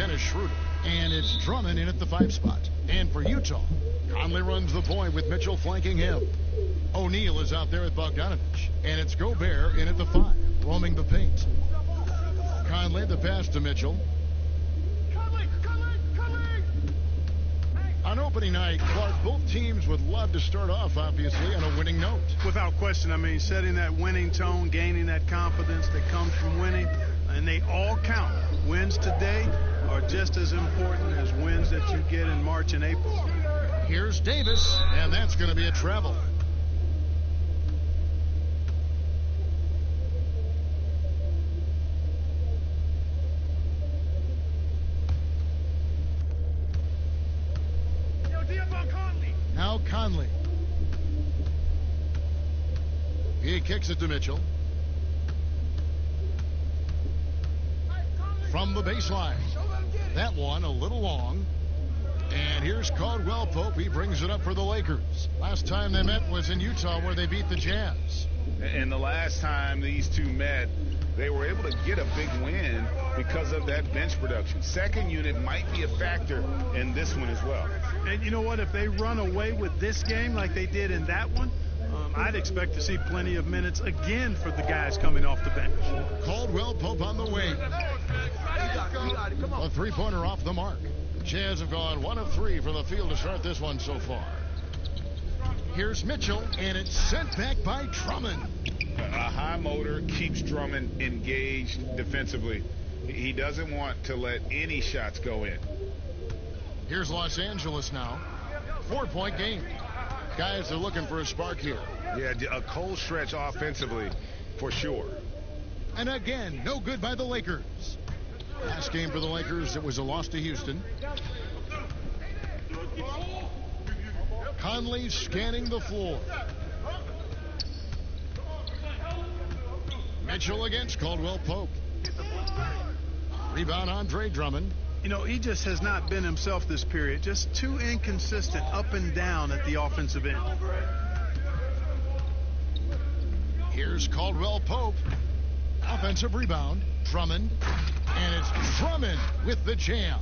Dennis Schroeder. And it's Drummond in at the 5 spot. And for Utah, Conley runs the point with Mitchell flanking him. O'Neal is out there with Bogdanovich. And it's Gobert in at the 5, roaming the paint. Conley the pass to Mitchell. On opening night, Clark, both teams would love to start off, obviously, on a winning note. Without question, I mean, setting that winning tone, gaining that confidence that comes from winning, and they all count. Wins today are just as important as wins that you get in March and April. Here's Davis, and that's going to be a travel. Now Conley. He kicks it to Mitchell. From the baseline. That one a little long. And here's Caldwell Pope. He brings it up for the Lakers. Last time they met was in Utah where they beat the Jazz. And the last time these two met, they were able to get a big win because of that bench production. Second unit might be a factor in this one as well. And you know what? If they run away with this game like they did in that one, I'd expect to see plenty of minutes again for the guys coming off the bench. Caldwell Pope on the wing. A three-pointer off the mark. Jazz have gone 1 of 3 from the field to start this one so far. Here's Mitchell, and it's sent back by Drummond. A high motor keeps Drummond engaged defensively. He doesn't want to let any shots go in. Here's Los Angeles now. 4-point game. Guys are looking for a spark here. Yeah, a cold stretch offensively for sure. And again, no good by the Lakers. Last game for the Lakers, it was a loss to Houston. Conley scanning the floor. Mitchell against Caldwell Pope. Rebound Andre Drummond. You know, he just has not been himself this period. Just too inconsistent up and down at the offensive end. Here's Caldwell Pope. Offensive rebound. Drummond. And it's Drummond with the jam.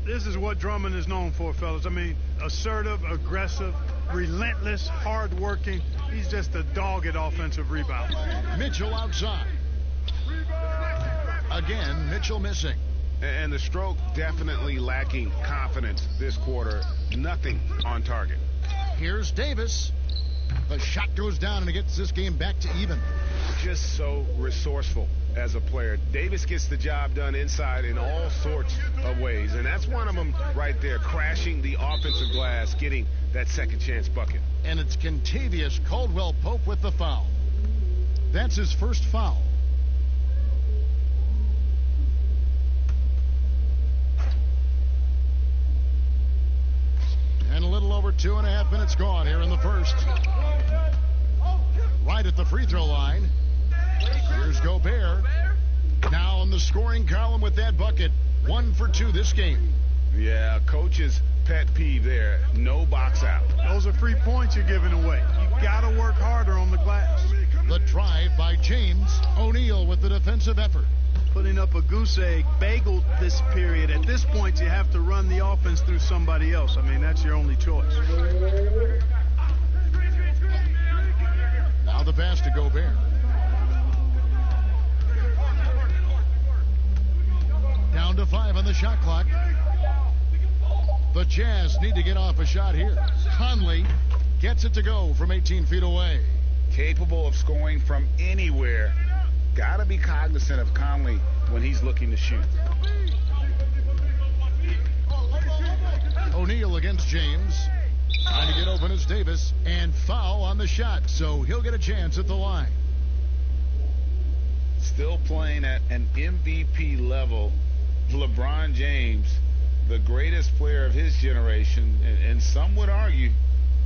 This is what Drummond is known for, fellas. I mean, assertive, aggressive, relentless, hard-working. He's just a dog at offensive rebound. Mitchell outside. Again, Mitchell missing. And the stroke definitely lacking confidence this quarter. Nothing on target. Here's Davis. The shot goes down and it gets this game back to even. Just so resourceful as a player. Davis gets the job done inside in all sorts of ways. And that's one of them right there, crashing the offensive glass, getting that second chance bucket. And it's Kentavious Caldwell Pope with the foul. That's his first foul. And a little over 2.5 minutes gone here in the first. Right at the free throw line. Here's Gobert. Now on the scoring column with that bucket. 1 for 2 this game. Yeah, coach's pet peeve there. No box out. Those are free points you're giving away. You got to work harder on the glass. The drive by James. O'Neal with the defensive effort. Putting up a goose egg, bageled this period. At this point, you have to run the offense through somebody else. I mean, that's your only choice. Now the pass to Gobert. Down to 5 on the shot clock. The Jazz need to get off a shot here. Conley gets it to go from 18 feet away. Capable of scoring from anywhere. Got to be cognizant of Conley when he's looking to shoot. O'Neal against James. Trying to get open is Davis. And foul on the shot, so he'll get a chance at the line. Still playing at an MVP level. LeBron James, the greatest player of his generation, and some would argue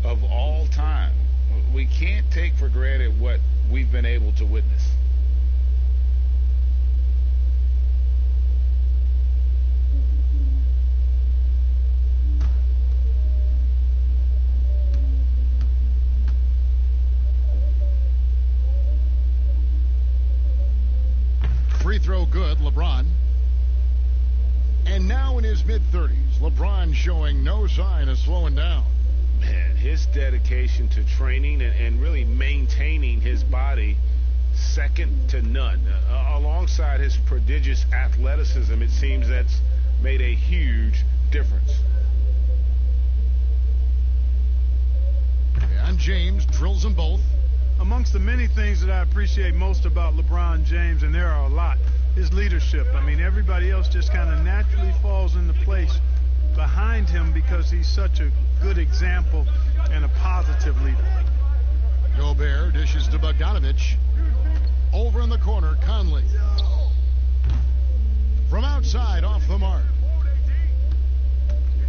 of all time. We can't take for granted what we've been able to witness. Free throw good, LeBron. And now Now in his mid-30s, LeBron showing no sign of slowing down. Man, his dedication to training and really maintaining his body, second to none. Alongside his prodigious athleticism, it seems that's made a huge difference. And James drills them both. Amongst the many things that I appreciate most about LeBron James, and there are a lot, his leadership. I mean, everybody else just kind of naturally falls into place behind him because he's such a good example and a positive leader. Gobert dishes to Bogdanovich. Over in the corner, Conley. From outside, off the mark.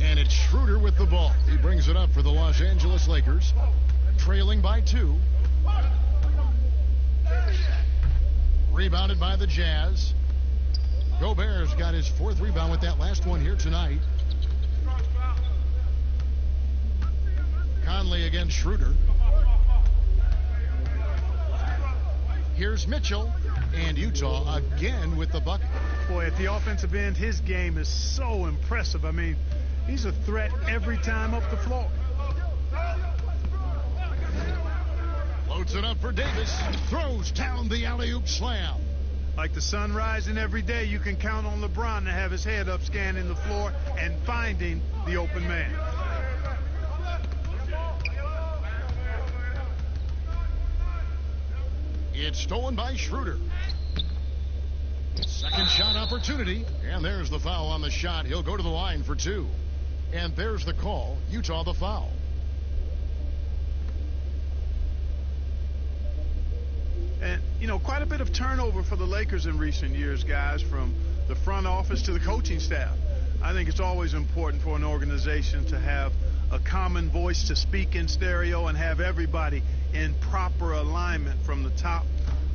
And it's Schroeder with the ball. He brings it up for the Los Angeles Lakers, trailing by 2. Rebounded by the Jazz. Gobert's got his 4th rebound with that last one here tonight. Conley against Schroeder. Here's Mitchell, and Utah again with the bucket. Boy, at the offensive end, his game is so impressive. I mean, he's a threat every time up the floor. Loads it up for Davis. Throws down the alley-oop slam. Like the sun rising every day, you can count on LeBron to have his head up scanning the floor and finding the open man. It's stolen by Schroeder. Second shot opportunity, and there's the foul on the shot. He'll go to the line for 2. And there's the call. Utah the foul. And, you know, quite a bit of turnover for the Lakers in recent years, guys, from the front office to the coaching staff. I think it's always important for an organization to have a common voice to speak in stereo and have everybody in proper alignment from the top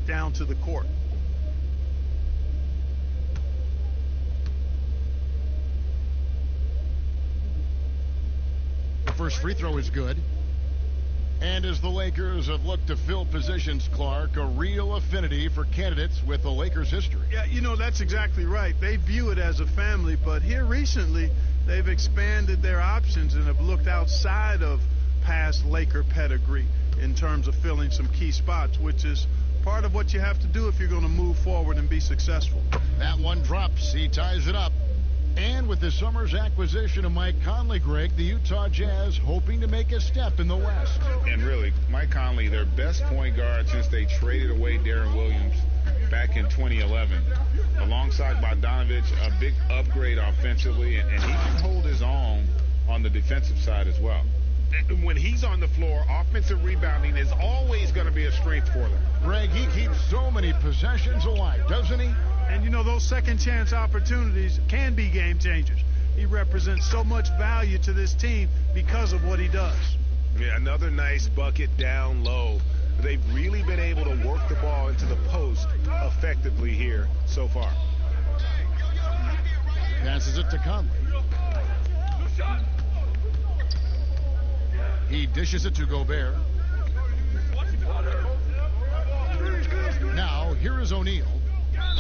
down to the court. The first free throw is good. And as the Lakers have looked to fill positions, Clark, a real affinity for candidates with the Lakers history. Yeah, you know, that's exactly right. They view it as a family, but here recently they've expanded their options and have looked outside of past Laker pedigree in terms of filling some key spots, which is part of what you have to do if you're going to move forward and be successful. That one drops. He ties it up. And with this summer's acquisition of Mike Conley, Greg, the Utah Jazz hoping to make a step in the West. And really, Mike Conley, their best point guard since they traded away Darren Williams back in 2011. Alongside Bogdanovich, a big upgrade offensively, and he can hold his own on the defensive side as well. And when he's on the floor, offensive rebounding is always going to be a strength for them. Greg, he keeps so many possessions alive, doesn't he? And, you know, those second chance opportunities can be game changers. He represents so much value to this team because of what he does. Yeah, another nice bucket down low. They've really been able to work the ball into the post effectively here so far. Passes it to Conley. He dishes it to Gobert. Now, here is O'Neal.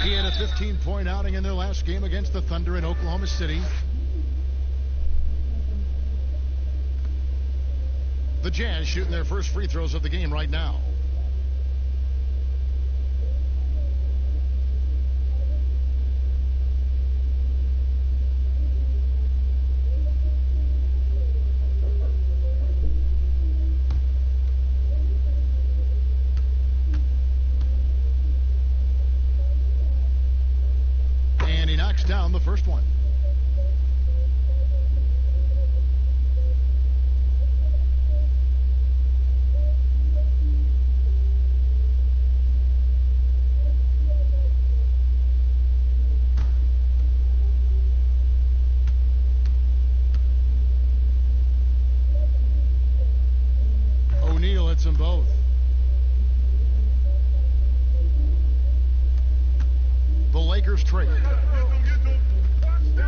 He had a 15-point outing in their last game against the Thunder in Oklahoma City. The Jazz shooting their first free throws of the game right now. Down the first one. O'Neal hits them both. The Lakers trade.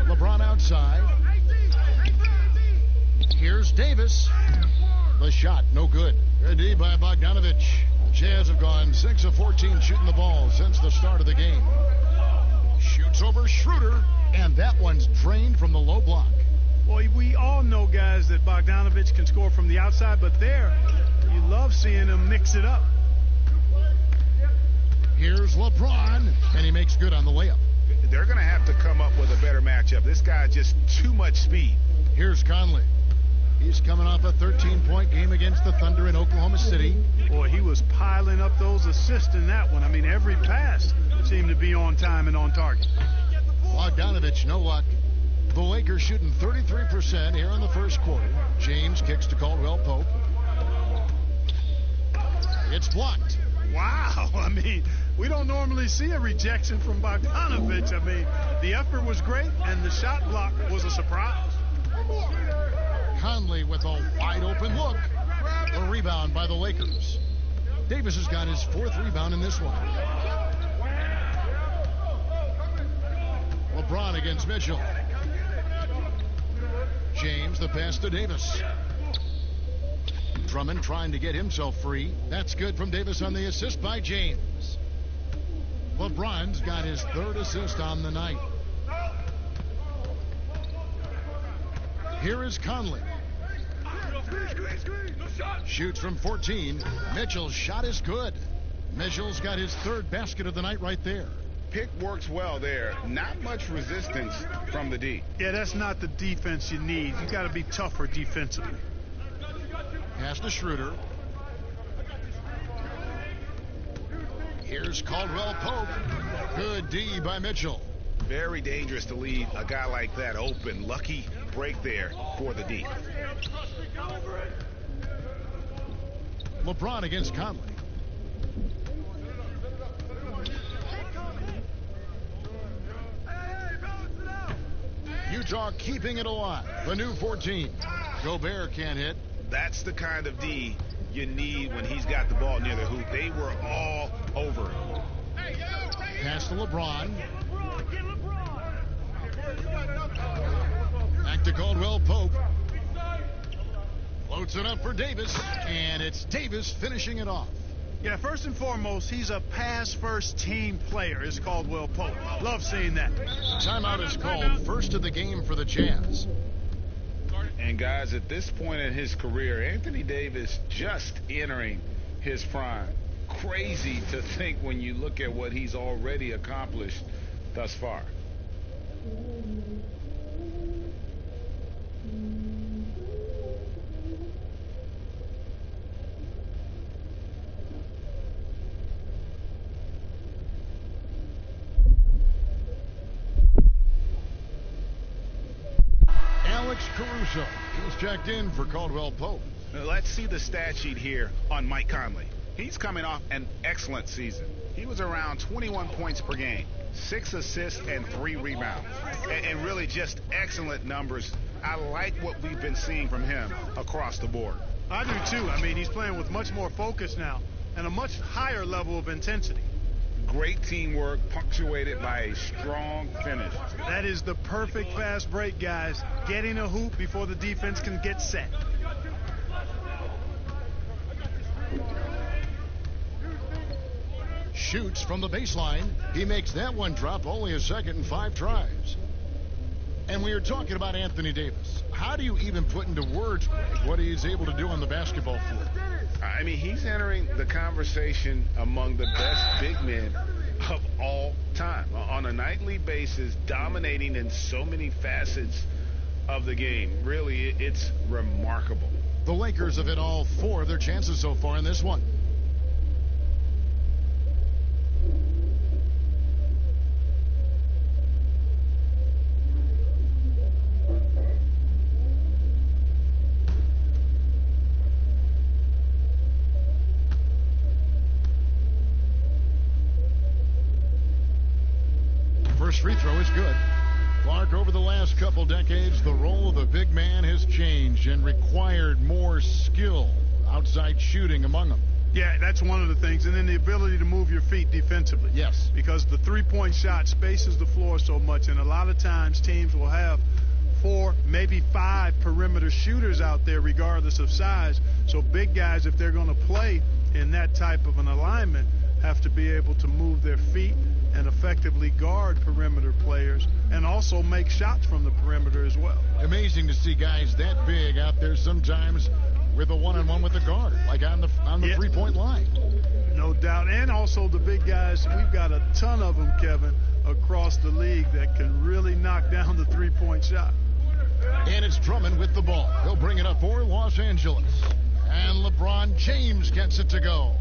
LeBron outside. Here's Davis. The shot, no good. Good D by Bogdanovich. Jazz have gone 6 of 14 shooting the ball since the start of the game. Shoots over Schroeder, And that one's drained from the low block. Well, we all know, guys, that Bogdanovich can score from the outside, but there, you love seeing him mix it up. Here's LeBron, and he makes good on the layup. They're going to have to come up with a better matchup. This guy just too much speed. Here's Conley. He's coming off a 13-point game against the Thunder in Oklahoma City. Boy, he was piling up those assists in that one. I mean, every pass seemed to be on time and on target. Bogdanovich, no luck. The Lakers shooting 33% here in the first quarter. James kicks to Caldwell Pope. It's blocked. Wow, I mean, we don't normally see a rejection from Bogdanovich. I mean, the effort was great, and the shot block was a surprise. Conley with a wide-open look. A rebound by the Lakers. Davis has got his fourth rebound in this one. LeBron against Mitchell. James, the pass to Davis. Drummond trying to get himself free. That's good from Davis on the assist by James. LeBron's got his third assist on the night. Here is Conley. Shoots from 14. Mitchell's shot is good. Mitchell's got his third basket of the night right there. Pick works well there. Not much resistance from the D. Yeah, that's not the defense you need. You got to be tougher defensively. Pass to Schroeder. Here's Caldwell Pope. Good D by Mitchell. Very dangerous to leave a guy like that open. Lucky break there for the D. LeBron against Conley. Utah keeping it alive. The new 14. Gobert can't hit. That's the kind of D you need when he's got the ball near the hoop. They were all over him. Pass to LeBron. Back to Caldwell Pope. Floats it up for Davis, and it's Davis finishing it off. Yeah, first and foremost, he's a pass-first team player, is Caldwell Pope. Love seeing that. Timeout is called. First of the game for the Jazz. And guys, at this point in his career, Anthony Davis just entering his prime. Crazy to think when you look at what he's already accomplished thus far. Caruso. He's checked in for Caldwell Pope. Let's see the stat sheet here on Mike Conley. He's coming off an excellent season. He was around 21 points per game, 6 assists and 3 rebounds. And really just excellent numbers. I like what we've been seeing from him across the board. I do too. I mean, he's playing with much more focus now and a much higher level of intensity. Great teamwork punctuated by a strong finish. That is the perfect fast break, guys. Getting a hoop before the defense can get set. Shoots from the baseline. He makes that one drop, only a second and 5 tries. And we are talking about Anthony Davis. How do you even put into words what he's able to do on the basketball floor? I mean, he's entering the conversation among the best big men of all time. On a nightly basis, dominating in so many facets of the game. Really, it's remarkable. The Lakers have hit all 4 of their chances so far in this one. First free throw is good. Clark, over the last couple decades, the role of the big man has changed and required more skill, outside shooting among them. Yeah, that's one of the things. And then the ability to move your feet defensively. Yes. Because the three-point shot spaces the floor so much, and a lot of times teams will have 4, maybe 5 perimeter shooters out there regardless of size. So big guys, if they're going to play in that type of an alignment, have to be able to move their feet and effectively guard perimeter players and also make shots from the perimeter as well. Amazing to see guys that big out there sometimes with a one-on-one with the guard, like on the three-point line. No doubt. And also the big guys, we've got a ton of them, Kevin, across the league that can really knock down the three-point shot. And it's Drummond with the ball. He'll bring it up for Los Angeles. And LeBron James gets it to go.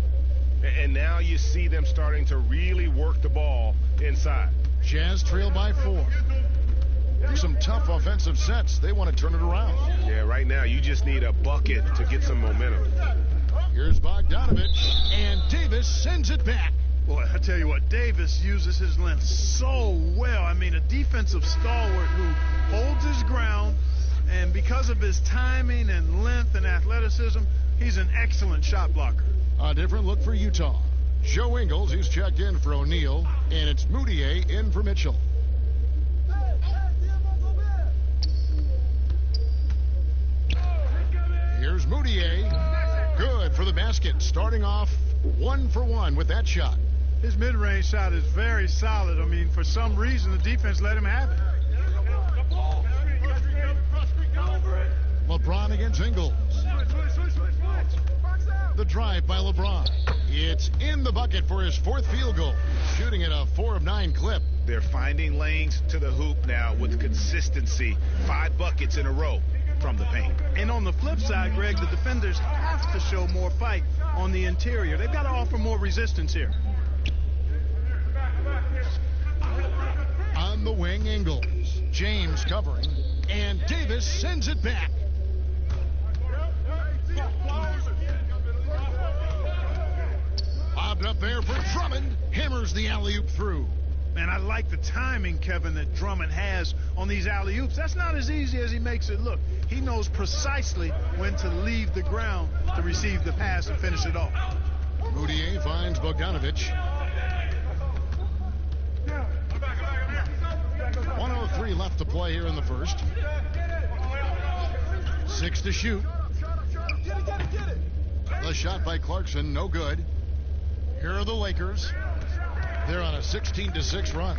And now you see them starting to really work the ball inside. Jazz trail by 4. There's some tough offensive sets. They want to turn it around. Yeah, right now you just need a bucket to get some momentum. Here's Bogdanovich, and Davis sends it back. Boy, I tell you what, Davis uses his length so well. I mean, a defensive stalwart who holds his ground, and because of his timing and length and athleticism, he's an excellent shot blocker. A different look for Utah. Joe Ingles, who's checked in for O'Neal, and it's Moutier in for Mitchell. Here's Moutier. Good for the basket, starting off 1 for 1 with that shot. His mid-range shot is very solid. I mean, for some reason, the defense let him have it. LeBron against Ingles. The drive by LeBron. It's in the bucket for his 4th field goal, shooting at a 4 of 9 clip. They're finding lanes to the hoop now with consistency. 5 buckets in a row from the paint. And on the flip side, Greg, the defenders have to show more fight on the interior. They've got to offer more resistance here. On the wing, Ingles. James covering, and Davis sends it back. Lobbed up there for Drummond. Hammers the alley-oop through. Man, I like the timing, Kevin, that Drummond has on these alley-oops. That's not as easy as he makes it look. He knows precisely when to leave the ground to receive the pass and finish it off. Moutier finds Bogdanovich. 1:03 left to play here in the first. 6 to shoot. The shot by Clarkson, no good. Here are the Lakers. They're on a 16-6 run.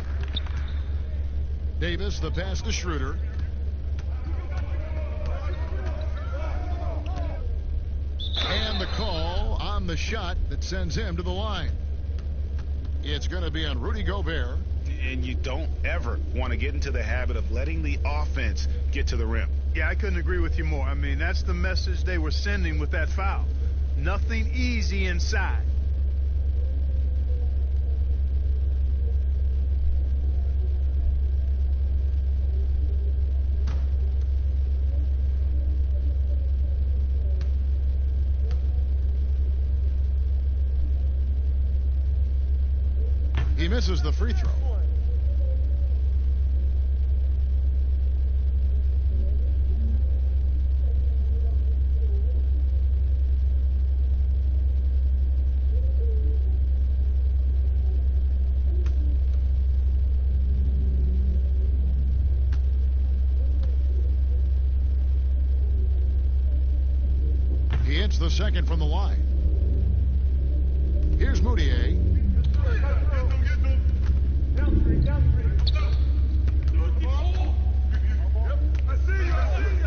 Davis, the pass to Schroeder. And the call on the shot that sends him to the line. It's going to be on Rudy Gobert. And you don't ever want to get into the habit of letting the offense get to the rim. Yeah, I couldn't agree with you more. I mean, that's the message they were sending with that foul. Nothing easy inside. He misses the free throw. He hits the second from the line. Here's Moutier.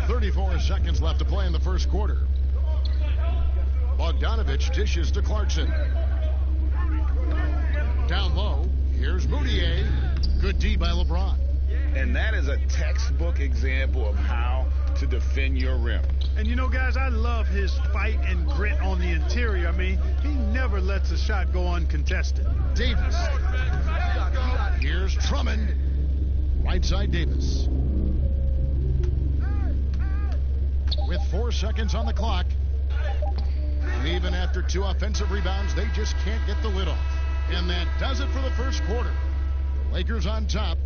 34 seconds left to play in the first quarter. Bogdanovich dishes to Clarkson. Down low, here's Moutier. Good D by LeBron. And that is a textbook example of how to defend your rim. And you know, guys, I love his fight and grit on the interior. I mean, he never lets a shot go uncontested. Davis. Here's Drummond. Right side Davis. With 4 seconds on the clock. And even after 2 offensive rebounds, they just can't get the lid off. And that does it for the first quarter. The Lakers on top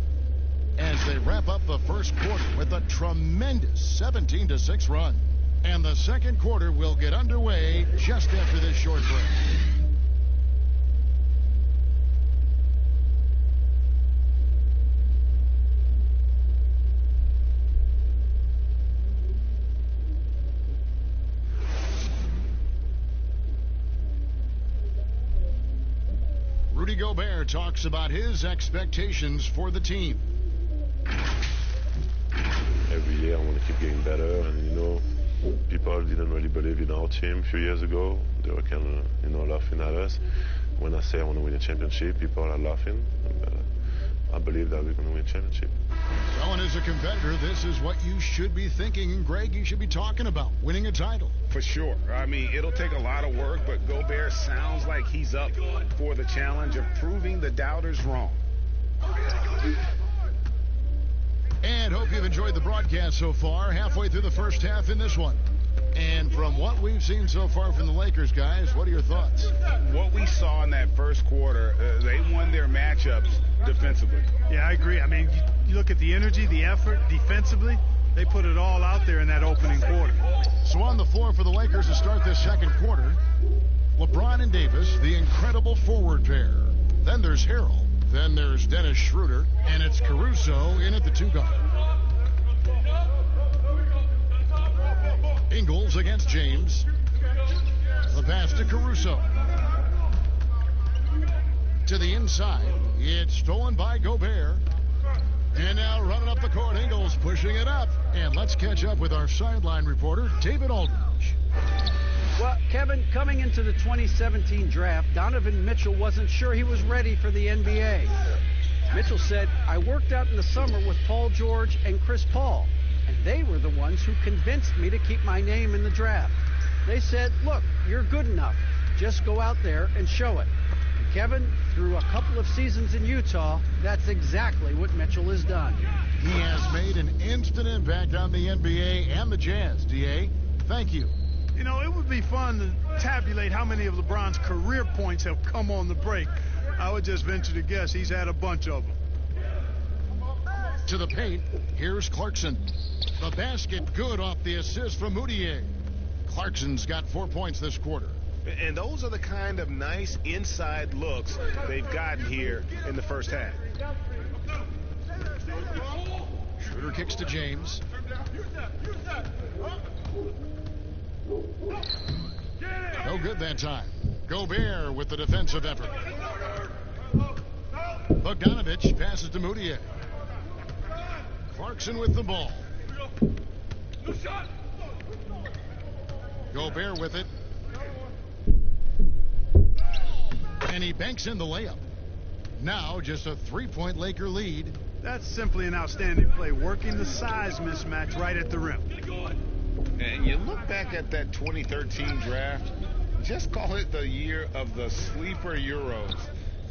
as they wrap up the first quarter with a tremendous 17-6 run. And the second quarter will get underway just after this short break. Rudy Rudy Gobert talks about his expectations for the team. Every year I want to keep getting better, and people didn't really believe in our team a few years ago. They were kind of, laughing at us. When I say I want to win a championship, people are laughing. But I believe that we're going to win a championship. Well, and as a competitor, this is what you should be thinking, and Greg, you should be talking about, winning a title. For sure. I mean, it'll take a lot of work, but Gobert sounds like he's up for the challenge of proving the doubters wrong. And hope you've enjoyed the broadcast so far, halfway through the first half in this one. And from what we've seen so far from the Lakers, guys, what are your thoughts? What we saw in that first quarter, they won their matchups defensively. Yeah, I agree. I mean, you look at the energy, the effort, defensively, they put it all out there in that opening quarter. So on the floor for the Lakers to start this second quarter, LeBron and Davis, the incredible forward pair. Then there's Harrell. Then there's Dennis Schroeder. And it's Caruso in at the two-guard. Ingles against James. The pass to Caruso. To the inside. It's stolen by Gobert. And now running up the court, Ingles pushing it up. And let's catch up with our sideline reporter, David Aldridge. Well, Kevin, coming into the 2017 draft, Donovan Mitchell wasn't sure he was ready for the NBA. Mitchell said, I worked out in the summer with Paul George and Chris Paul, and they were the ones who convinced me to keep my name in the draft. They said, look, you're good enough. Just go out there and show it. And Kevin, through a couple of seasons in Utah, that's exactly what Mitchell has done. He has made an instant impact on the NBA and the Jazz. D.A., thank you. It would be fun to tabulate how many of LeBron's career points have come on the break. I would just venture to guess he's had a bunch of them. To the paint, here's Clarkson. The basket good off the assist from Moutier. Clarkson's got 4 points this quarter. And those are the kind of nice inside looks they've gotten here in the first half. Schroeder kicks to James. No good that time. Gobert with the defensive effort. Bogdanovich passes to Moutier. Clarkson with the ball. Gobert with it. And he banks in the layup. Now just a three-point Laker lead. That's simply an outstanding play, working the size mismatch right at the rim. And you look back at that 2013 draft, just call it the year of the sleeper Euros.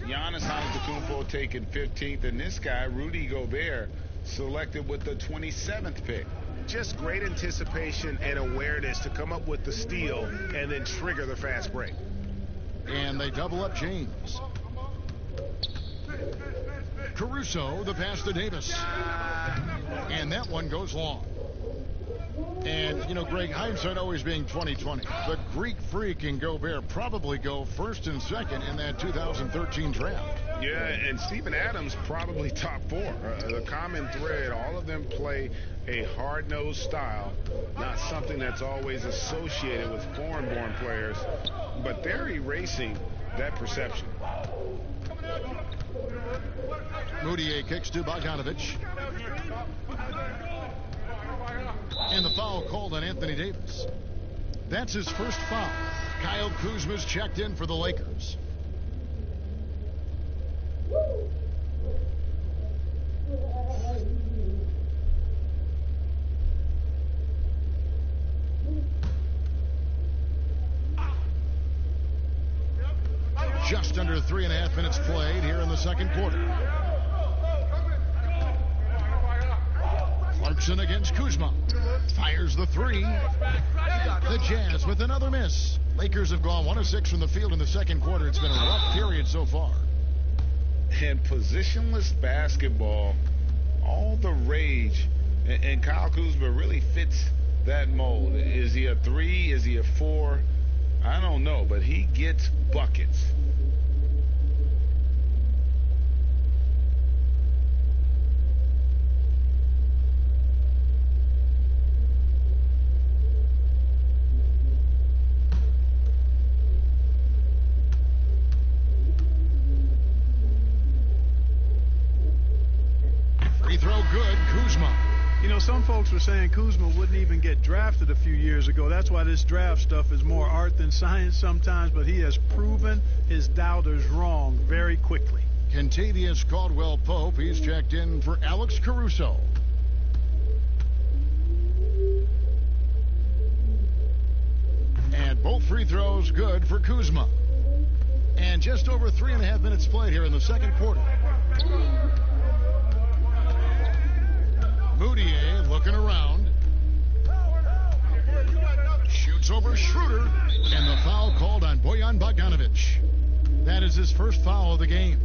Giannis Antetokounmpo taken 15th, and this guy, Rudy Gobert, selected with the 27th pick. Just great anticipation and awareness to come up with the steal and then trigger the fast break. And they double up James. Caruso, the pass to Davis. And that one goes long. And, Greg, hindsight always being 20/20. The Greek Freak and Gobert probably go first and second in that 2013 draft. Yeah, and Steven Adams probably top four. The common thread, all of them play a hard-nosed style, not something that's always associated with foreign-born players, but they're erasing that perception. Moutier kicks to Bogdanovich. And the foul called on Anthony Davis. That's his first foul. Kyle Kuzma's checked in for the Lakers. Just under 3.5 minutes played here in the second quarter. Clarkson against Kuzma. Fires the three. The Jazz with another miss. Lakers have gone 1 of 6 from the field in the second quarter. It's been a rough period so far. And positionless basketball, all the rage, and Kyle Kuzma really fits that mold. Is he a 3? Is he a 4? I don't know, but he gets buckets. folks were saying Kuzma wouldn't even get drafted a few years ago. That's why this draft stuff is more art than science sometimes, but he has proven his doubters wrong very quickly. Kentavious Caldwell-Pope, he's checked in for Alex Caruso. And both free throws good for Kuzma. And just over 3.5 minutes played here in the second quarter. Moutier looking around. Shoots over Schroeder. And the foul called on Bojan Bogdanovic. That is his first foul of the game.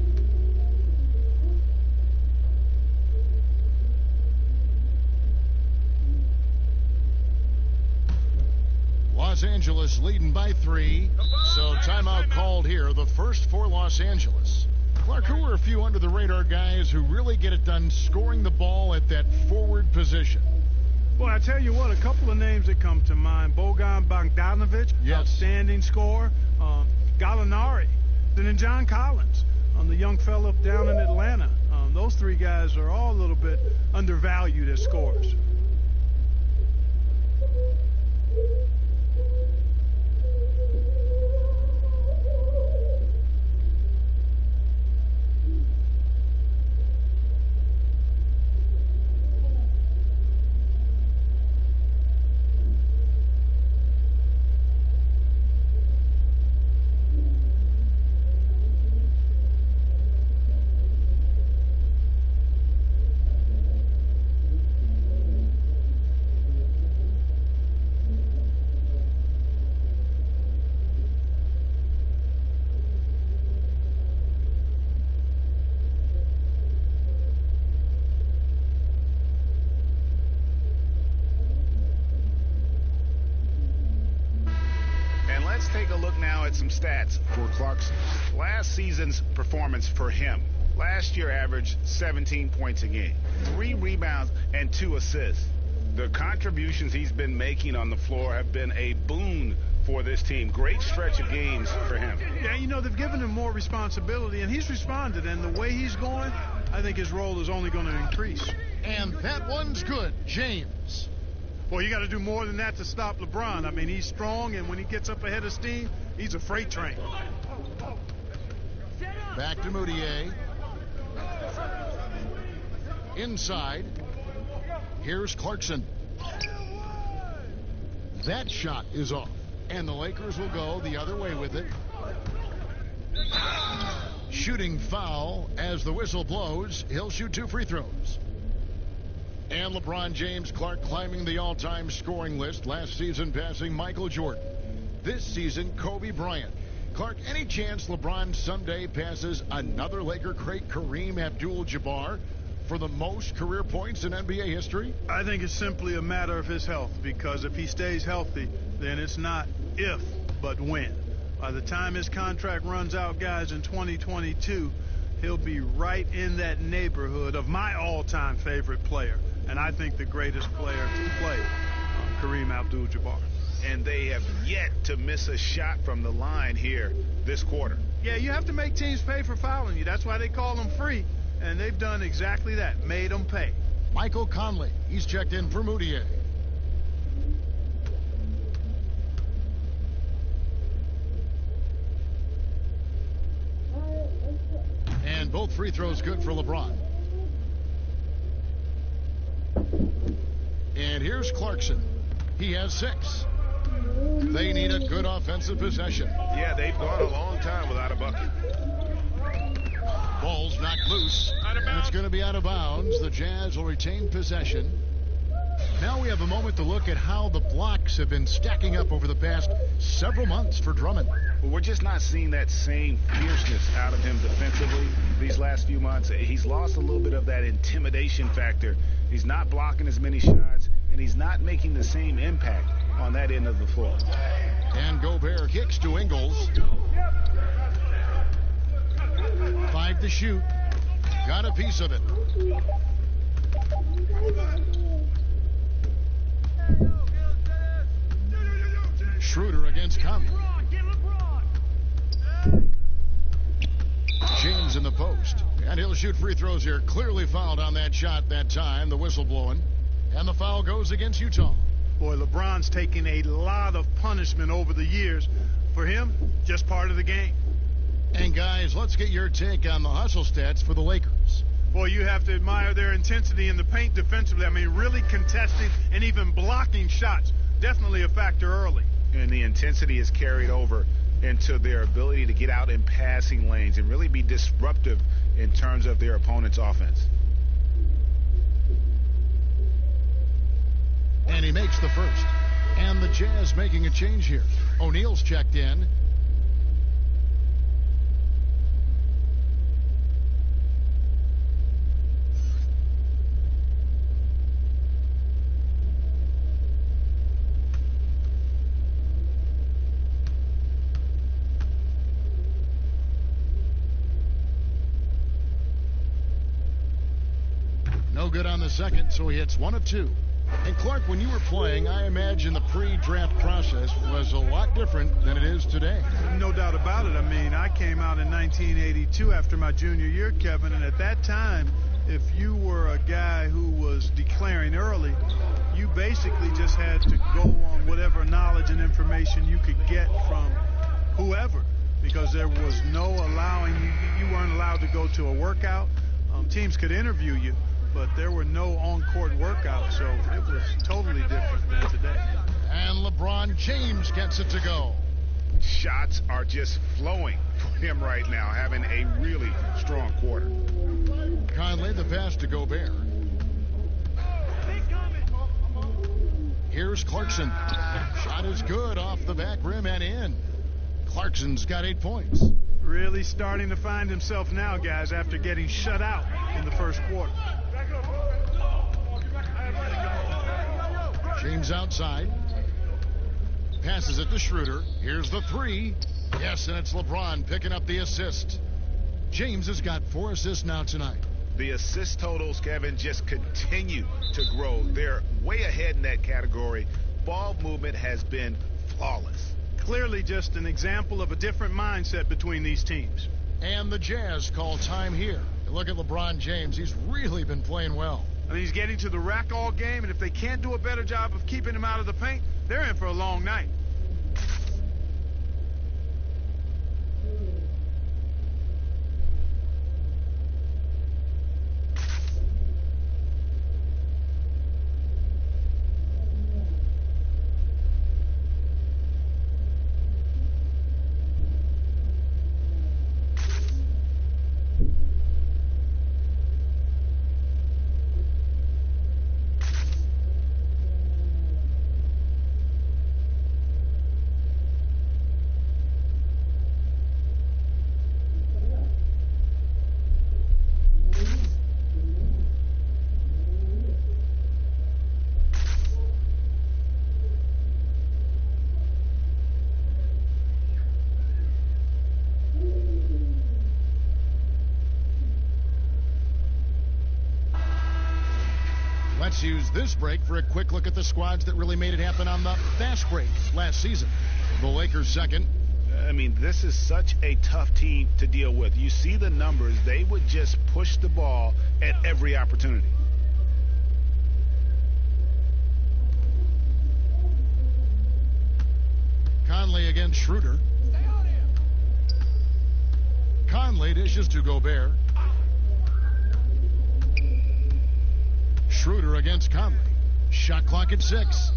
Los Angeles leading by 3. So timeout called here, the first for Los Angeles. Clark, who are a few under-the-radar guys who really get it done scoring the ball at that forward position? Well, I tell you what, a couple of names that come to mind. Bojan Bogdanovic, yes, outstanding scorer. Gallinari, and then John Collins, the young fellow down in Atlanta. Those three guys are all a little bit undervalued as scorers. Let's take a look now at some stats for Clarkson. Last season's performance for him. Last year averaged 17 points a game, 3 rebounds, and 2 assists. The contributions he's been making on the floor have been a boon for this team. Great stretch of games for him. Yeah, you know, they've given him more responsibility, and he's responded. And the way he's going, I think his role is only going to increase. And that one's good. James. Well, you got to do more than that to stop LeBron. I mean, he's strong, and when he gets up ahead of steam, he's a freight train. Back to Moutier. Inside. Here's Clarkson. That shot is off. And the Lakers will go the other way with it. Shooting foul as the whistle blows. He'll shoot 2 free throws. And LeBron James, Clark, climbing the all-time scoring list. Last season passing Michael Jordan. This season, Kobe Bryant. Clark, any chance LeBron someday passes another Laker great, Kareem Abdul-Jabbar, for the most career points in NBA history? I think it's simply a matter of his health, because if he stays healthy, then it's not if, but when. By the time his contract runs out, guys, in 2022, he'll be right in that neighborhood of my all-time favorite player, and I think the greatest player to play, Kareem Abdul-Jabbar. And they have yet to miss a shot from the line here this quarter. Yeah, you have to make teams pay for fouling you. That's why they call them free, and they've done exactly that, made them pay. Michael Conley, he's checked in for Moutier. And both free throws good for LeBron. And here's Clarkson. He has 6. They need a good offensive possession. Yeah, they've gone a long time without a bucket. Ball's knocked loose, and it's going to be out of bounds. The Jazz will retain possession. Now we have a moment to look at how the blocks have been stacking up over the past several months for Drummond. Well, we're just not seeing that same fierceness out of him defensively these last few months. He's lost a little bit of that intimidation factor. He's not blocking as many shots, and he's not making the same impact on that end of the floor. And Gobert kicks to Ingles. 5 to shoot. Got a piece of it. Schroeder against Conley. James in the post. And he'll shoot free throws here. Clearly fouled on that shot that time. The whistle blowing. And the foul goes against Utah. Boy, LeBron's taken a lot of punishment over the years. For him, just part of the game. And guys, let's get your take on the hustle stats for the Lakers. Boy, you have to admire their intensity in the paint defensively. I mean, really contesting and even blocking shots. Definitely a factor early. And the intensity is carried over into their ability to get out in passing lanes and really be disruptive in terms of their opponent's offense. And he makes the first. And the Jazz making a change here. O'Neal's checked in. No good on the second, so he hits 1 of 2. And Clark, when you were playing, I imagine the pre-draft process was a lot different than it is today. No doubt about it. I mean, I came out in 1982 after my junior year, Kevin, and at that time, if you were a guy who was declaring early, you basically just had to go on whatever knowledge and information you could get from whoever, because there was no allowing you weren't allowed to go to a workout. Teams could interview you, but there were no on-court workouts, so it was totally different than today. And LeBron James gets it to go. Shots are just flowing for him right now, having a really strong quarter. Conley, the pass to Gobert. Here's Clarkson. Shot is good off the back rim and in. Clarkson's got 8 points. Really starting to find himself now, guys, after getting shut out in the first quarter. James outside. Passes it to Schroeder. Here's the 3. Yes, and it's LeBron picking up the assist. James has got 4 assists now tonight. The assist totals, Kevin, just continue to grow. They're way ahead in that category. Ball movement has been flawless. Clearly just an example of a different mindset between these teams. And the Jazz call time here. Look at LeBron James. He's really been playing well. I mean, he's getting to the rack all game, and if they can't do a better job of keeping him out of the paint, they're in for a long night. Let's use this break for a quick look at the squads that really made it happen on the fast break last season. The Lakers second. I mean, this is such a tough team to deal with. You see the numbers. They would just push the ball at every opportunity. Conley against Schroeder. Conley dishes to Gobert. Schroeder against Conley. Shot clock at 6.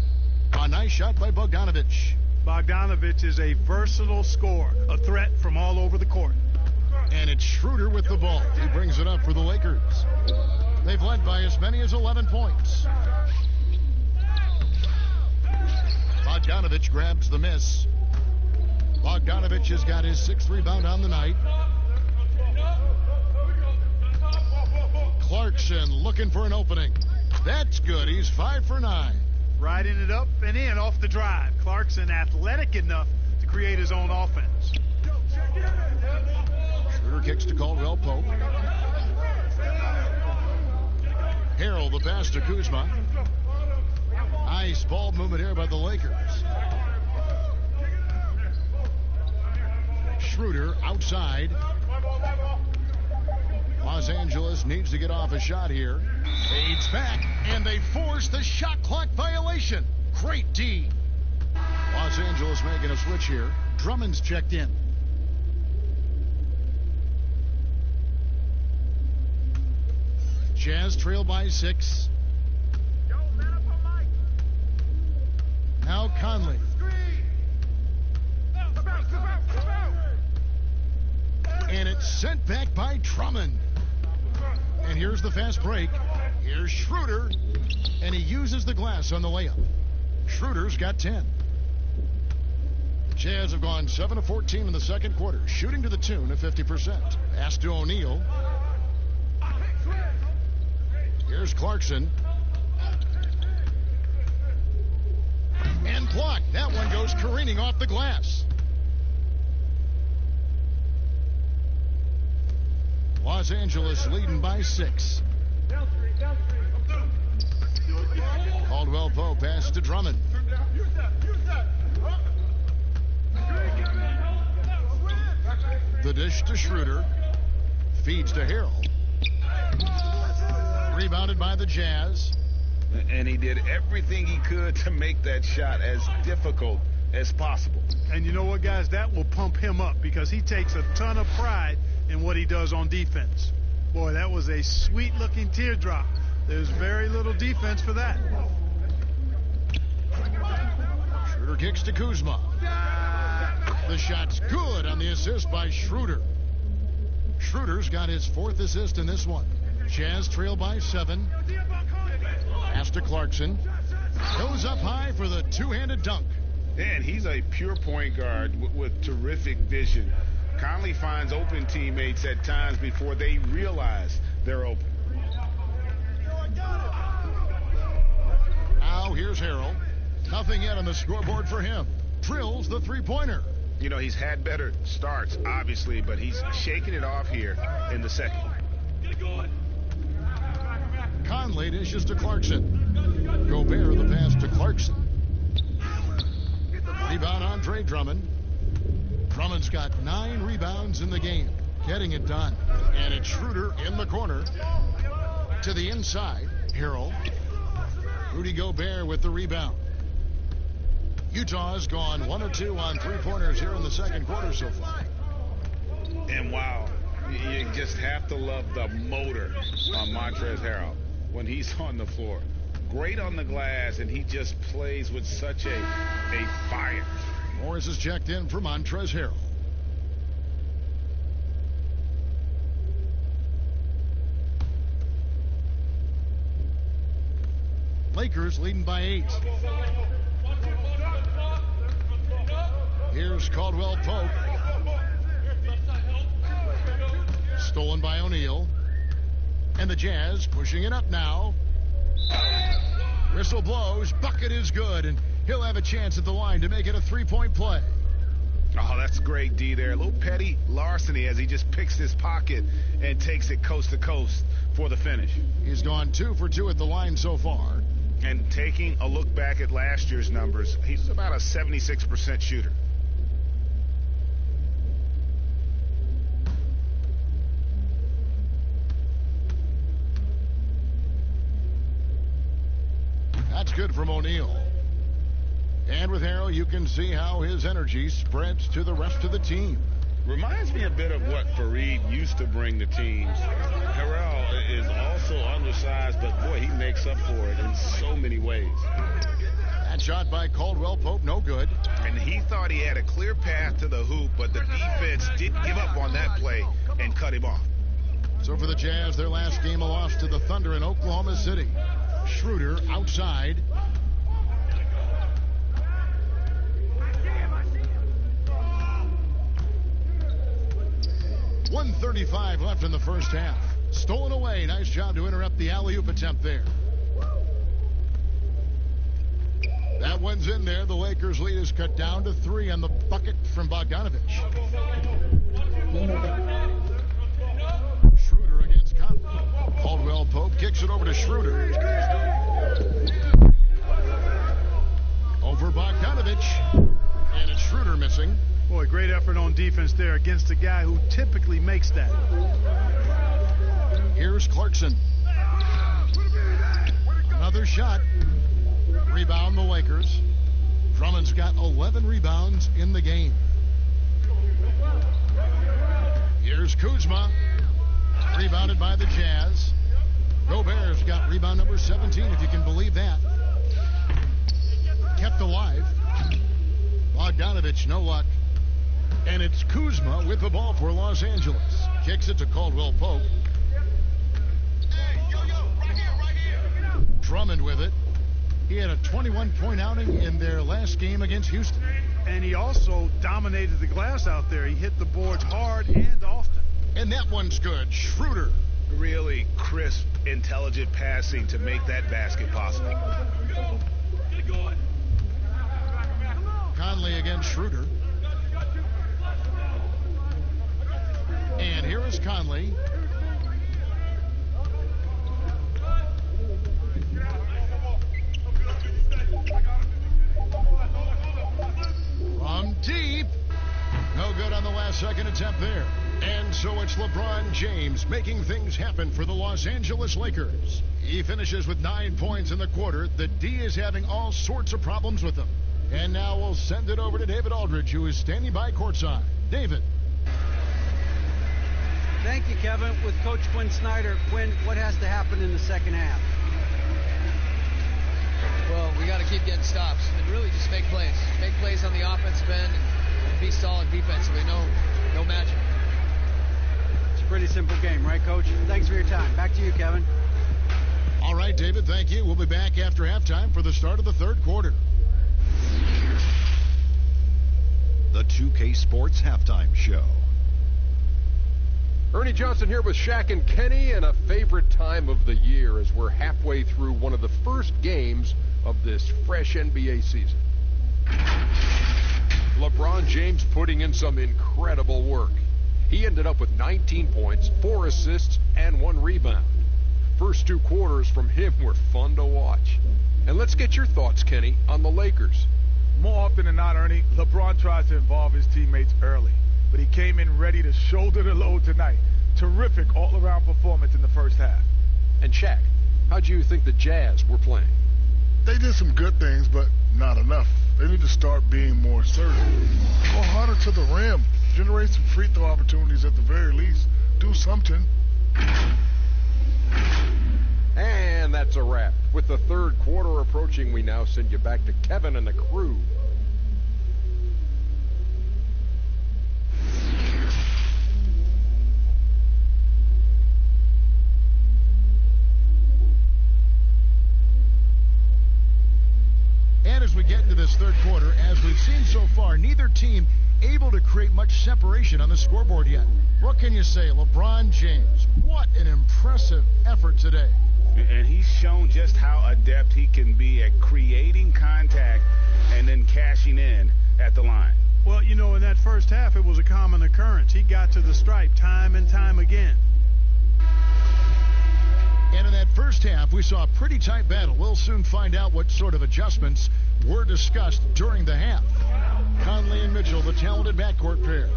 A nice shot by Bogdanovich. Bogdanovich is a versatile scorer, a threat from all over the court. And it's Schroeder with the ball. He brings it up for the Lakers. They've led by as many as 11 points. Bogdanovich grabs the miss. Bogdanovich has got his 6th rebound on the night. Clarkson looking for an opening. That's good. He's 5 for 9. Riding it up and in off the drive. Clarkson athletic enough to create his own offense. Schroeder kicks to Caldwell Pope. Harrell the pass to Kuzma. Nice ball movement here by the Lakers. Schroeder outside. Los Angeles needs to get off a shot here. Fades back. And they force the shot clock violation. Great D. Los Angeles making a switch here. Drummond's checked in. Jazz trail by 6. Now Conley. And it's sent back by Drummond. And here's the fast break. Here's Schroeder. And he uses the glass on the layup. Schroeder's got 10. The Jazz have gone 7 of 14 in the second quarter, shooting to the tune of 50%. Pass to O'Neal. Here's Clarkson. And blocked. That one goes careening off the glass. Los Angeles leading by 6. Caldwell Pope passes to Drummond. The dish to Schroeder. Feeds to Harrell. Rebounded by the Jazz. And he did everything he could to make that shot as difficult as possible. And you know what, guys? That will pump him up because he takes a ton of pride in what he does on defense. Boy, that was a sweet-looking teardrop. There's very little defense for that. Schroeder kicks to Kuzma. The shot's good on the assist by Schroeder. Schroeder's got his 4th assist in this one. Jazz trail by 7. Pass to Clarkson. Goes up high for the two-handed dunk. And he's a pure point guard with terrific vision. Conley finds open teammates at times before they realize they're open. Now here's Harrell. Nothing yet on the scoreboard for him. Drills the three-pointer. You know, he's had better starts, obviously, but he's shaking it off here in the second. Conley dishes to Clarkson. Gobert the pass to Clarkson. Rebound Andre Drummond. Drummond's got 9 rebounds in the game. Getting it done. And it's Schroeder in the corner. To the inside. Harrell. Rudy Gobert with the rebound. Utah's gone 1 of 2 on three-pointers here in the second quarter so far. And wow, you just have to love the motor on Montrezl Harrell when he's on the floor. Great on the glass, and he just plays with such a fire. Morris is checked in for Montrezl Harrell. Lakers leading by 8. Here's Caldwell Pope. Stolen by O'Neal. And the Jazz pushing it up now. Whistle blows. Bucket is good. And he'll have a chance at the line to make it a three-point play. Oh, that's great D there. A little petty larceny as he just picks his pocket and takes it coast to coast for the finish. He's gone 2 for 2 at the line so far. And taking a look back at last year's numbers, he's about a 76% shooter. That's good from O'Neal. And with Harrell, you can see how his energy spreads to the rest of the team. Reminds me a bit of what Fareed used to bring to teams. Harrell is also undersized, but boy, he makes up for it in so many ways. That shot by Caldwell Pope, no good. And he thought he had a clear path to the hoop, but the defense didn't give up on that play and cut him off. So for the Jazz, their last game, a loss to the Thunder in Oklahoma City. Schroeder outside. .135 left in the first half. Stolen away. Nice job to interrupt the alley-oop attempt there. That one's in there. The Lakers' lead is cut down to 3 on the bucket from Bogdanovich. Schroeder against Conley. Caldwell Pope kicks it over to Schroeder. Over Bogdanovich. And it's Schroeder missing. Boy, great effort on defense there against a guy who typically makes that. Here's Clarkson. On Another shot. Rebound the Lakers. Drummond's got 11 rebounds in the game. Here's Kuzma. Rebounded by the Jazz. Gobert's got rebound number 17, if you can believe that. Kept alive. Bogdanovich, no luck. And it's Kuzma with the ball for Los Angeles. Kicks it to Caldwell Pope. Drummond with it. He had a 21-point outing in their last game against Houston. And he also dominated the glass out there. He hit the boards hard and often. And that one's good. Schroeder. Really crisp, intelligent passing to make that basket possible. Conley against Schroeder. And here is Conley. From deep. No good on the last second attempt there. And so it's LeBron James making things happen for the Los Angeles Lakers. He finishes with 9 points in the quarter. The D is having all sorts of problems with him. And now we'll send it over to David Aldridge, who is standing by courtside. David. Thank you, Kevin. With Coach Quinn Snyder. Quinn, what has to happen in the second half? Well, we got to keep getting stops and really just make plays. Make plays on the offensive end and be solid defensively. No magic. It's a pretty simple game, right, Coach? Thanks for your time. Back to you, Kevin. All right, David, thank you. We'll be back after halftime for the start of the third quarter. The 2K Sports Halftime Show. Ernie Johnson here with Shaq and Kenny, and a favorite time of the year as we're halfway through one of the first games of this fresh NBA season. LeBron James putting in some incredible work. He ended up with 19 points, 4 assists, and 1 rebound. First 2 quarters from him were fun to watch. And let's get your thoughts, Kenny, on the Lakers. More often than not, Ernie, LeBron tries to involve his teammates early, but he came in ready to shoulder the load tonight. Terrific all-around performance in the first half. And Shaq, how do you think the Jazz were playing? They did some good things, but not enough. They need to start being more assertive. Go harder to the rim. Generate some free throw opportunities at the very least. Do something. And that's a wrap. With the third quarter approaching, we now send you back to Kevin and the crew. And as we get into this third quarter, as we've seen so far, neither team able to create much separation on the scoreboard yet. What can you say? LeBron James, what an impressive effort today. And he's shown just how adept he can be at creating contact and then cashing in at the line. Well, you know, in that first half, it was a common occurrence. He got to the stripe time and time again. And in that first half, we saw a pretty tight battle. We'll soon find out what sort of adjustments were discussed during the half. Conley and Mitchell, the talented backcourt pair.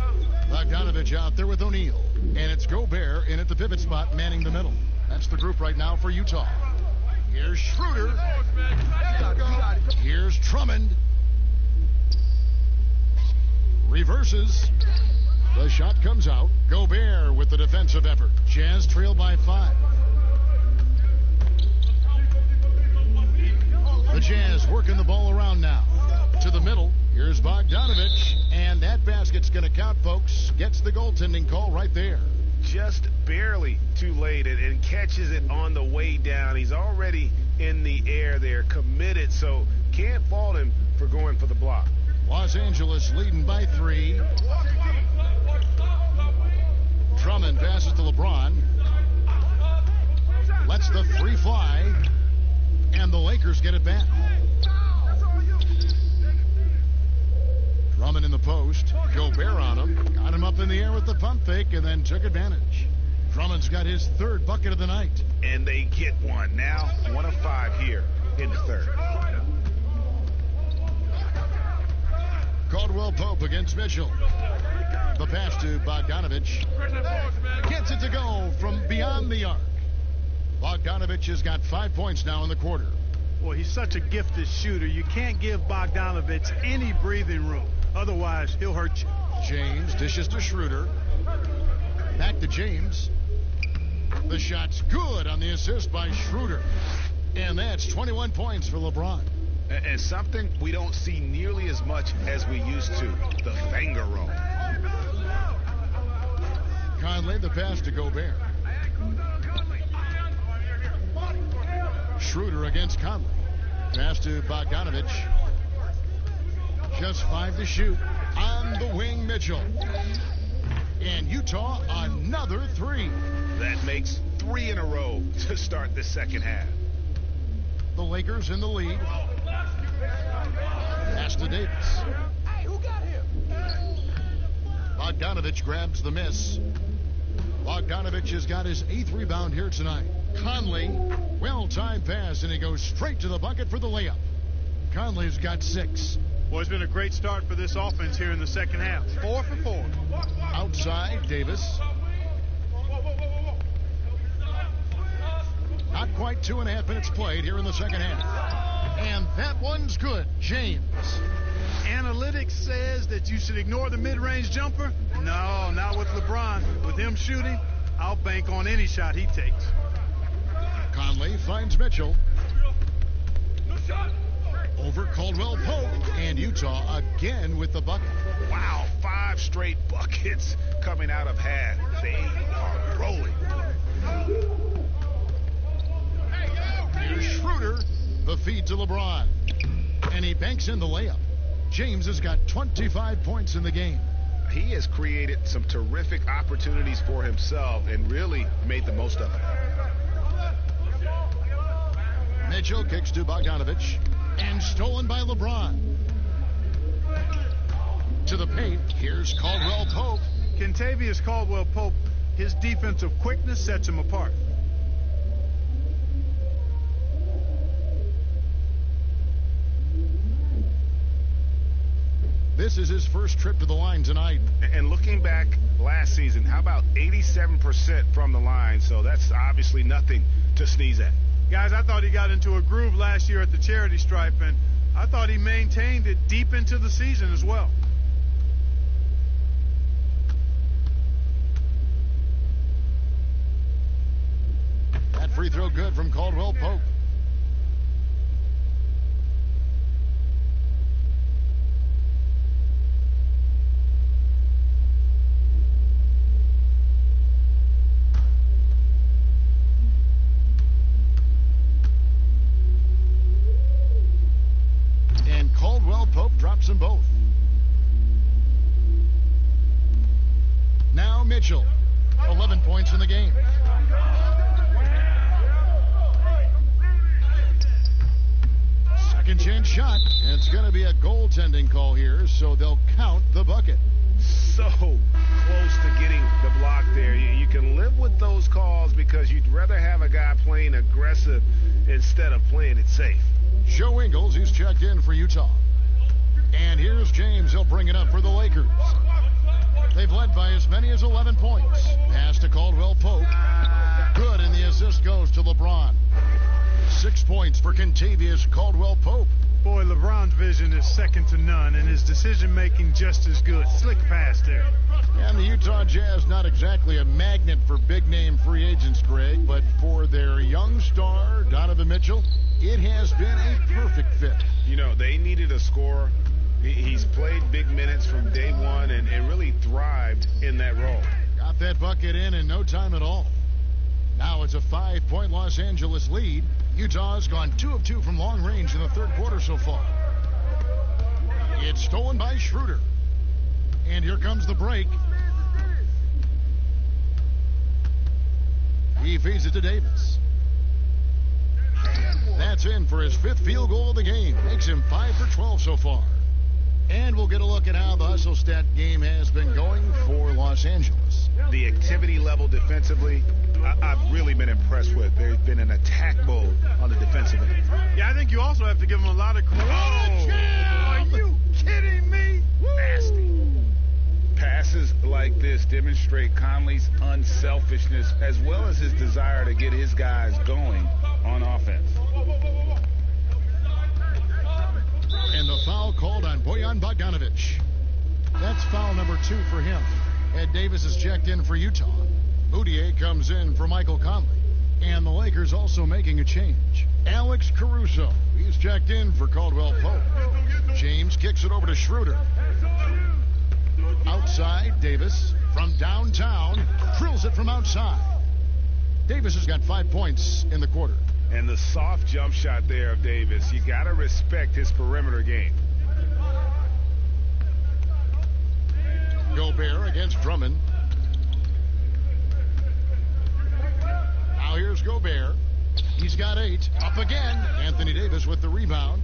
Bogdanovich out there with O'Neal. And it's Gobert in at the pivot spot, manning the middle. That's the group right now for Utah. Here's Schroeder. Here's Drummond. Reverses. The shot comes out. Gobert with the defensive effort. Jazz trail by 5. The Jazz working the ball around now. To the middle. Here's Bogdanovich. And that basket's going to count, folks. Gets the goaltending call right there. Just barely too late and catches it on the way down. He's already in the air there, committed, so can't fault him for going for the block. Los Angeles leading by 3. Drummond passes to LeBron. Lets the 3 fly. And the Lakers get it back. Drummond in the post. Gobert on him. Got him up in the air with the pump fake and then took advantage. Drummond's got his 3rd bucket of the night. And they get one. Now 1 of 5 here in the third. Caldwell Pope against Mitchell. The pass to Bogdanovich. Gets it to go from beyond the arc. Bogdanovich has got 5 points now in the quarter. Boy, he's such a gifted shooter. You can't give Bogdanovich any breathing room. Otherwise, he'll hurt you. James dishes to Schroeder. Back to James. The shot's good on the assist by Schroeder. And that's 21 points for LeBron. And something we don't see nearly as much as we used to, the finger roll. Conley, the pass to Gobert. Schroeder against Conley. Pass to Bogdanovich. Just 5 to shoot. On the wing, Mitchell. And Utah, another 3. That makes 3 in a row to start the second half. The Lakers in the lead. Pass to Davis. Hey, who got him? Bogdanovich grabs the miss. Bogdanovich has got his 8th rebound here tonight. Conley, well-timed pass, and he goes straight to the bucket for the layup. Conley's got 6. Boy, it's been a great start for this offense here in the second half. 4 for 4. Outside, Davis. Not quite 2.5 minutes played here in the second half. And that one's good. James. Analytics says that you should ignore the mid-range jumper. No, not with LeBron. With him shooting, I'll bank on any shot he takes. Conley finds Mitchell. Over Caldwell Pope, and Utah again with the bucket. Wow, 5 straight buckets coming out of half. They are rolling. Here's Schroeder, the feed to LeBron. And he banks in the layup. James has got 25 points in the game. He has created some terrific opportunities for himself and really made the most of it. Mitchell kicks to Bogdanovich. And stolen by LeBron. To the paint, here's Caldwell Pope. Kentavious Caldwell Pope, his defensive quickness sets him apart. This is his first trip to the line tonight. And looking back last season, how about 87% from the line? So that's obviously nothing to sneeze at. Guys, I thought he got into a groove last year at the charity stripe, and I thought he maintained it deep into the season as well. That free throw good from Caldwell Pope. Drops them both. Now Mitchell, 11 points in the game. Second chance shot, and it's going to be a goaltending call here, so they'll count the bucket. So close to getting the block there. You can live with those calls because you'd rather have a guy playing aggressive instead of playing it safe. Joe Ingles, who's checked in for Utah. And here's James. He'll bring it up for the Lakers. They've led by as many as 11 points. Pass to Caldwell Pope. Good, and the assist goes to LeBron. 6 points for Kentavious Caldwell Pope. Boy, LeBron's vision is second to none, and his decision-making just as good. Slick pass there. And the Utah Jazz, not exactly a magnet for big-name free agents, Greg, but for their young star, Donovan Mitchell, it has been a perfect fit. You know, they needed a scorer. He's played big minutes from day one and really thrived in that role. Got that bucket in no time at all. Now it's a 5-point Los Angeles lead. Utah's gone 2 of 2 from long range in the third quarter so far. It's stolen by Schroeder. And here comes the break. He feeds it to Davis. That's in for his 5th field goal of the game. Makes him 5 for 12 so far. And we'll get a look at how the hustle stat game has been going for Los Angeles. The activity level defensively, I've really been impressed with. There's been an attack mode on the defensive end. Yeah, I think you also have to give them a lot of credit. Oh, are you kidding me? Nasty. Passes like this demonstrate Conley's unselfishness as well as his desire to get his guys going on offense. called on Bojan Bogdanovic. That's foul number 2 for him. Ed Davis is checked in for Utah. Moutier comes in for Michael Conley. And the Lakers also making a change. Alex Caruso, he's checked in for Caldwell Pope. James kicks it over to Schroeder. Outside, Davis from downtown drills it from outside. Davis has got 5 points in the quarter. And the soft jump shot there of Davis, you got to respect his perimeter game. Gobert against Drummond. Now here's Gobert. He's got 8. Up again. Anthony Davis with the rebound.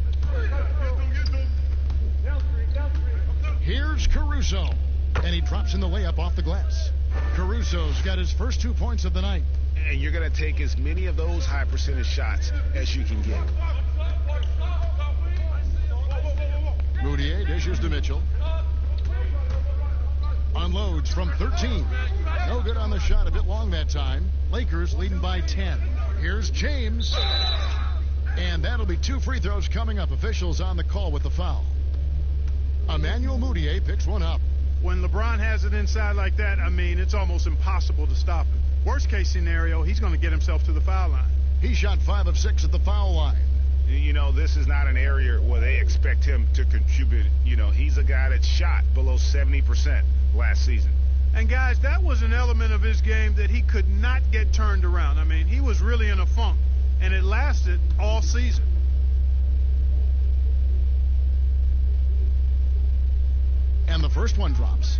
Here's Caruso. And he drops in the layup off the glass. Caruso's got his first 2 points of the night. And you're going to take as many of those high percentage shots as you can get. Moutier dishes to Mitchell. Unloads from 13. No good on the shot, a bit long that time. Lakers leading by 10. Here's James. And that'll be 2 free throws coming up. Officials on the call with the foul. Emmanuel Moutier picks one up. When LeBron has it inside like that, I mean, it's almost impossible to stop him. Worst case scenario, he's going to get himself to the foul line. He shot 5 of 6 at the foul line. You know, this is not an area where they expect him to contribute. You know, he's a guy that shot below 70% last season. And guys, that was an element of his game that he could not get turned around. I mean, he was really in a funk, and it lasted all season. And the first one drops.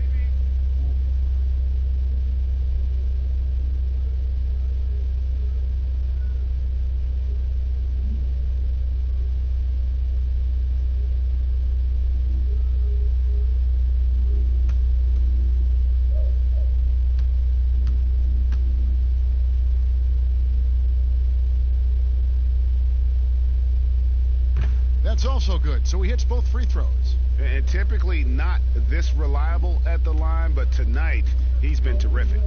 That's also good. So he hits both free throws. And typically not this reliable at the line, but tonight he's been terrific.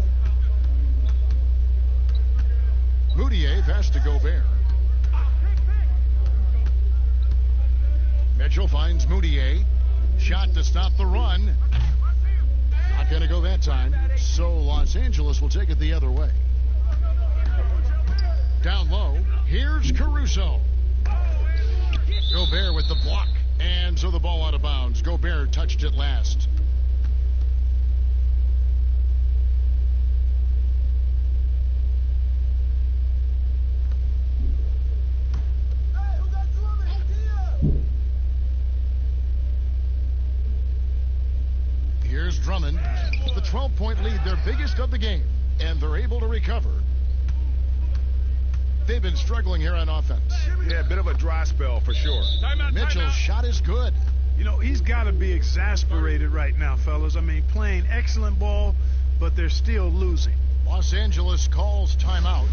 Moutier pass to Gobert. Mitchell finds Moutier. Shot to stop the run. Not going to go that time. So Los Angeles will take it the other way. Down low. Here's Caruso. Gobert with the block. And so the ball out of bounds. Gobert touched it last. Here's Drummond. The 12-point lead, their biggest of the game. And they're able to recover. They've been struggling here on offense. Yeah, a bit of a dry spell for sure. Mitchell's shot is good. You know, he's got to be exasperated right now, fellas. I mean, playing excellent ball, but they're still losing. Los Angeles calls timeout.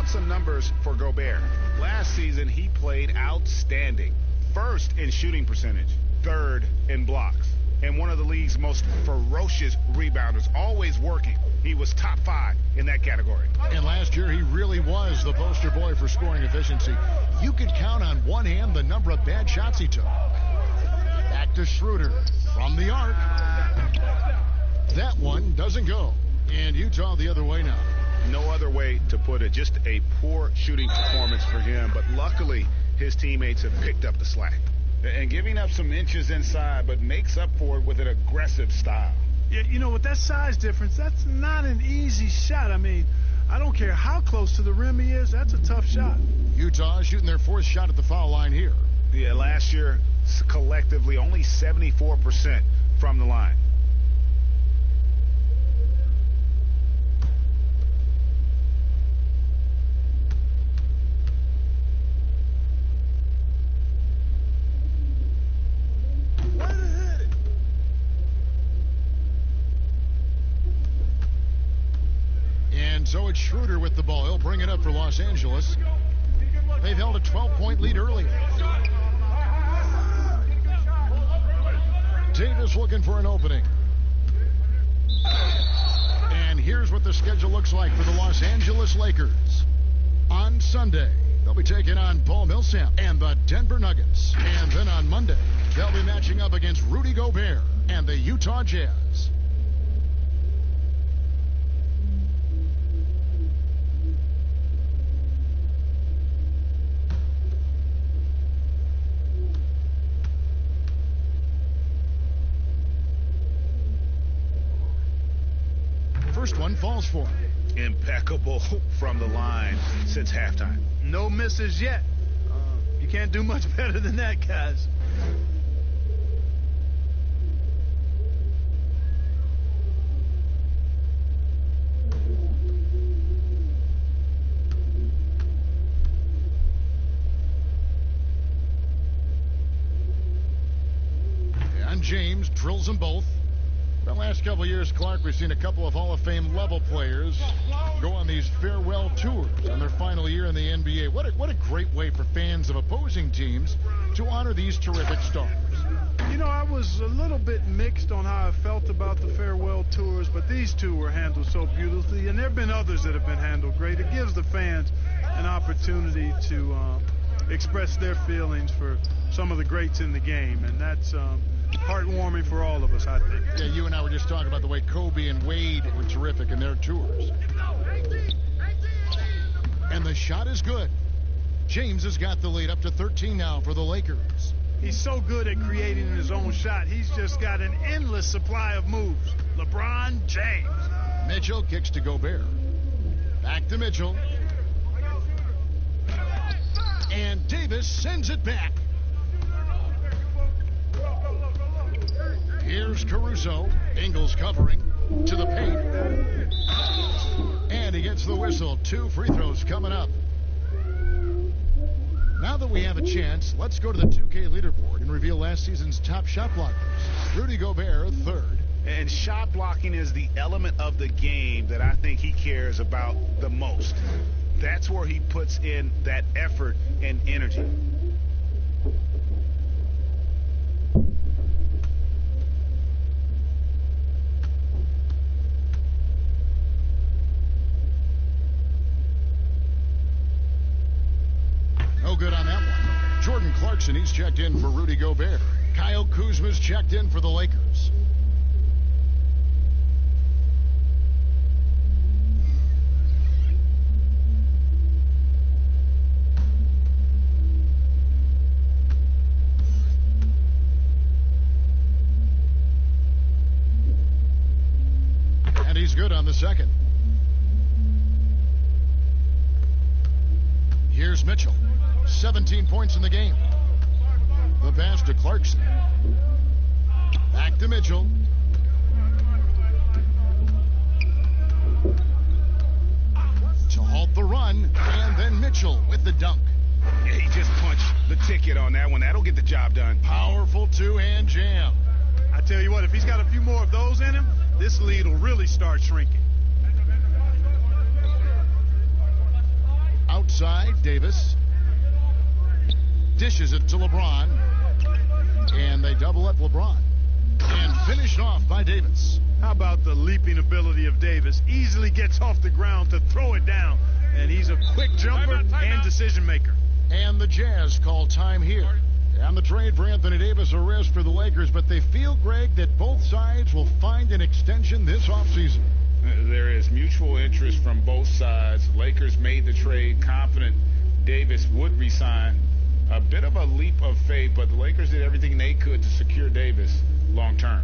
Some numbers for Gobert. Last season, he played outstanding. First in shooting percentage, third in blocks, and one of the league's most ferocious rebounders, always working. He was top 5 in that category. And last year, he really was the poster boy for scoring efficiency. You could count on one hand the number of bad shots he took. Back to Schroeder from the arc. That one doesn't go. And Utah the other way now. No other way to put it. Just a poor shooting performance for him. But luckily, his teammates have picked up the slack. And giving up some inches inside, but makes up for it with an aggressive style. Yeah, you know, with that size difference, that's not an easy shot. I mean, I don't care how close to the rim he is, that's a tough shot. Utah shooting their fourth shot at the foul line here. Yeah, last year, collectively, only 74% from the line. And so it's Schroeder with the ball. He'll bring it up for Los Angeles. They've held a 12-point lead earlier. Davis looking for an opening. And here's what the schedule looks like for the Los Angeles Lakers. On Sunday, they'll be taking on Paul Millsap and the Denver Nuggets. And then on Monday, they'll be matching up against Rudy Gobert and the Utah Jazz. First one falls for him. Impeccable from the line since halftime. No misses yet. You can't do much better than that, guys. And James drills them both. The last couple of years, Clark, we've seen a couple of Hall of Fame level players go on these farewell tours on their final year in the NBA. What a great way for fans of opposing teams to honor these terrific stars. You know, I was a little bit mixed on how I felt about the farewell tours, but these two were handled so beautifully, and there have been others that have been handled great. It gives the fans an opportunity to express their feelings for some of the greats in the game, and that's heartwarming for all of us, I think. Yeah, you and I were just talking about the way Kobe and Wade were terrific in their tours. And the shot is good. James has got the lead up to 13 now for the Lakers. He's so good at creating his own shot. He's just got an endless supply of moves. LeBron James. Mitchell kicks to Gobert. Back to Mitchell. And Davis sends it back. Here's Caruso. Ingles covering to the paint. And he gets the whistle. 2 free throws coming up. Now that we have a chance, let's go to the 2K leaderboard and reveal last season's top shot blockers. Rudy Gobert, third. And shot blocking is the element of the game that I think he cares about the most. That's where he puts in that effort and energy. No good on that one. Jordan Clarkson, he's checked in for Rudy Gobert. Kyle Kuzma's checked in for the Lakers. And he's good on the second. Here's Mitchell. 17 points in the game. The pass to Clarkson. Back to Mitchell. To halt the run, and then Mitchell with the dunk. Yeah, he just punched the ticket on that one. That'll get the job done. Powerful two-hand jam. I tell you what, if he's got a few more of those in him, this lead will really start shrinking. Outside, Davis. Dishes it to LeBron. And they double up LeBron. And finished off by Davis. How about the leaping ability of Davis? Easily gets off the ground to throw it down. And he's a quick jumper and decision maker. And the Jazz call time here. On the trade for Anthony Davis, a risk for the Lakers, but they feel, Greg, that both sides will find an extension this offseason. There is mutual interest from both sides. Lakers made the trade confident Davis would resign A bit of a leap of faith, but the Lakers did everything they could to secure Davis long term.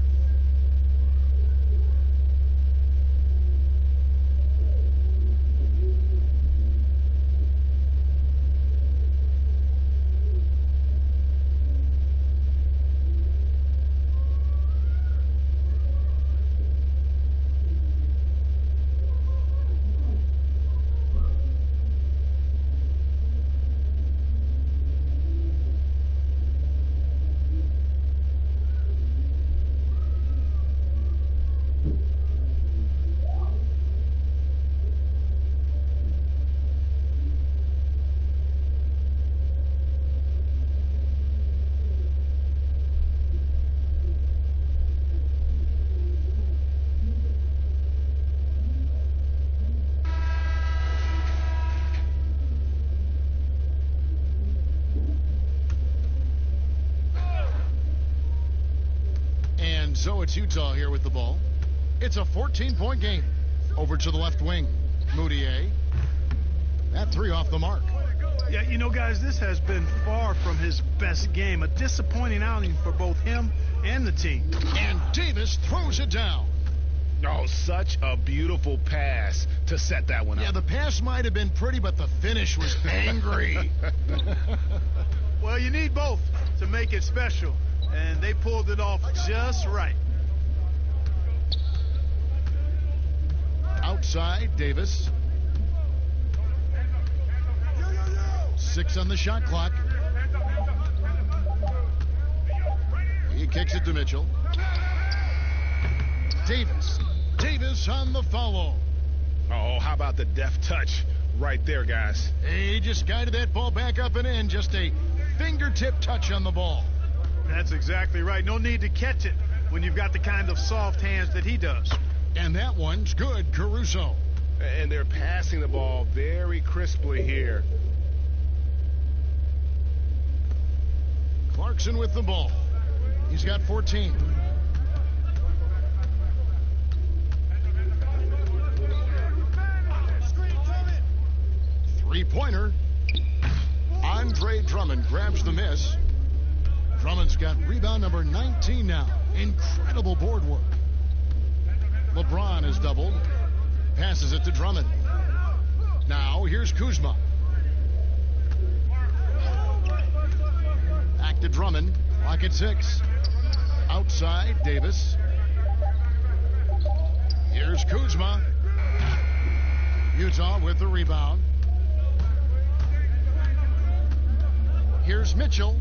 So it's Utah here with the ball. It's a 14-point game. Over to the left wing. Moutier. That three off the mark. Yeah, you know, guys, this has been far from his best game. A disappointing outing for both him and the team. And Davis throws it down. Oh, such a beautiful pass to set that one up. Yeah, the pass might have been pretty, but the finish was angry. Well, you need both to make it special. And they pulled it off just right. Outside, Davis. 6 on the shot clock. He kicks it to Mitchell. Davis. Davis on the follow. Oh, how about the deft touch right there, guys? He just guided that ball back up and in. Just a fingertip touch on the ball. That's exactly right. No need to catch it when you've got the kind of soft hands that he does. And that one's good, Caruso. And they're passing the ball very crisply here. Clarkson with the ball. He's got 14. Three-pointer. Andre Drummond grabs the miss. Drummond's got rebound number 19 now. Incredible board work. LeBron is doubled. Passes it to Drummond. Now here's Kuzma. Back to Drummond. Clock at 6. Outside, Davis. Here's Kuzma. Utah with the rebound. Here's Mitchell.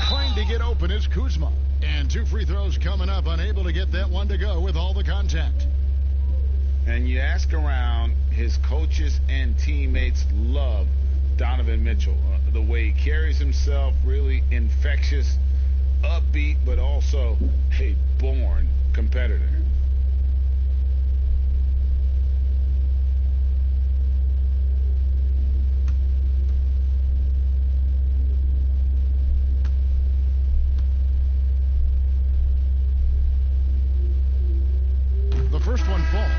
Trying to get open is Kuzma. And 2 free throws coming up. Unable to get that one to go with all the contact. And you ask around, his coaches and teammates love Donovan Mitchell. The way he carries himself, really infectious, upbeat, but also a born competitor. The first one falls.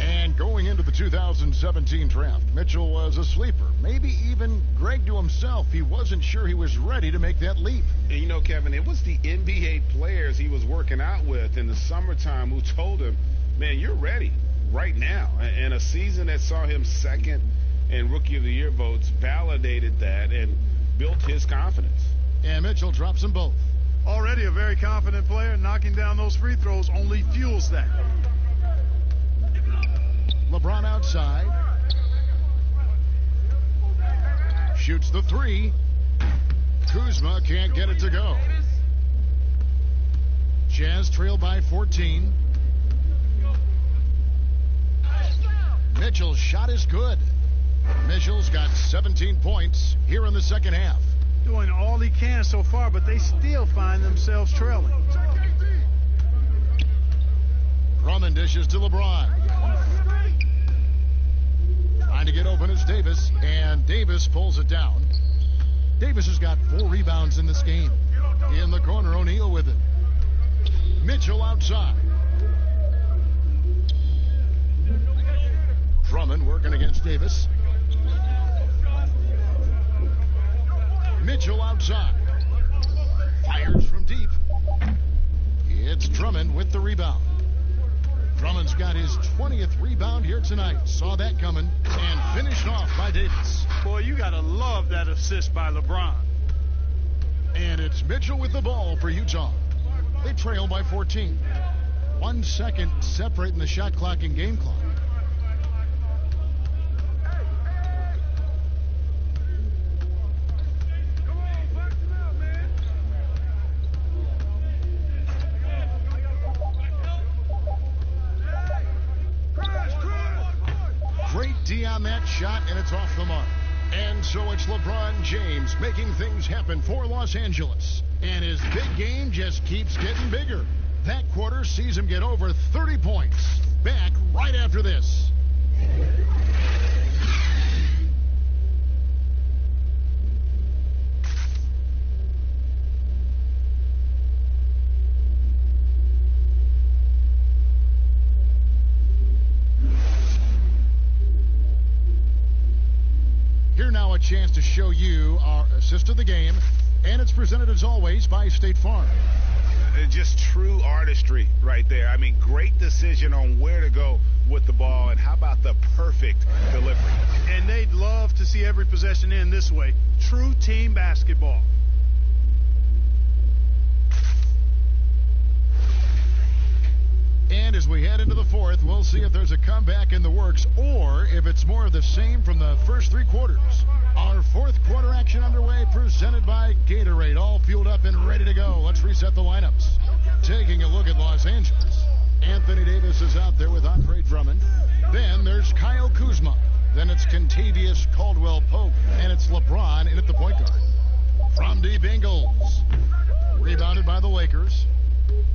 And going into the 2017 draft, Mitchell was a sleeper. Maybe even Greg to himself, he wasn't sure he was ready to make that leap. And you know, Kevin, it was the NBA players he was working out with in the summertime who told him, man, you're ready right now. And a season that saw him second in Rookie of the Year votes validated that and built his confidence. And Mitchell drops them both. Already a very confident player. Knocking down those free throws only fuels that. LeBron outside. Shoots the 3. Kuzma can't get it to go. Jazz trail by 14. Mitchell's shot is good. Mitchell's got 17 points here in the second half. Doing all he can so far, but they still find themselves trailing. Drummond dishes to LeBron. Trying to get open is Davis, and Davis pulls it down. Davis has got 4 rebounds in this game. In the corner, O'Neal with it. Mitchell outside. Drummond working against Davis. Mitchell outside. Fires from deep. It's Drummond with the rebound. Drummond's got his 20th rebound here tonight. Saw that coming and finished off by Davis. Boy, you got to love that assist by LeBron. And it's Mitchell with the ball for Utah. They trail by 14. 1 second separating the shot clock and game clock. Great D on that shot, and it's off the mark. And so it's LeBron James making things happen for Los Angeles. And his big game just keeps getting bigger. That quarter sees him get over 30 points. Back right after this. Here now a chance to show you our assist of the game, and it's presented as always by State Farm. Just true artistry right there. I mean, great decision on where to go with the ball, and how about the perfect delivery? And they'd love to see every possession end this way. True team basketball. And as we head into the fourth, we'll see if there's a comeback in the works or if it's more of the same from the first 3 quarters. Our fourth quarter action underway, presented by Gatorade, all fueled up and ready to go. Let's reset the lineups. Taking a look at Los Angeles. Anthony Davis is out there with Andre Drummond. Then there's Kyle Kuzma. Then it's Kentavious Caldwell-Pope. And it's LeBron in at the point guard. From deep Ingles. Rebounded by the Lakers.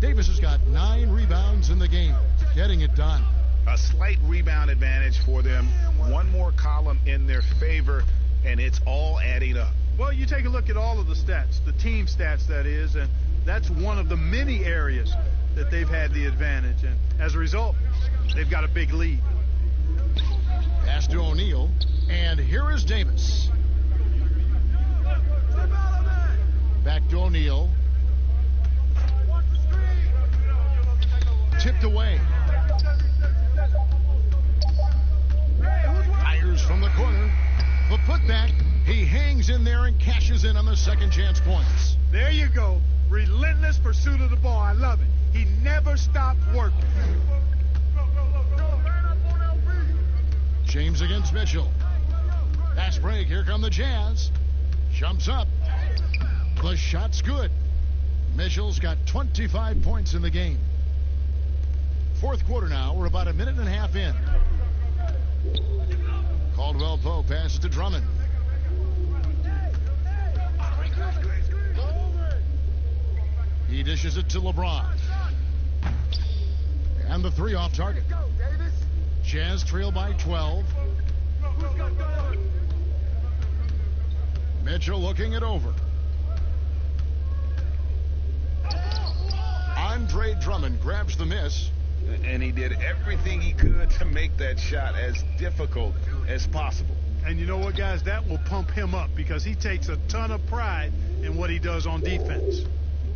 Davis has got 9 rebounds in the game, getting it done. A slight rebound advantage for them. One more column in their favor, and it's all adding up. Well, you take a look at all of the stats, the team stats that is, and that's one of the many areas that they've had the advantage. And as a result, they've got a big lead. Pass to O'Neal, and here is Davis. Back to O'Neal. Tipped away. Fires from the corner. The putback. He hangs in there and cashes in on the second chance points. There you go. Relentless pursuit of the ball. I love it. He never stopped working. James against Mitchell. Pass break. Here come the Jazz. Jumps up. The shot's good. Mitchell's got 25 points in the game. Fourth quarter now. We're about a minute and a half in. Caldwell-Pope passes to Drummond. He dishes it to LeBron. And the 3 off target. Jazz trail by 12. Mitchell looking it over. Andre Drummond grabs the miss. And he did everything he could to make that shot as difficult as possible. And you know what, guys? That will pump him up because he takes a ton of pride in what he does on defense.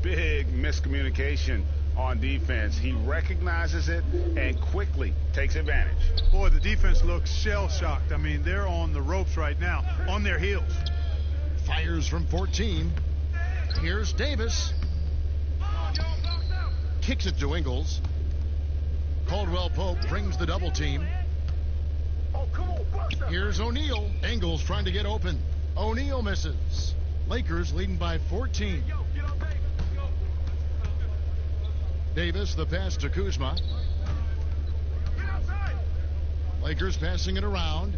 Big miscommunication on defense. He recognizes it and quickly takes advantage. Boy, the defense looks shell-shocked. I mean, they're on the ropes right now, on their heels. Fires from 14. Here's Davis. Kicks it to Ingles. Caldwell-Pope brings the double team. Here's O'Neal. Ingles trying to get open. O'Neal misses. Lakers leading by 14. Davis, the pass to Kuzma. Lakers passing it around.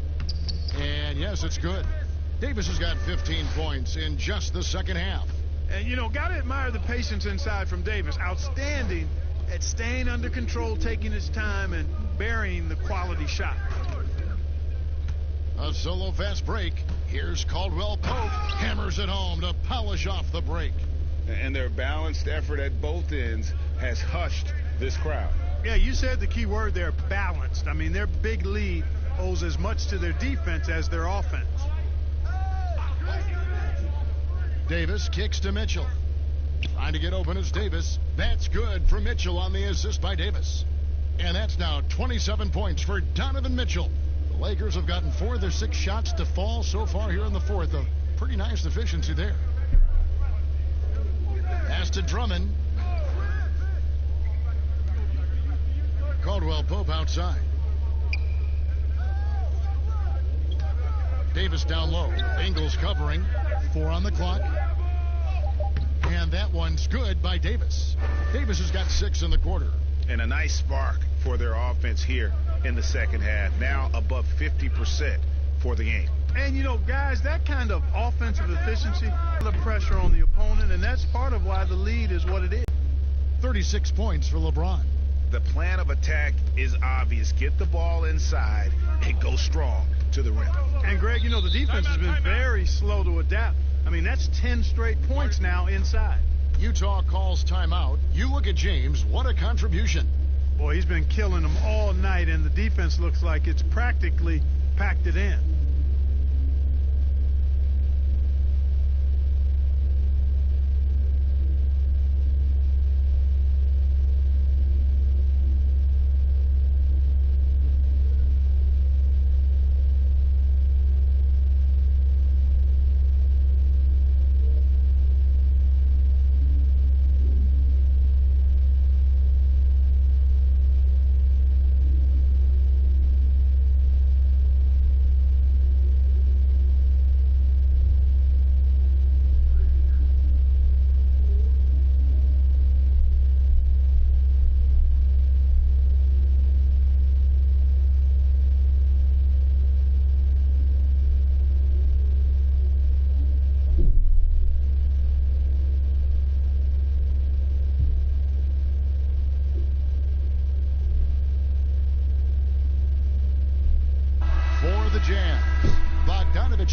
And yes, it's good. Davis has got 15 points in just the second half. And, you know, got to admire the patience inside from Davis. Outstanding at staying under control, taking his time, and burying the quality shot. A solo fast break. Here's Caldwell-Pope. Hammers it home to polish off the break. And their balanced effort at both ends has hushed this crowd. Yeah, you said the key word there, balanced. I mean, their big lead owes as much to their defense as their offense. Davis kicks to Mitchell. Trying to get open is Davis. That's good for Mitchell on the assist by Davis. And that's now 27 points for Donovan Mitchell. The Lakers have gotten 4 of their 6 shots to fall so far here in the fourth. A pretty nice efficiency there. Pass to Drummond. Caldwell Pope outside. Davis down low. Ingles covering. 4 on the clock. And that one's good by Davis. Davis has got 6 in the quarter. And a nice spark for their offense here in the second half. Now above 50% for the game. And, you know, guys, that kind of offensive efficiency, the pressure on the opponent, and that's part of why the lead is what it is. 36 points for LeBron. The plan of attack is obvious. Get the ball inside and go strong to the rim. And, Greg, you know, the defense has been very slow to adapt. I mean, that's 10 straight points now inside. Utah calls timeout. You look at James. What a contribution. Boy, he's been killing them all night, and the defense looks like it's practically packed it in.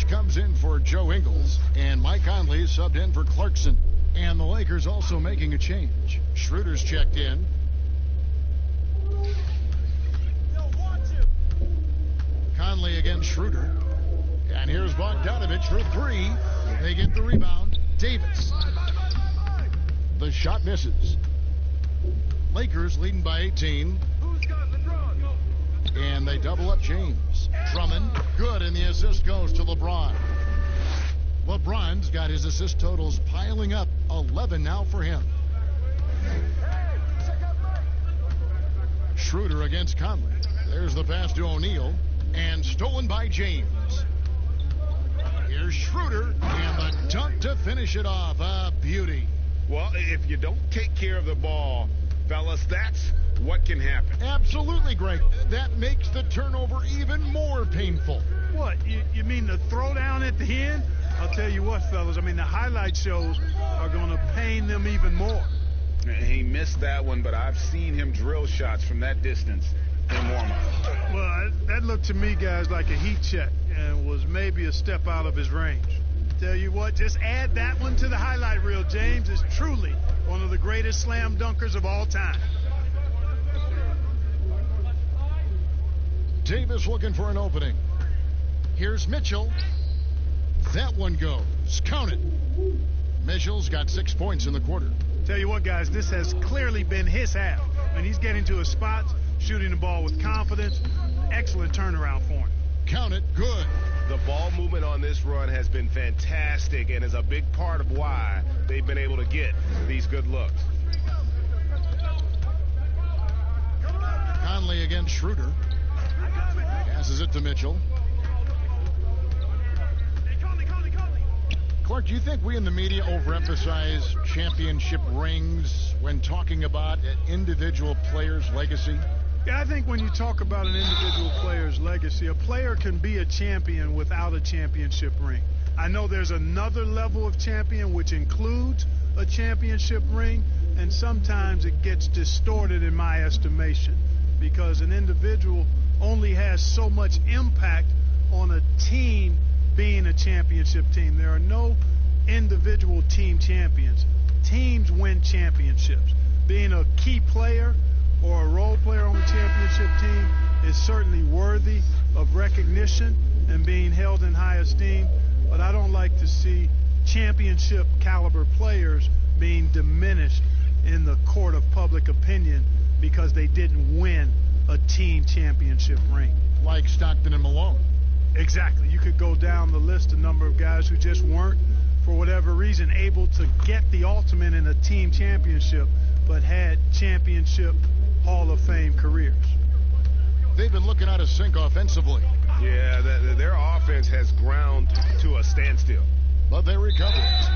Comes in for Joe Ingles, and Mike Conley subbed in for Clarkson. And the Lakers also making a change. Schroeder's checked in. Conley against Schroeder. And here's Bogdanovich for 3. They get the rebound. Davis. The shot misses. Lakers leading by 18. And they double up James. Drummond, good, and the assist goes to LeBron. LeBron's got his assist totals piling up. 11 now for him. Schroeder against Conley. There's the pass to O'Neal, and stolen by James. Here's Schroeder, and the dunk to finish it off. A beauty. Well, if you don't take care of the ball, fellas, that's what can happen. Absolutely, Greg. That makes the turnover even more painful. What, you mean the throwdown at the end? I'll tell you what, fellas, I mean, the highlight shows are going to pain them even more. He missed that one, but I've seen him drill shots from that distance in warm-up. Well, that looked to me, guys, like a heat check and was maybe a step out of his range. Tell you what, just add that one to the highlight reel. James is truly one of the greatest slam dunkers of all time. Davis looking for an opening. Here's Mitchell. That one goes. Count it. Mitchell's got 6 points in the quarter. Tell you what, guys, this has clearly been his half. And he's getting to his spots, shooting the ball with confidence. Excellent turnaround for him. Count it. Good. The ball movement on this run has been fantastic and is a big part of why they've been able to get these good looks. Conley against Schroeder. Passes it to Mitchell. Clark, do you think we in the media overemphasize championship rings when talking about an individual player's legacy? Yeah, I think when you talk about an individual player's legacy, a player can be a champion without a championship ring. I know there's another level of champion which includes a championship ring, and sometimes it gets distorted in my estimation because an individual only has so much impact on a team being a championship team. There are no individual team champions. Teams win championships. Being a key player or a role player on the championship team is certainly worthy of recognition and being held in high esteem, but I don't like to see championship caliber players being diminished in the court of public opinion because they didn't win a team championship ring. Like Stockton and Malone. Exactly. You could go down the list, a number of guys who just weren't, for whatever reason, able to get the ultimate in a team championship, but had championship Hall of Fame careers. They've been looking out of sync offensively. Yeah, their offense has ground to a standstill. But they recover it.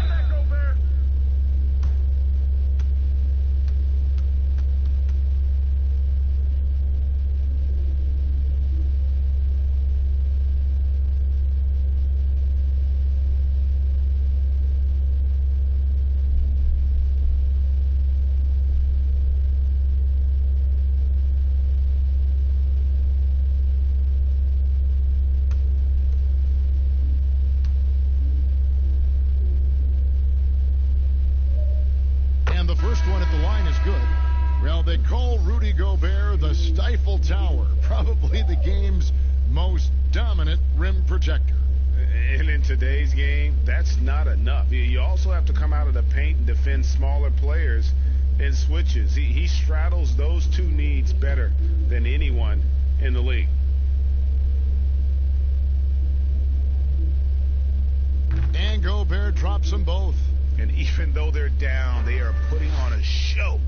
They call Rudy Gobert the Stifle Tower, probably the game's most dominant rim protector. And in today's game, that's not enough. You also have to come out of the paint and defend smaller players in switches. He straddles those two needs better than anyone in the league. And Gobert drops them both. And even though they're down, they are putting on a show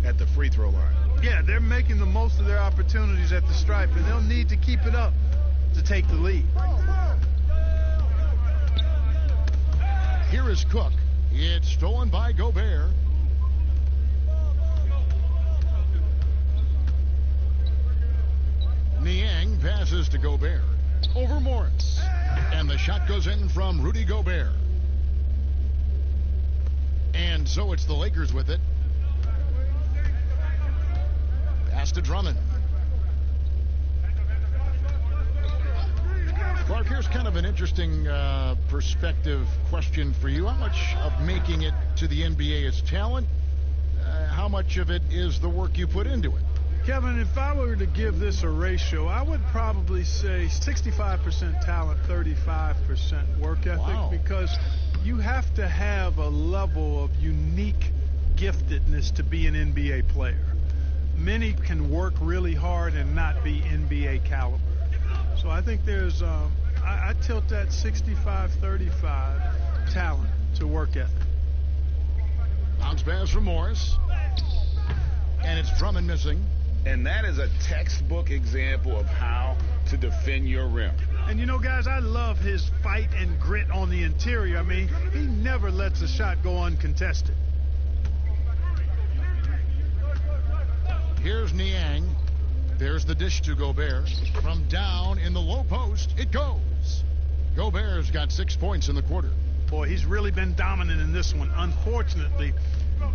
at the free throw line. Yeah, they're making the most of their opportunities at the stripe, and they'll need to keep it up to take the lead. Here is Cook. It's stolen by Gobert. Niang passes to Gobert. Over Morris. And the shot goes in from Rudy Gobert. And so it's the Lakers with it. Pass to Drummond. Clark, here's kind of an interesting perspective question for you. How much of making it to the NBA is talent? How much of it is the work you put into it? Kevin, if I were to give this a ratio, I would probably say 65% talent, 35% work ethic. Wow. Because you have to have a level of unique giftedness to be an NBA player. Many can work really hard and not be NBA caliber. So I think there's, I tilt that 65-35 talent to work ethic. Bounce pass from Morris. And it's Drummond missing. And that is a textbook example of how to defend your rim. And you know, guys, I love his fight and grit on the interior. I mean, he never lets a shot go uncontested. Here's Niang. There's the dish to Gobert. From down in the low post, it goes. Gobert's got 6 points in the quarter. Boy, he's really been dominant in this one. Unfortunately,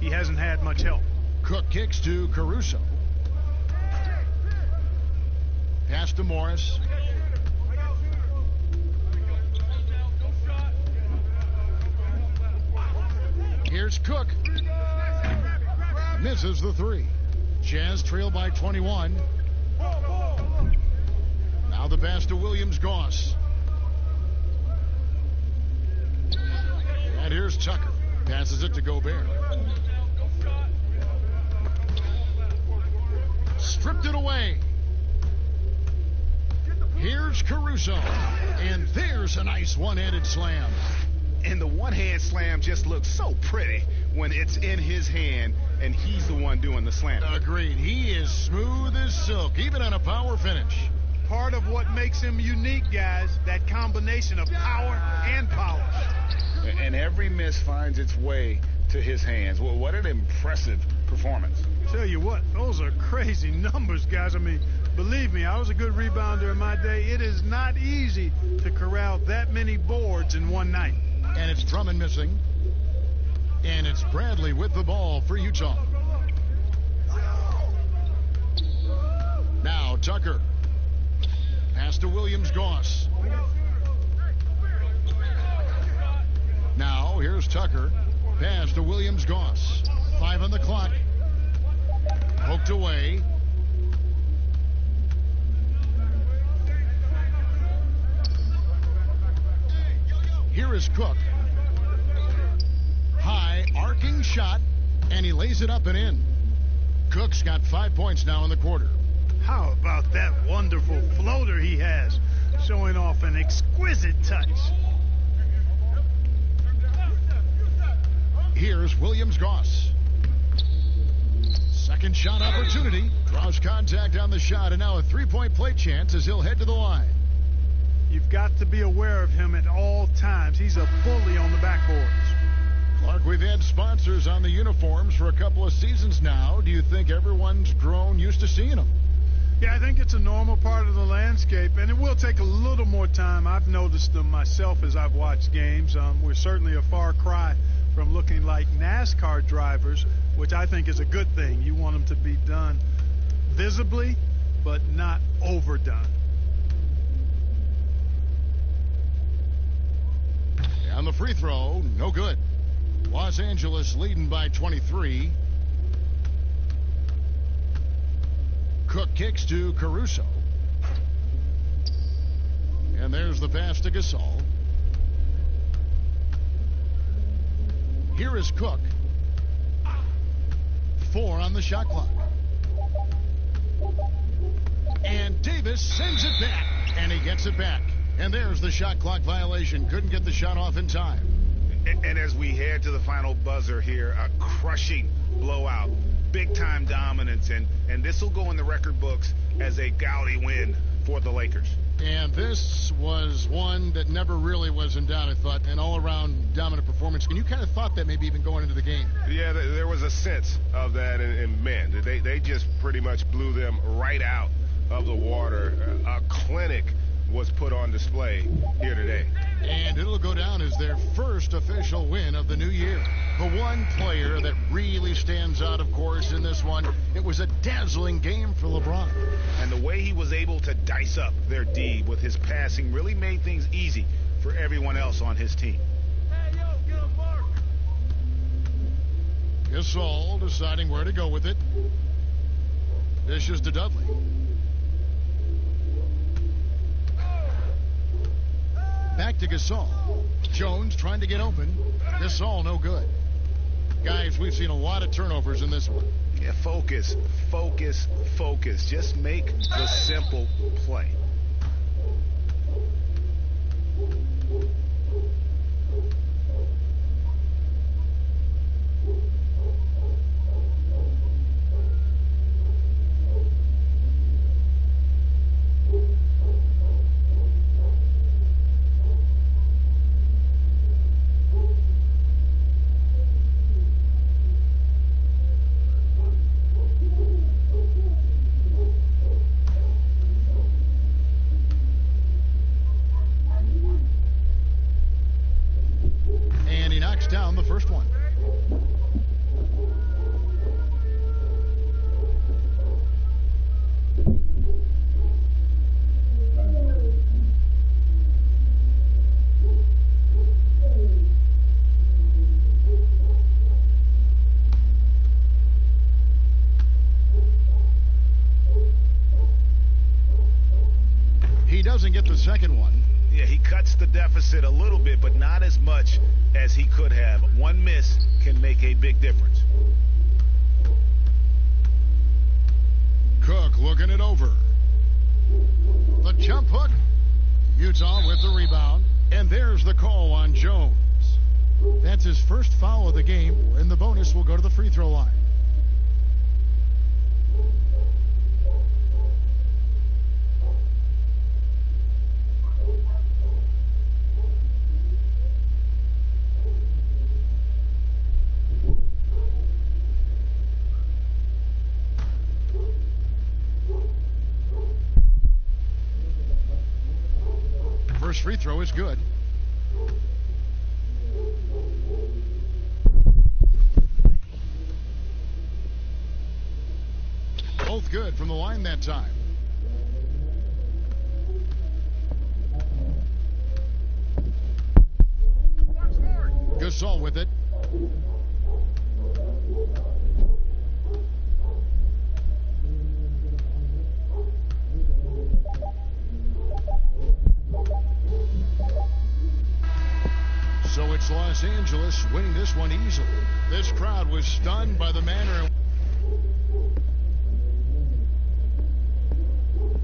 he hasn't had much help. Cook kicks to Caruso. Pass to Morris. Here's Cook. Misses the three. Jazz trail by 21. Now the pass to Williams-Goss. And here's Tucker. Passes it to Gobert. Stripped it away. Here's Caruso. And there's a nice one-handed slam. And the one-hand slam just looks so pretty when it's in his hand and he's the one doing the slam. Agreed. He is smooth as silk, even on a power finish. Part of what makes him unique, guys, that combination of power and polish. And every miss finds its way to his hands. Well, what an impressive performance. Tell you what, those are crazy numbers, guys. I mean, believe me, I was a good rebounder in my day. It is not easy to corral that many boards in one night. And it's Drummond missing. And it's Bradley with the ball for Utah. Now Tucker. Pass to Williams-Goss. Now here's Tucker. Pass to Williams-Goss. 5 on the clock. Poked away. Here is Cook. shot, and he lays it up and in. Cook's got 5 points now in the quarter. How about that wonderful floater he has, showing off an exquisite touch. Here's Williams-Goss. Second shot opportunity. Draws contact on the shot, and now a three-point play chance as he'll head to the line. You've got to be aware of him at all times. He's a bully on the backboards. Clark, we've had sponsors on the uniforms for a couple of seasons now. Do you think everyone's grown used to seeing them? Yeah, I think it's a normal part of the landscape, and it will take a little more time. I've noticed them myself as I've watched games. We're certainly a far cry from looking like NASCAR drivers, which I think is a good thing. You want them to be done visibly, but not overdone. On the free throw, no good. Los Angeles leading by 23. Cook kicks to Caruso. And there's the pass to Gasol. Here is Cook. 4 on the shot clock. And Davis sends it back. And he gets it back. And there's the shot clock violation. Couldn't get the shot off in time. And as we head to the final buzzer here, a crushing blowout, big-time dominance, and this will go in the record books as a gaudy win for the Lakers. And this was one that never really was in doubt, I thought, an all-around dominant performance. And you kind of thought that maybe even going into the game. Yeah, there was a sense of that, and man, they just pretty much blew them right out of the water. A clinic was put on display here today. And it'll go down as their first official win of the new year. The one player that really stands out, of course, in this one, it was a dazzling game for LeBron. And the way he was able to dice up their D with his passing really made things easy for everyone else on his team. Hey, yo, get a mark. Gasol deciding where to go with it. Dishes to Dudley. Back to Gasol. Jones trying to get open. Gasol no good. Guys, we've seen a lot of turnovers in this one. Yeah, focus, focus, focus. Just make the simple play. Down the first one. He doesn't get the second one. Yeah, he cuts the deficit a little bit, but not as much as he could have. One miss can make a big difference. Cook looking it over. The jump hook. Utah with the rebound. And there's the call on Jones. That's his first foul of the game, and the bonus will go to the free throw line. First free throw is good. Both good from the line that time. Gasol with it. So it's Los Angeles winning this one easily. This crowd was stunned by the manner.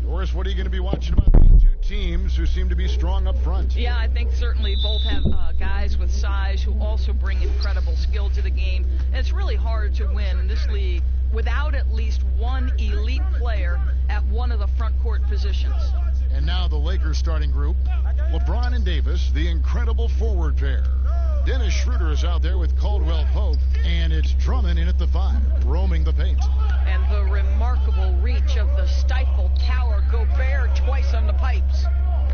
Doris, what are you going to be watching about these two teams who seem to be strong up front? Yeah, I think certainly both have guys with size who also bring incredible skill to the game. And it's really hard to win in this league without at least one elite player at one of the front court positions. And now the Lakers starting group. LeBron and Davis, the incredible forward pair. Dennis Schroeder is out there with Caldwell Pope, and it's Drummond in at the 5, roaming the paint. And the remarkable reach of the stifle tower, Gobert twice on the pipes.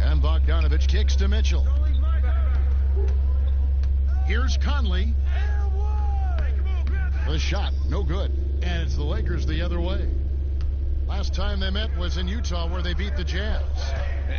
And Bogdanovich kicks to Mitchell. Here's Conley. The shot, no good. And it's the Lakers the other way. Last time they met was in Utah, where they beat the Jazz.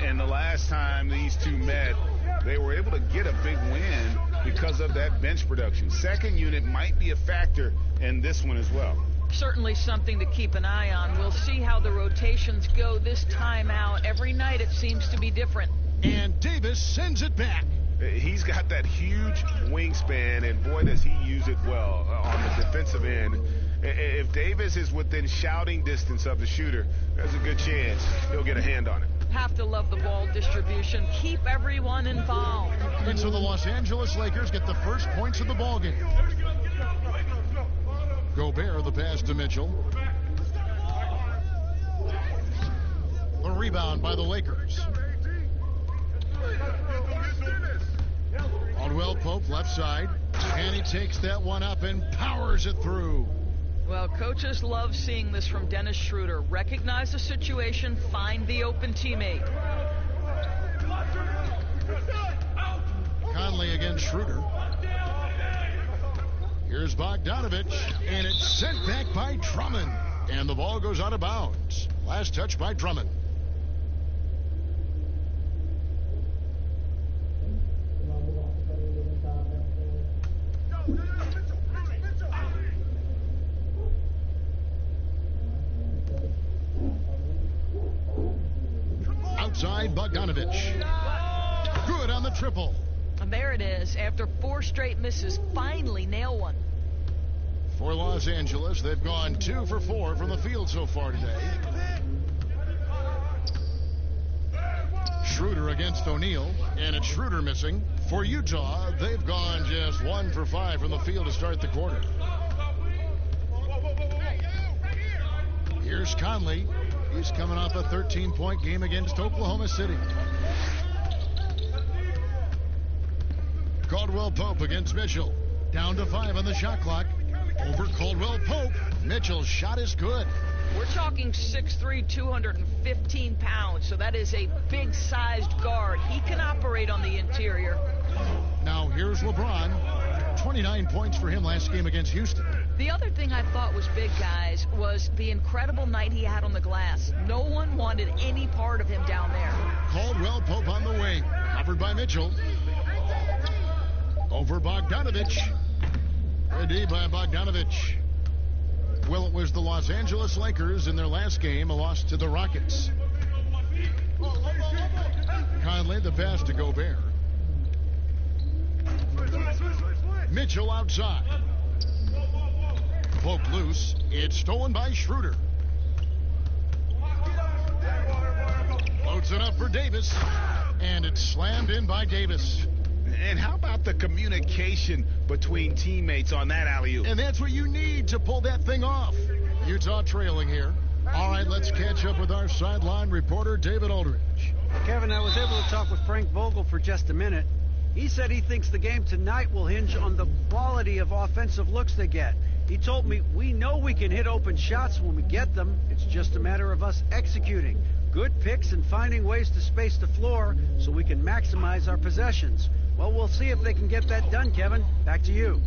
And the last time these two met, they were able to get a big win because of that bench production. Second unit might be a factor in this one as well. Certainly something to keep an eye on. We'll see how the rotations go this time out. Every night it seems to be different. And Davis sends it back. He's got that huge wingspan, and boy, does he use it well on the defensive end. If Davis is within shouting distance of the shooter, there's a good chance he'll get a hand on it. Have to love the ball distribution. Keep everyone involved. And so the Los Angeles Lakers get the first points of the ballgame. Gobert, the pass to Mitchell. The rebound by the Lakers. Caldwell Pope, left side. And he takes that one up and powers it through. Well, coaches love seeing this from Dennis Schroeder. Recognize the situation, find the open teammate. Conley against Schroeder. Here's Bogdanovich, and it's sent back by Drummond. And the ball goes out of bounds. Last touch by Drummond. Outside, Bogdanovich. Good on the triple. And there it is. After 4 straight misses, finally nail one. For Los Angeles, they've gone 2 for 4 from the field so far today. Schroeder against O'Neal, and it's Schroeder missing. For Utah, they've gone just 1 for 5 from the field to start the quarter. Here's Conley. He's coming off a 13-point game against Oklahoma City. Caldwell Pope against Mitchell. Down to 5 on the shot clock. Over Caldwell Pope. Mitchell's shot is good. We're talking 6'3", 215 pounds, so that is a big-sized guard. He can operate on the interior. Now here's LeBron. 29 points for him last game against Houston. The other thing I thought was big, guys, was the incredible night he had on the glass. No one wanted any part of him down there. Caldwell Pope on the wing. Covered by Mitchell. Over Bogdanovich. Good D by Bogdanovich. Well, it was the Los Angeles Lakers in their last game, a loss to the Rockets. Conley, the pass to Gobert. Mitchell outside. Pope loose. It's stolen by Schroeder. Floats it up for Davis. And it's slammed in by Davis. And how about the communication between teammates on that alley-oop? And that's what you need to pull that thing off. Utah trailing here. All right, let's catch up with our sideline reporter, David Aldridge. Kevin, I was able to talk with Frank Vogel for just a minute. He said he thinks the game tonight will hinge on the quality of offensive looks they get. He told me, we know we can hit open shots when we get them. It's just a matter of us executing. Good picks and finding ways to space the floor so we can maximize our possessions. Well, we'll see if they can get that done, Kevin. Back to you.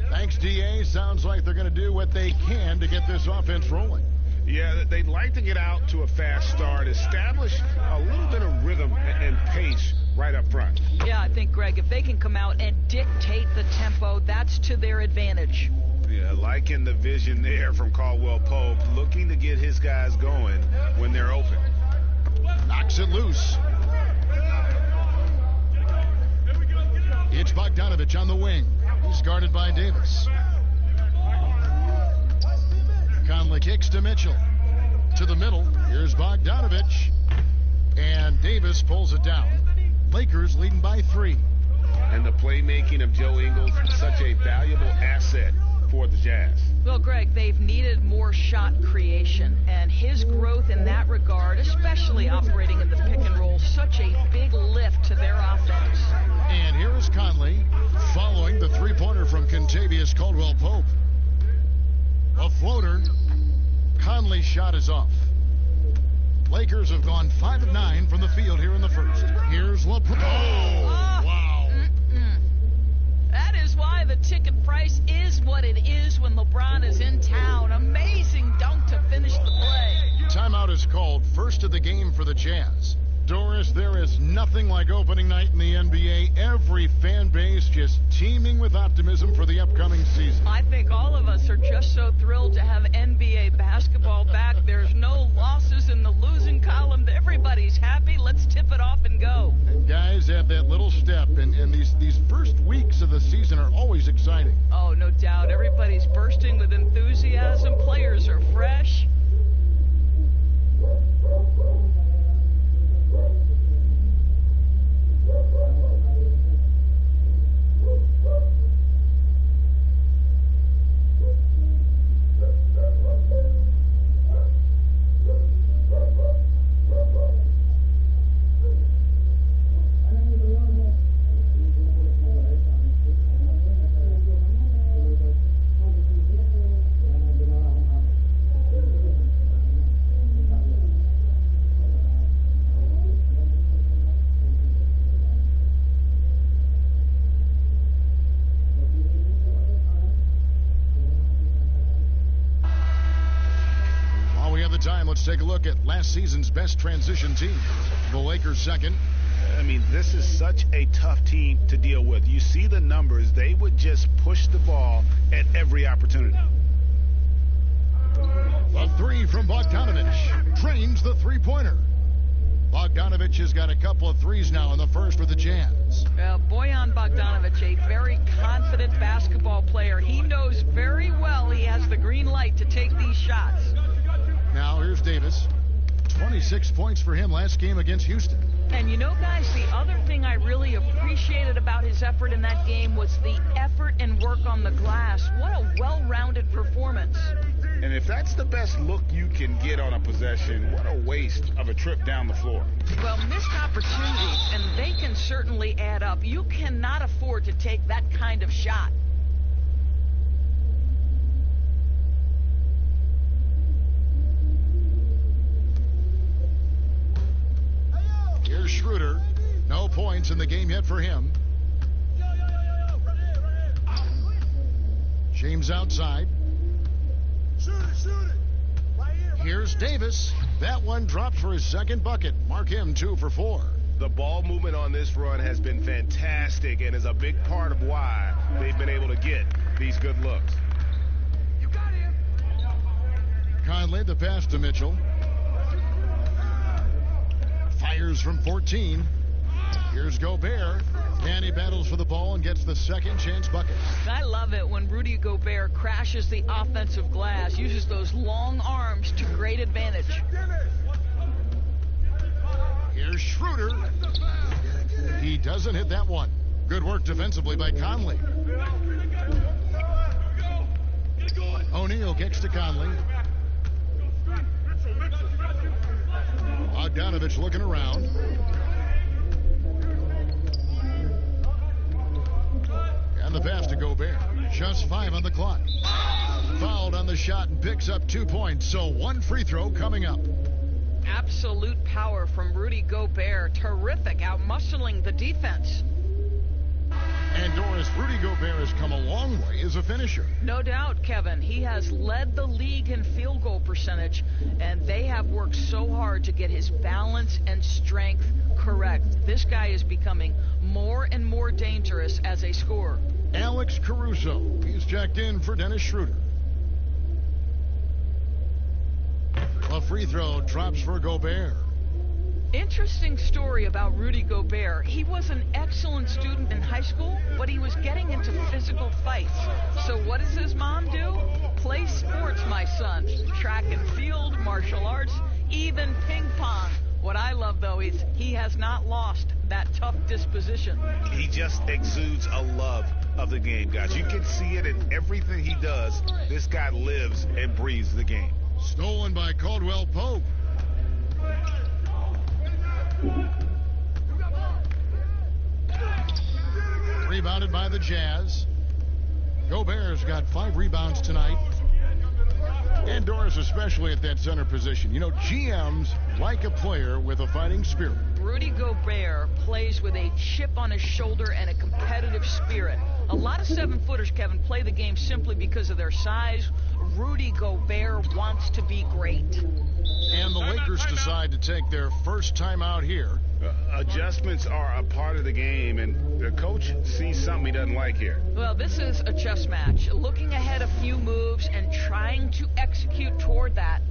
Thanks, D.A. Sounds like they're going to do what they can to get this offense rolling. Yeah, they'd like to get out to a fast start, establish a little bit of rhythm and pace right up front. Yeah, I think, Greg, if they can come out and dictate the tempo, that's to their advantage. Yeah, liking the vision there from Caldwell Pope, looking to get his guys going when they're open. Knocks it loose. It's Bogdanovich on the wing. He's guarded by Davis. Conley kicks to Mitchell. To the middle. Here's Bogdanovich. And Davis pulls it down. Lakers leading by 3. And the playmaking of Joe Ingles, such a valuable asset for the Jazz. Well, Greg, they've needed more shot creation, and his growth in that regard, especially operating in the pick and roll, such a big lift to their offense. And here is Conley following the three-pointer from Kentavious Caldwell-Pope. A floater. Conley's shot is off. Lakers have gone 5 of 9 from the field here in the first. Here's LeBron. Oh, wow. That is why the ticket price is what it is when LeBron is in town. Amazing dunk to finish the play. Timeout is called. First of the game for the Jazz. Doris, there is nothing like opening night in the NBA. Every fan base just teeming with optimism for the upcoming season. I think all of us are just so thrilled to have NBA basketball back. There's no losses in the losing column. Everybody's happy. Let's tip it off and go. And guys have that little step, and these first weeks of the season are always exciting. Oh, no doubt. Everybody's bursting with enthusiasm. Players are fresh. Let's take a look at last season's best transition team. The Lakers second. I mean, this is such a tough team to deal with. You see the numbers. They would just push the ball at every opportunity. A 3 from Bogdanovich. Drains the three-pointer. Bogdanovich has got a couple of threes now in the first for the Jazz. Bojan Bogdanovich, a very confident basketball player. He knows very well he has the green light to take these shots. Now here's Davis. 26 points for him last game against Houston. And you know, guys, the other thing I really appreciated about his effort in that game was the effort and work on the glass. What a well-rounded performance. And if that's the best look you can get on a possession, what a waste of a trip down the floor. Well, missed opportunities, and they can certainly add up. You cannot afford to take that kind of shot. Here's Schroeder. No points in the game yet for him. James outside. Here's Davis. That one drops for his second bucket. Mark him 2 for 4. The ball movement on this run has been fantastic and is a big part of why they've been able to get these good looks. Conley, the pass to Mitchell. Fires from 14. Here's Gobert. And he battles for the ball and gets the second chance bucket. I love it when Rudy Gobert crashes the offensive glass, uses those long arms to great advantage. Here's Schroeder. He doesn't hit that one. Good work defensively by Conley. O'Neal kicks to Conley. Bogdanovich looking around. And the pass to Gobert. Just 5 on the clock. Fouled on the shot and picks up 2 points. So 1 free throw coming up. Absolute power from Rudy Gobert. Terrific, out-muscling the defense. And Doris, Rudy Gobert has come a long way as a finisher. No doubt, Kevin. He has led the league in field goal percentage, and they have worked so hard to get his balance and strength correct. This guy is becoming more and more dangerous as a scorer. Alex Caruso. He's checked in for Dennis Schroeder. A free throw drops for Gobert. Interesting story about Rudy Gobert. He was an excellent student in high school, but he was getting into physical fights. So what does his mom do? Play sports, my son. Track and field, martial arts, even ping pong. What I love, though, is he has not lost that tough disposition. He just exudes a love of the game, guys. You can see it in everything he does. This guy lives and breathes the game. Stolen by Caldwell Pope. Rebounded by the Jazz. Gobert's got 5 rebounds tonight. And Doris, especially at that center position. You know, GMs like a player with a fighting spirit. Rudy Gobert plays with a chip on his shoulder and a competitive spirit. A lot of 7-footers, Kevin, play the game simply because of their size. Rudy Gobert wants to be great. And the Lakers decide to take their first time out here. Adjustments are a part of the game, and the coach sees something he doesn't like here. Well, this is a chess match. Looking ahead a few moves and trying to execute toward that.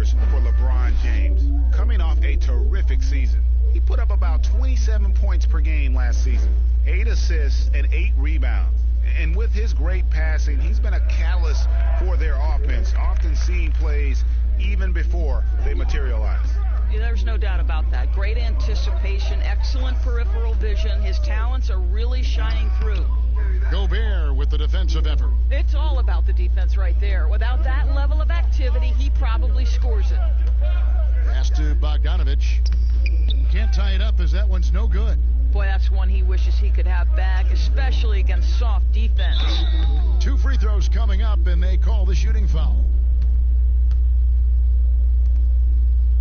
For LeBron James, coming off a terrific season. He put up about 27 points per game last season, 8 assists and 8 rebounds. And with his great passing, he's been a catalyst for their offense, often seeing plays even before they materialize. There's no doubt about that. Great anticipation, excellent peripheral vision. His talents are really shining through. Gobert with the defensive effort. It's all about the defense right there. Without that level of activity, he probably scores it. Pass to Bogdanovich. Can't tie it up as that one's no good. Boy, that's one he wishes he could have back, especially against soft defense. 2 free throws coming up, and they call the shooting foul.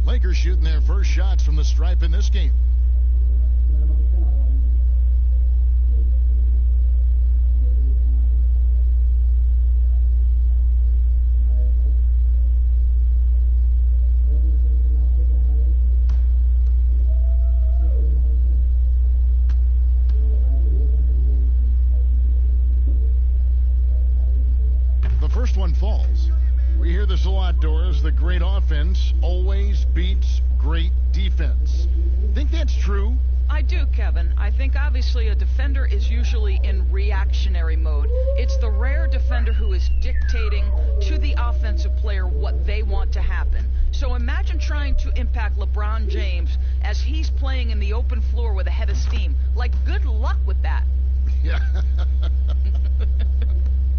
Lakers shooting their first shots from the stripe in this game. The first one falls. We hear this a lot, Doris. The great offense always beats great defense. Think that's true? I do, Kevin. I think obviously a defender is usually in reactionary mode. It's the rare defender who is dictating to the offensive player what they want to happen. So imagine trying to impact LeBron James as he's playing in the open floor with a head of steam. Like, good luck with that. Yeah.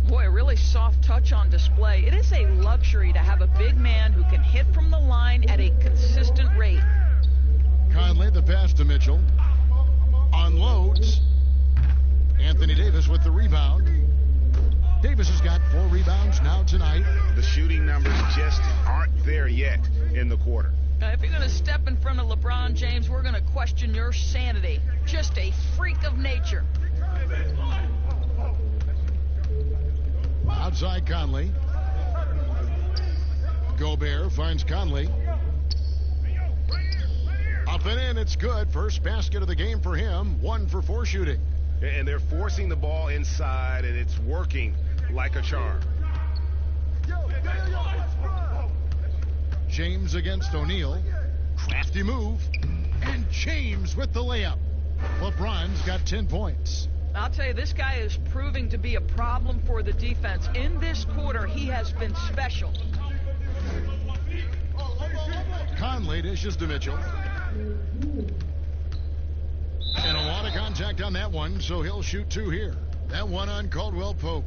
Boy, a really soft touch on display. It is a luxury to have a big man who can hit from the line at a consistent rate. Conley, the pass to Mitchell. Unloads. Anthony Davis with the rebound. Davis has got 4 rebounds now tonight. The shooting numbers just aren't there yet in the quarter. If you're going to step in front of LeBron James, we're going to question your sanity. Just a freak of nature. Outside Conley. Gobert finds Conley. Up and in, it's good. First basket of the game for him. 1 for 4 shooting. And they're forcing the ball inside, and it's working like a charm. James against O'Neal. Crafty move. And James with the layup. LeBron's got 10 points. I'll tell you, this guy is proving to be a problem for the defense. In this quarter, he has been special. Conley dishes to Mitchell. And a lot of contact on that one, so he'll shoot 2 here. That one on Caldwell Pope.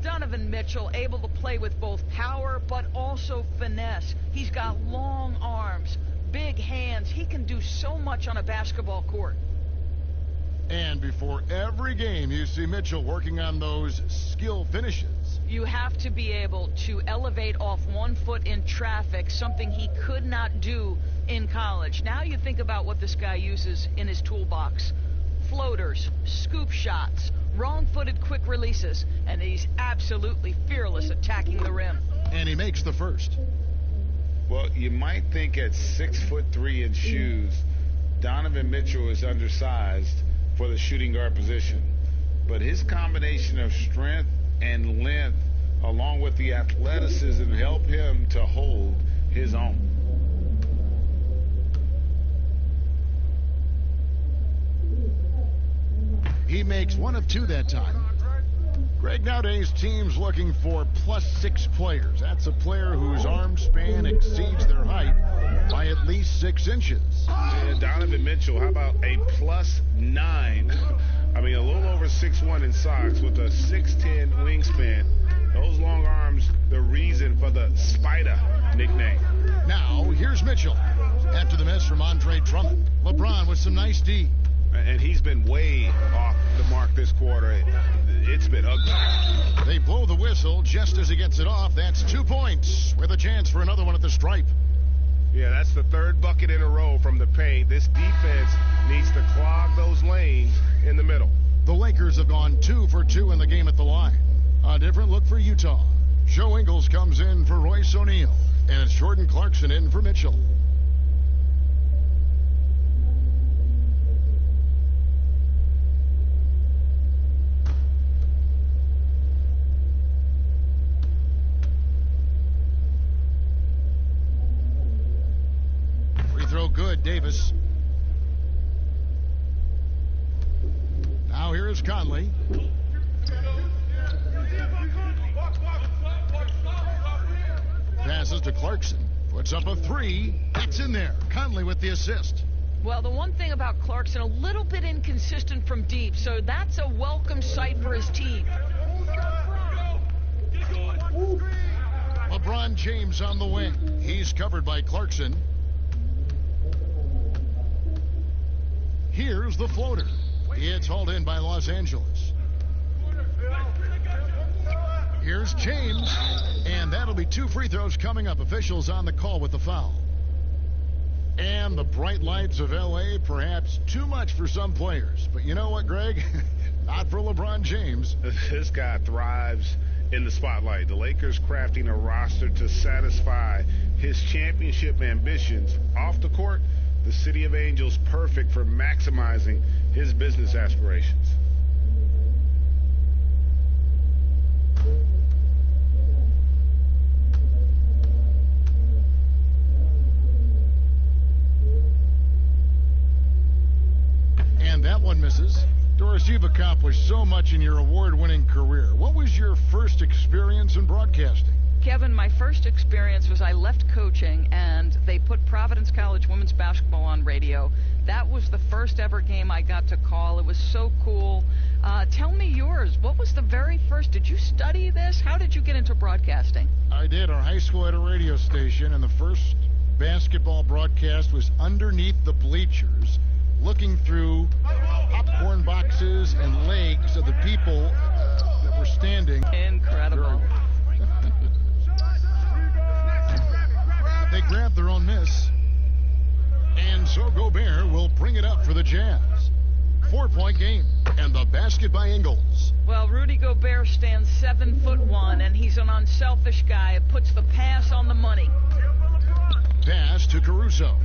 Donovan Mitchell able to play with both power but also finesse. He's got long arms, big hands. He can do so much on a basketball court. And before every game, you see Mitchell working on those skill finishes. You have to be able to elevate off 1 foot in traffic, something he could not do in college. Now you think about what this guy uses in his toolbox. Floaters, scoop shots, wrong-footed quick releases, and he's absolutely fearless attacking the rim. And he makes the first. Well, you might think at 6'3" in shoes, Donovan Mitchell is undersized for the shooting guard position. But his combination of strength and length, along with the athleticism, help him to hold his own. He makes 1 of 2 that time. Greg, nowadays teams looking for +6 players. That's a player whose arm span exceeds their height by at least 6 inches. And Donovan Mitchell, how about a +9? I mean, a little over 6'1" in socks with a 6'10" wingspan. Those long arms, the reason for the Spider nickname. Now, here's Mitchell. After the miss from Andre Drummond, LeBron with some nice D. And he's been way off the mark this quarter. It's been ugly. They blow the whistle just as he gets it off. That's 2 points with a chance for another one at the stripe. Yeah, that's the 3rd bucket in a row from the paint. This defense needs to clog those lanes in the middle. The Lakers have gone 2 for 2 in the game at the line. A different look for Utah. Joe Ingles comes in for Royce O'Neal, and it's Jordan Clarkson in for Mitchell. Throw good, Davis. Now here is Conley. Passes to Clarkson. Puts up a 3. That's in there. Conley with the assist. Well, the one thing about Clarkson, a little bit inconsistent from deep, so that's a welcome sight for his team. LeBron James on the wing. He's covered by Clarkson. Here's the floater. It's hauled in by Los Angeles. Here's James, and that'll be 2 free throws coming up. Officials on the call with the foul. And the bright lights of L.A., perhaps too much for some players. But you know what, Greg? Not for LeBron James. This guy thrives in the spotlight. The Lakers crafting a roster to satisfy his championship ambitions. Off the court, the City of Angels perfect for maximizing his business aspirations. And that one misses. Doris, you've accomplished so much in your award-winning career. What was your first experience in broadcasting? Kevin, my first experience was I left coaching and they put Providence College women's basketball on radio. That was the first ever game I got to call. It was so cool. Tell me yours. What was the very first? Did you study this? How did you get into broadcasting? I did. Our high school had a radio station, and the first basketball broadcast was underneath the bleachers, looking through popcorn boxes and legs of the people that were standing. Incredible. They grabbed their own miss. And so Gobert will bring it up for the Jazz. 4-point game. And the basket by Ingles. Well, Rudy Gobert stands 7'1", and he's an unselfish guy. It puts the pass on the money. Pass to Caruso.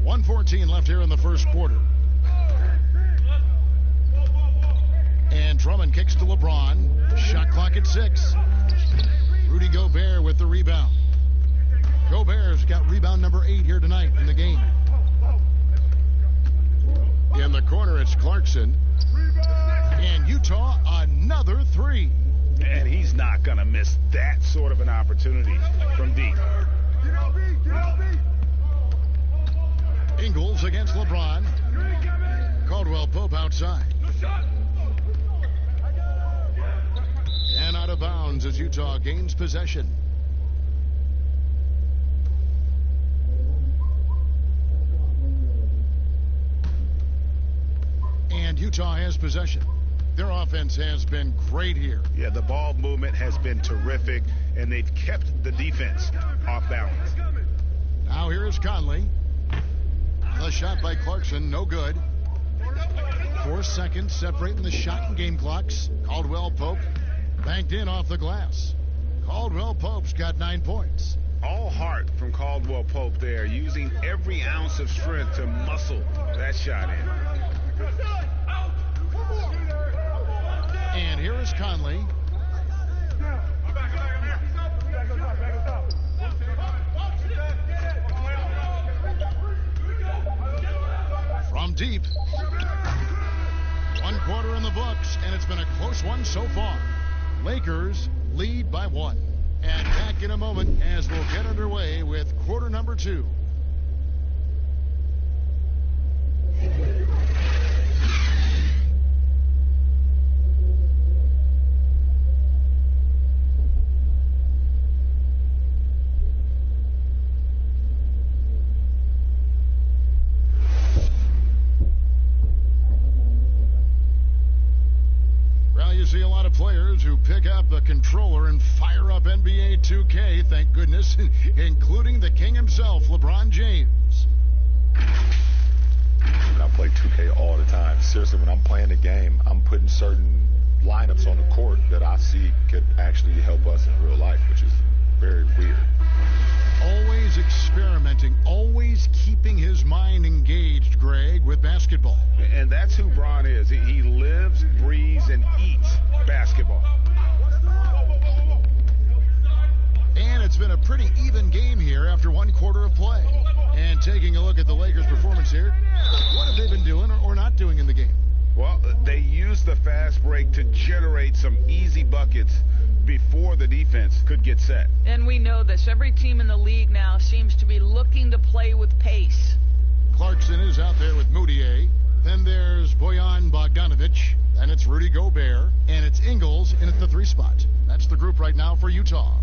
1:14 left here in the first quarter. And Drummond kicks to LeBron. Shot clock at 6. Rudy Gobert with the rebound. Gobert's got rebound number 8 here tonight in the game. In the corner, it's Clarkson. And Utah, another 3. And he's not going to miss that sort of an opportunity from deep. Ingles against LeBron. Caldwell Pope outside. And out of bounds as Utah gains possession. And Utah has possession. Their offense has been great here. Yeah, the ball movement has been terrific, and they've kept the defense off balance. Now here is Conley. The shot by Clarkson, no good. 4 seconds separating the shot and game clocks. Caldwell Pope banked in off the glass. Caldwell Pope's got 9 points. All heart from Caldwell Pope there, using every ounce of strength to muscle that shot in. And here is Conley. From deep. 1 quarter in the books, and it's been a close one so far. Lakers lead by 1. And back in a moment as we'll get underway with quarter number 2. You see a lot of players who pick up the controller and fire up NBA2K, thank goodness, including the king himself, LeBron James. I play 2K all the time. Seriously, when I'm playing the game, I'm putting certain lineups on the court that I see could actually help us in real life, which is very weird. Always experimenting, always keeping his mind engaged, Greg, with basketball. And that's who Bron is. He lives, breathes, and eats basketball. And it's been a pretty even game here after 1 quarter of play. And taking a look at the Lakers' performance here, what have they been doing or not doing in the game? Well, they used the fast break to generate some easy buckets before the defense could get set. And we know this. Every team in the league now seems to be looking to play with pace. Clarkson is out there with Moutier. Then there's Bojan Bogdanovic. Then it's Rudy Gobert. And it's Ingles in at the 3 spot. That's the group right now for Utah.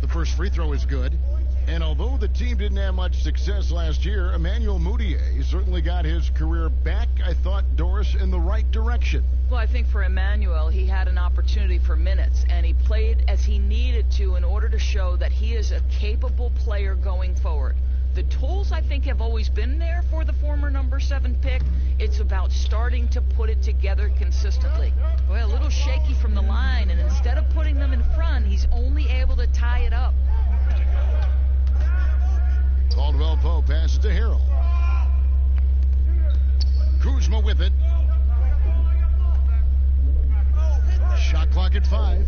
The first free throw is good. And although the team didn't have much success last year, Emmanuel Moutier certainly got his career back, I thought, Doris, in the right direction. Well, I think for Emmanuel, he had an opportunity for minutes, and he played as he needed to in order to show that he is a capable player going forward. The tools, I think, have always been there for the former number 7 pick. It's about starting to put it together consistently. Well, a little shaky from the line, and instead of putting them in front, he's only able to tie it up. Caldwell Pope passes to Harrell. Kuzma with it. Shot clock at 5.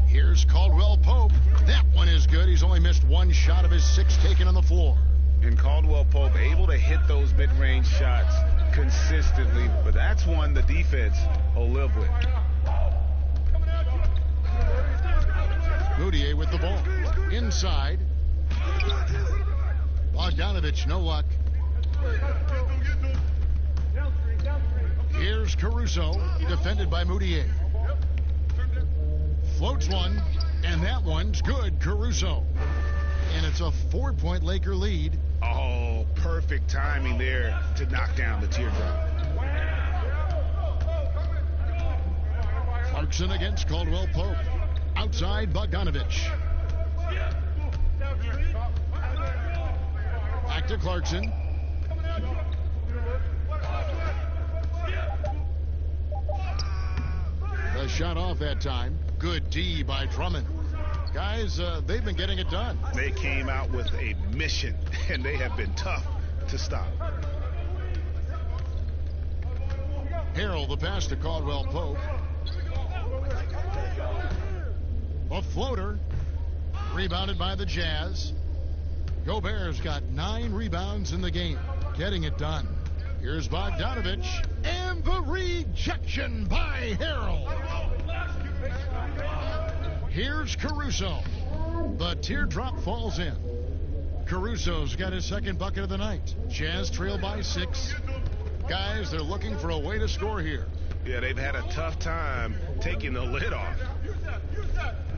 Here's Caldwell Pope. That one is good. He's only missed 1 shot of his 6 taken on the floor. And Caldwell Pope able to hit those mid-range shots consistently, but that's one the defense will live with. Moutier with the ball. Inside. Bogdanovic, no luck. Here's Caruso, defended by Moutier. Floats one, and that one's good, Caruso. And it's a 4-point Laker lead. Oh, perfect timing there to knock down the teardrop. Clarkson against Caldwell Pope. Outside, Bogdanovic. Back to Clarkson. The shot off that time. Good D by Drummond. Guys, they've been getting it done. They came out with a mission, and they have been tough to stop. Harrell, the pass to Caldwell Pope. A floater. Rebounded by the Jazz. Gobert's got 9 rebounds in the game. Getting it done. Here's Bogdanovich. And the rejection by Harrell. Here's Caruso. The teardrop falls in. Caruso's got his second bucket of the night. Jazz trail by 6. Guys, they're looking for a way to score here. Yeah, they've had a tough time taking the lid off.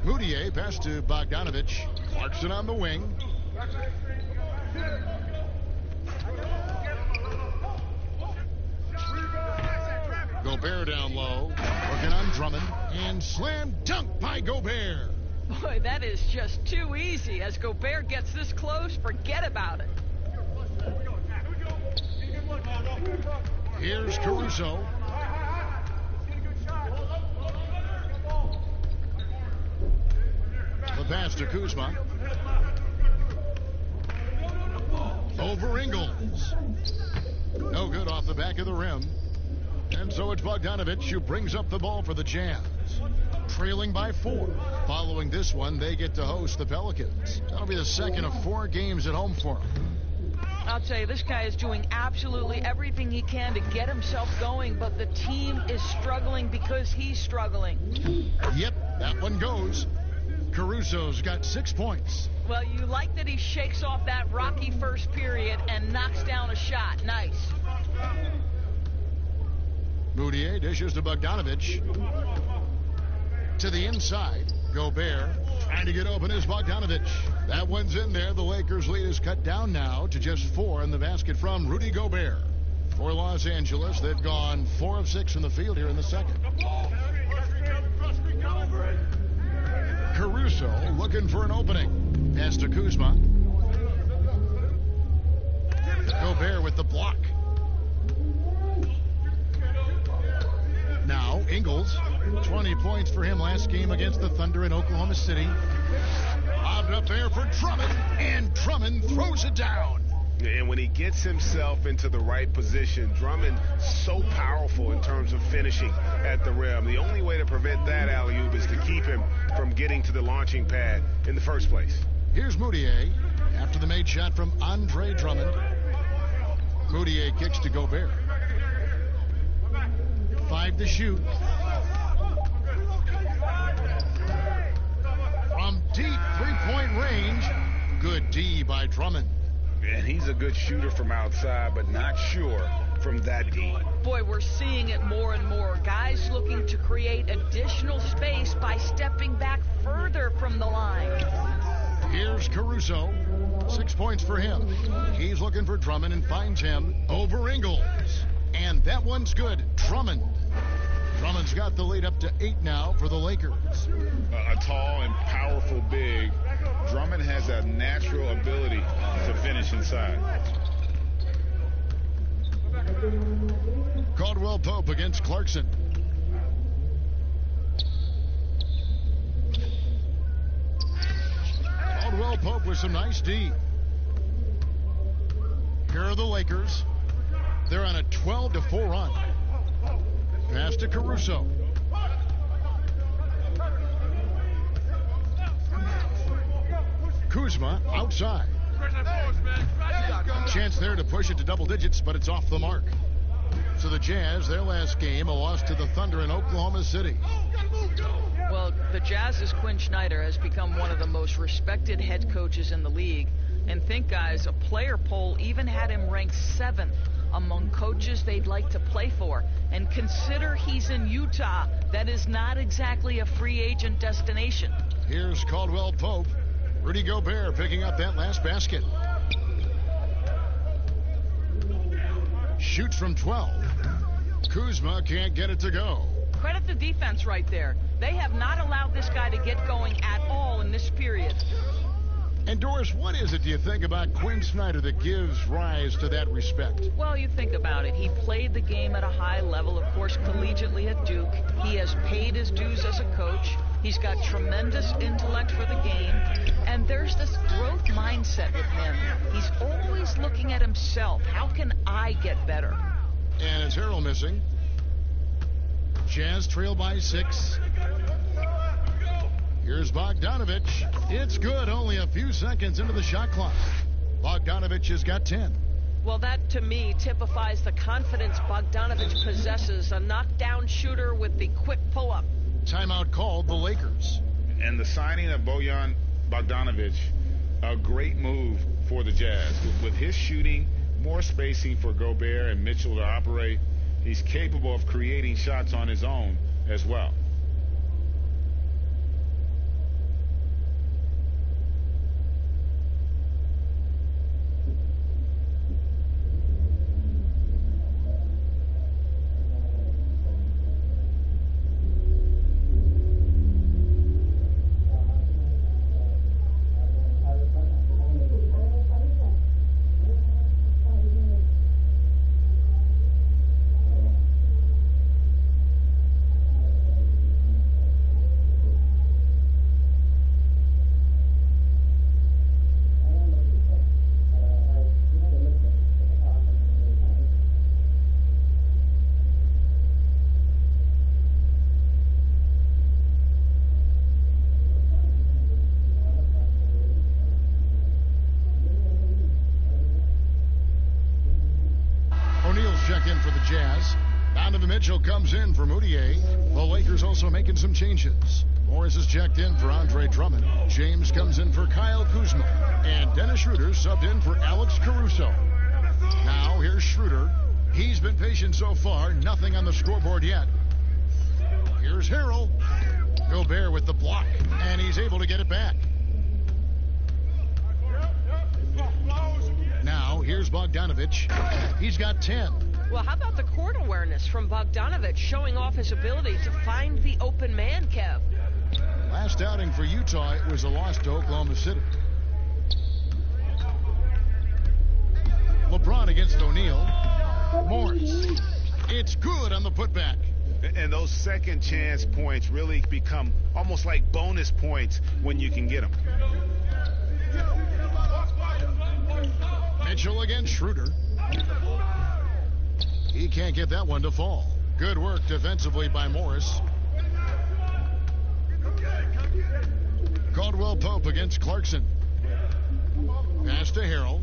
Moutier pass to Bogdanovich. Clarkson on the wing. Gobert down low. Working on Drummond. And slam dunk by Gobert. Boy, that is just too easy. As Gobert gets this close, forget about it. Here's Caruso. The pass to Kuzma. Over Ingles. No good off the back of the rim. And so it's Bogdanovich who brings up the ball for the Jazz. Trailing by 4. Following this one, they get to host the Pelicans. That'll be the second of 4 games at home for them. I'll tell you, this guy is doing absolutely everything he can to get himself going, but the team is struggling because he's struggling. Yep, that one goes. Caruso's got 6 points. Well, you like that he shakes off that rocky first period and knocks down a shot. Nice. Moutier dishes to Bogdanovich. To the inside. Gobert trying to get open is Bogdanovich. That one's in there. The Lakers' lead is cut down now to just 4 in the basket from Rudy Gobert. For Los Angeles, they've gone 4 of 6 from the field here in the second. Caruso looking for an opening. Pass to Kuzma. Gobert with the block. Now, Ingles, 20 points for him last game against the Thunder in Oklahoma City. Lobbed up there for Drummond, and Drummond throws it down. And when he gets himself into the right position, Drummond so powerful in terms of finishing at the rim. The only way to prevent that alley-oop is to keep him from getting to the launching pad in the first place. Here's Moutier after the made shot from Andre Drummond. Moutier kicks to Gobert. 5 to shoot. From deep three-point range, good D by Drummond. And he's a good shooter from outside, but not sure from that deep. Boy, we're seeing it more and more. Guys looking to create additional space by stepping back further from the line. Here's Caruso. 6 points for him. He's looking for Drummond and finds him over Ingles. And that one's good. Drummond's got the lead up to 8 now for the Lakers. A tall and powerful big. Drummond has a natural ability to finish inside. Caldwell Pope against Clarkson. Caldwell Pope with some nice D. Here are the Lakers. They're on a 12-4 run. Pass to Caruso. Kuzma outside. Chance there to push it to double digits, but it's off the mark. So the Jazz, their last game, a loss to the Thunder in Oklahoma City. Well, the Jazz's Quinn Snyder has become one of the most respected head coaches in the league. And think, guys, a player poll even had him ranked 7th among coaches they'd like to play for. And consider he's in Utah. That is not exactly a free agent destination. Here's Caldwell Pope. Rudy Gobert picking up that last basket. Shoots from 12. Kuzma can't get it to go. Credit the defense right there. They have not allowed this guy to get going at all in this period. And Doris, what is it, do you think, about Quinn Snyder that gives rise to that respect? Well, you think about it. He played the game at a high level, of course, collegiately at Duke. He has paid his dues as a coach. He's got tremendous intellect for the game. And there's this growth mindset with him. He's always looking at himself. How can I get better? And it's Harrell missing. Jazz trail by 6. Here's Bogdanovich. It's good, only a few seconds into the shot clock. Bogdanovich has got 10. Well, that, to me, typifies the confidence Bogdanovich possesses, a knockdown shooter with the quick pull-up. Timeout called the Lakers. And the signing of Bojan Bogdanovich, a great move for the Jazz. With his shooting, more spacing for Gobert and Mitchell to operate, he's capable of creating shots on his own as well. Checked in for the Jazz. Donovan Mitchell comes in for Moutier. The Lakers also making some changes. Morris is checked in for Andre Drummond. James comes in for Kyle Kuzma. And Dennis Schroeder subbed in for Alex Caruso. Now here's Schroeder. He's been patient so far. Nothing on the scoreboard yet. Here's Harrell. Gobert with the block. And he's able to get it back. Now here's Bogdanovich. He's got 10. Well, how about the court awareness from Bogdanovich, showing off his ability to find the open man, Kev? Last outing for Utah, it was a loss to Oklahoma City. LeBron against O'Neal. Morris. It's good on the putback. And those second chance points really become almost like bonus points when you can get them. Mitchell against Schroeder. He can't get that one to fall. Good work defensively by Morris. Caldwell Pope against Clarkson. Pass to Harrell.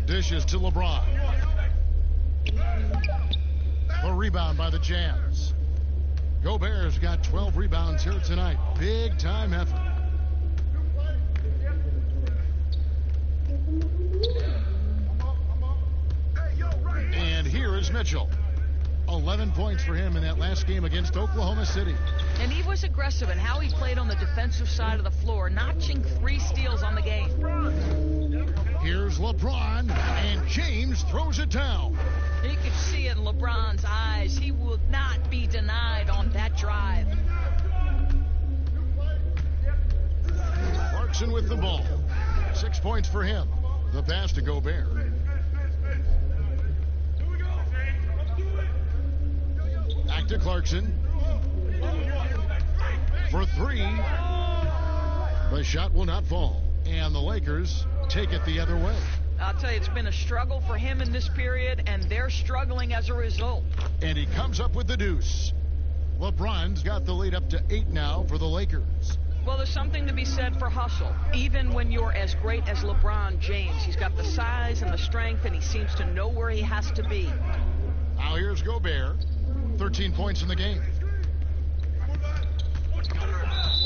Dishes to LeBron. The rebound by the Jazz. Gobert's got 12 rebounds here tonight. Big time effort. And here is Mitchell. 11 points for him in that last game against Oklahoma City. And he was aggressive in how he played on the defensive side of the floor, notching 3 steals on the game. Here's LeBron, and James throws it down. You could see it in LeBron's eyes. He will not be denied on that drive. Clarkson with the ball. 6 points for him. The pass to Gobert. Back to Clarkson. For 3. The shot will not fall. And the Lakers take it the other way. I'll tell you, it's been a struggle for him in this period, and they're struggling as a result. And he comes up with the deuce. LeBron's got the lead up to 8 now for the Lakers. Well, there's something to be said for hustle. Even when you're as great as LeBron James, he's got the size and the strength, and he seems to know where he has to be. Now here's Gobert. 13 points in the game.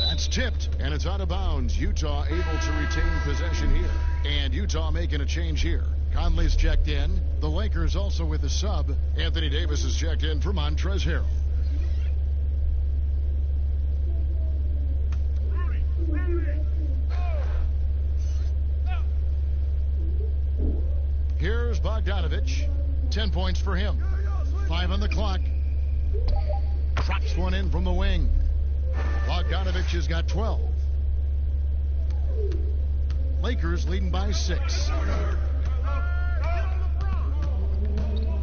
That's tipped, and it's out of bounds. Utah able to retain possession here. And Utah making a change here. Conley's checked in. The Lakers also with a sub. Anthony Davis is checked in for Montrezl Harrell. Here's Bogdanovich. 10 points for him. 5 on the clock. Drops one in from the wing. Bogdanovich has got 12. Lakers leading by 6.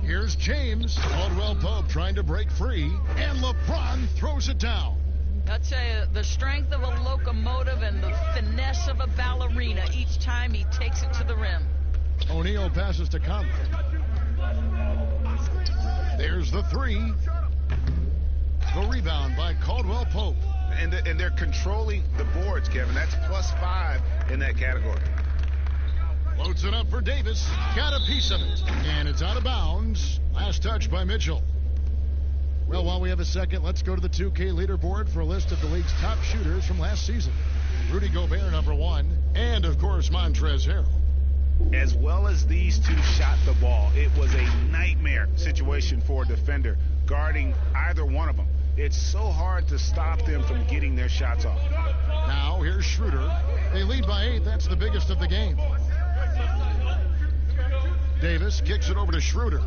Here's James. Caldwell Pope trying to break free. And LeBron throws it down. I'll tell you, the strength of a locomotive and the finesse of a ballerina each time he takes it to the rim. O'Neal passes to Conley. There's the three. The rebound by Caldwell Pope. And they're controlling the boards, Kevin. That's +5 in that category. Loads it up for Davis. Got a piece of it. And it's out of bounds. Last touch by Mitchell. Well, while we have a second, let's go to the 2K leaderboard for a list of the league's top shooters from last season. Rudy Gobert, #1. And, of course, Montrezl Harrell. As well as these two shot the ball, it was a nightmare situation for a defender guarding either one of them. It's so hard to stop them from getting their shots off. Now, here's Schroeder. They lead by 8. That's the biggest of the game. Davis kicks it over to Schroeder.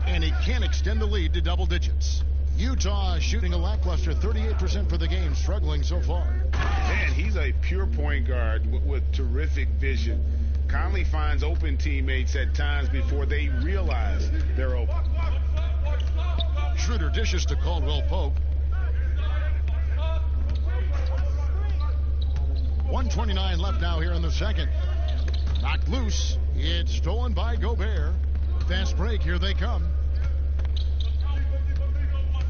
And he can't extend the lead to double digits. Utah shooting a lackluster 38% for the game, struggling so far. Man, he's a pure point guard with terrific vision. Conley finds open teammates at times before they realize they're open. Schroeder dishes to Caldwell Pope. 1:29 left now here in the second. Knocked loose. It's stolen by Gobert. Fast break. Here they come.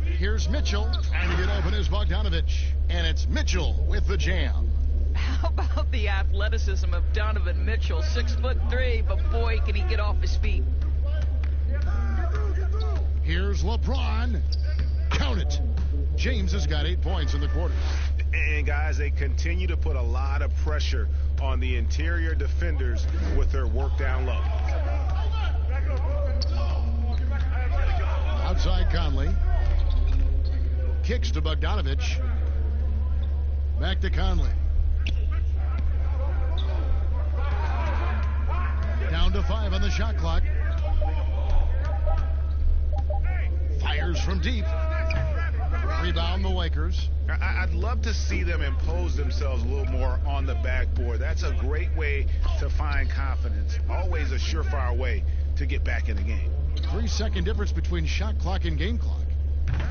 Here's Mitchell. Trying to get open is Bogdanovich. And it's Mitchell with the jam. How about the athleticism of Donovan Mitchell? 6'3", but boy, can he get off his feet. Here's LeBron. Count it. James has got 8 points in the quarter. And guys, they continue to put a lot of pressure on the interior defenders with their work down low. Outside Conley. Kicks to Bogdanovich. Back to Conley. Down to 5 on the shot clock. Fires from deep. Rebound the Lakers. I'd love to see them impose themselves a little more on the backboard. That's a great way to find confidence. Always a surefire way to get back in the game. 3-second difference between shot clock and game clock.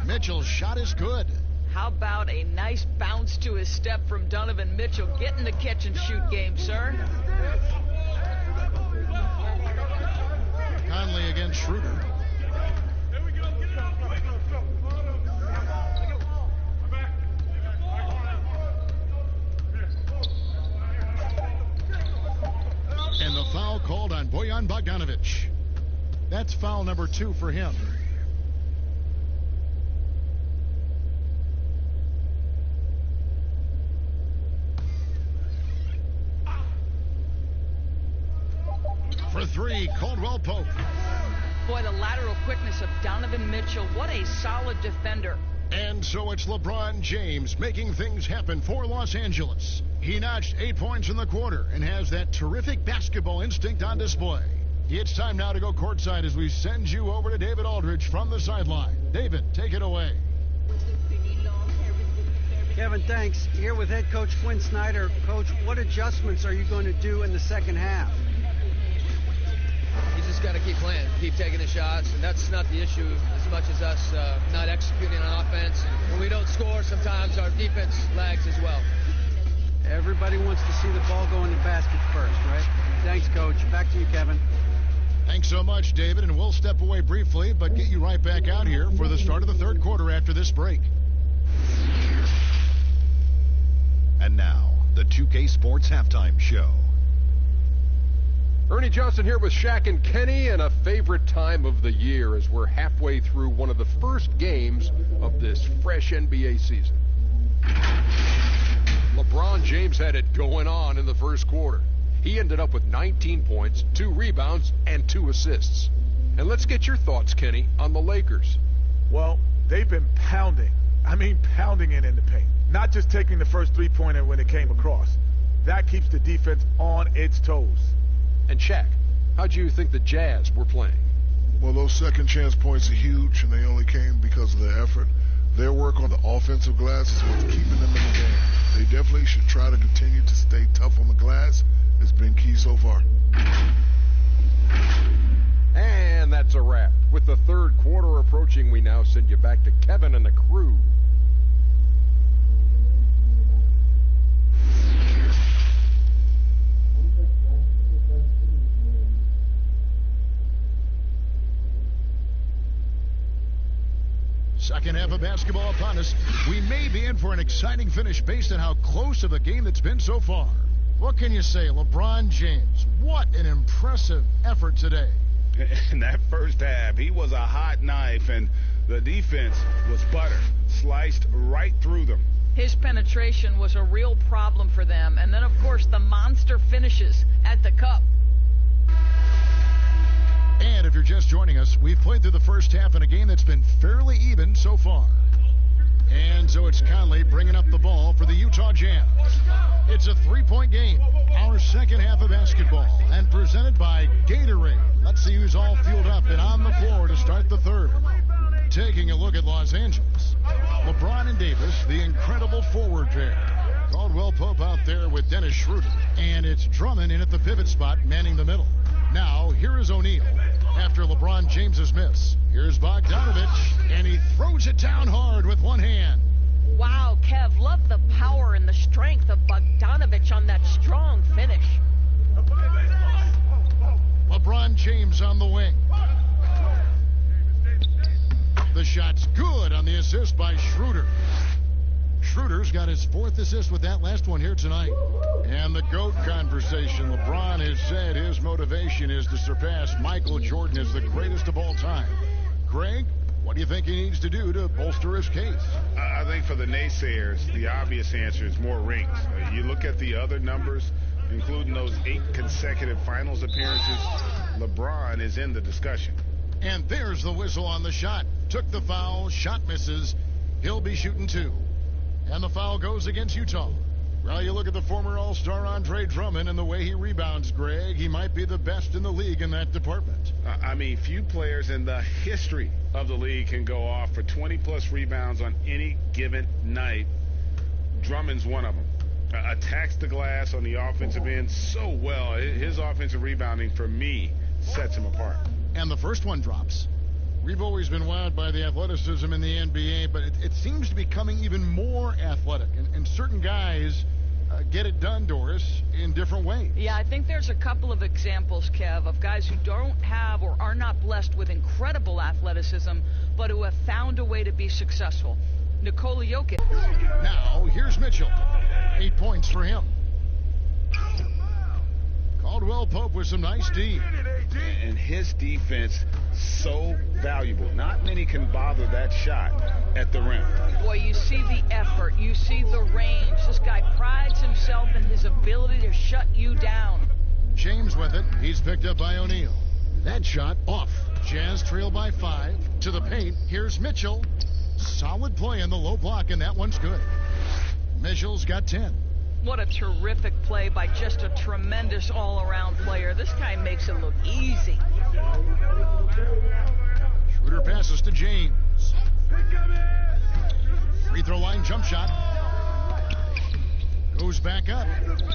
Mitchell's shot is good. How about a nice bounce to his step from Donovan Mitchell? Get in the catch and shoot game, sir. Conley against Schroeder. And the foul called on Bojan Bogdanovich. That's foul number 2 for him. For 3, Caldwell Pope. Boy, the lateral quickness of Donovan Mitchell. What a solid defender. And so it's LeBron James making things happen for Los Angeles. He notched 8 points in the quarter and has that terrific basketball instinct on display. It's time now to go courtside as we send you over to David Aldridge from the sideline. David, take it away. Kevin, thanks. Here with head coach Quinn Snyder. Coach, what adjustments are you going to do in the second half? You just got to keep playing, keep taking the shots, and that's not the issue as much as us not executing on offense. When we don't score, sometimes our defense lags as well. Everybody wants to see the ball go in the basket first, right? Thanks, Coach. Back to you, Kevin. Thanks so much, David, and we'll step away briefly, but get you right back out here for the start of the third quarter after this break. And now, the 2K Sports Halftime Show. Ernie Johnson here with Shaq and Kenny, and a favorite time of the year as we're halfway through one of the first games of this fresh NBA season. LeBron James had it going on in the first quarter. He ended up with 19 points, 2 rebounds, and 2 assists. And let's get your thoughts, Kenny, on the Lakers. Well, they've been pounding it in the paint. Not just taking the first three-pointer when it came across. That keeps the defense on its toes. And Shaq, how do you think the Jazz were playing? Well, those second chance points are huge, and they only came because of their effort. Their work on the offensive glass is what's keeping them in the game. They definitely should try to continue to stay tough on the glass. It's been key so far. And that's a wrap. With the third quarter approaching, we now send you back to Kevin and the crew. second half of basketball upon us. We may be in for an exciting finish based on how close of a game that's been so far. What can you say, LeBron James? What an impressive effort today. In that first half, he was a hot knife, and the defense was butter, sliced right through them. His penetration was a real problem for them. And then, of course, the monster finishes at the cup. And if you're just joining us, we've played through the first half in a game that's been fairly even so far. And so it's Conley bringing up the ball for the Utah Jazz. It's a three-point game, our second half of basketball, and presented by Gatorade. Let's see who's all fueled up and on the floor to start the third. Taking a look at Los Angeles, LeBron and Davis, the incredible forward pair. Caldwell Pope out there with Dennis Schroeder. And it's Drummond in at the pivot spot, manning the middle. Now, here is O'Neal after LeBron James's miss. Here's Bogdanovich, and he throws it down hard with one hand. Wow, Kev, love the power and the strength of Bogdanovich on that strong finish. LeBron James on the wing. The shot's good on the assist by Schroeder. Schroeder's got his fourth assist with that last one here tonight. And the GOAT conversation. LeBron has said his motivation is to surpass Michael Jordan as the greatest of all time. Greg, what do you think he needs to do to bolster his case? I think for the naysayers, the obvious answer is more rings. You look at the other numbers, including those 8 consecutive finals appearances, LeBron is in the discussion. And there's the whistle on the shot. Took the foul, shot misses. He'll be shooting 2. And the foul goes against Utah. Well, you look at the former All-Star Andre Drummond and the way he rebounds, Greg. He might be the best in the league in that department. I mean, few players in the history of the league can go off for 20-plus rebounds on any given night. Drummond's one of them. Attacks the glass on the offensive end so well. His offensive rebounding, for me, sets him apart. And the first one drops. We've always been wowed by the athleticism in the NBA, but it seems to be becoming even more athletic. And certain guys get it done, Doris, in different ways. Yeah, I think there's a couple of examples, Kev, of guys who don't have or are not blessed with incredible athleticism, but who have found a way to be successful. Nikola Jokic. Now, here's Mitchell. 8 points for him. Caldwell Pope with some nice D. And his defense so valuable. Not many can bother that shot at the rim. Boy, you see the effort. You see the range. This guy prides himself in his ability to shut you down. James with it. He's picked up by O'Neal. That shot off. Jazz trail by 5. To the paint. Here's Mitchell. Solid play in the low block, and that one's good. Mitchell's got 10. What a terrific play by just a tremendous all-around player. This guy makes it look easy. Schroeder passes to James. Free throw line jump shot. Goes back up,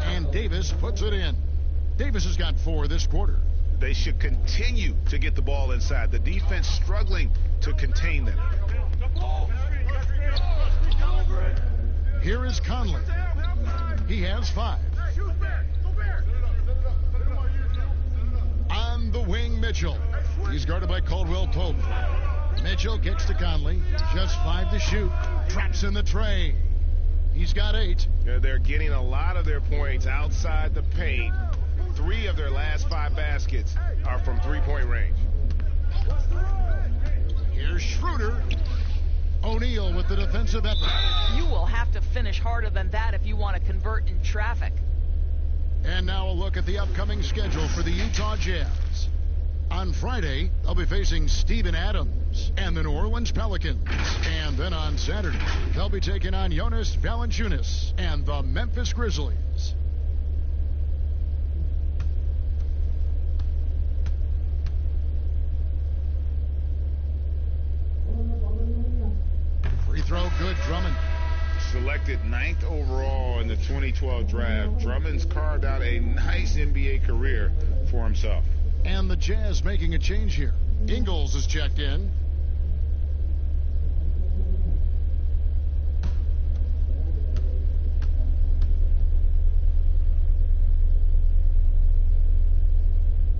and Davis puts it in. Davis has got 4 this quarter. They should continue to get the ball inside. The defense struggling to contain them. Here is Conley. He has 5. On the wing, Mitchell. He's guarded by Caldwell Pope. Mitchell kicks to Conley. Just 5 to shoot. Drops in the tray. He's got 8. They're getting a lot of their points outside the paint. 3 of their last 5 baskets are from three-point range. Here's Schroeder. O'Neal with the defensive effort. You will have to finish harder than that if you want to convert in traffic. And now a look at the upcoming schedule for the Utah Jazz. On Friday, they'll be facing Steven Adams and the New Orleans Pelicans. And then on Saturday, they'll be taking on Jonas Valanciunas and the Memphis Grizzlies. Free throw good, Drummond. Selected 9th overall in the 2012 draft, Drummond's carved out a nice NBA career for himself. And the Jazz making a change here. Ingles is checked in.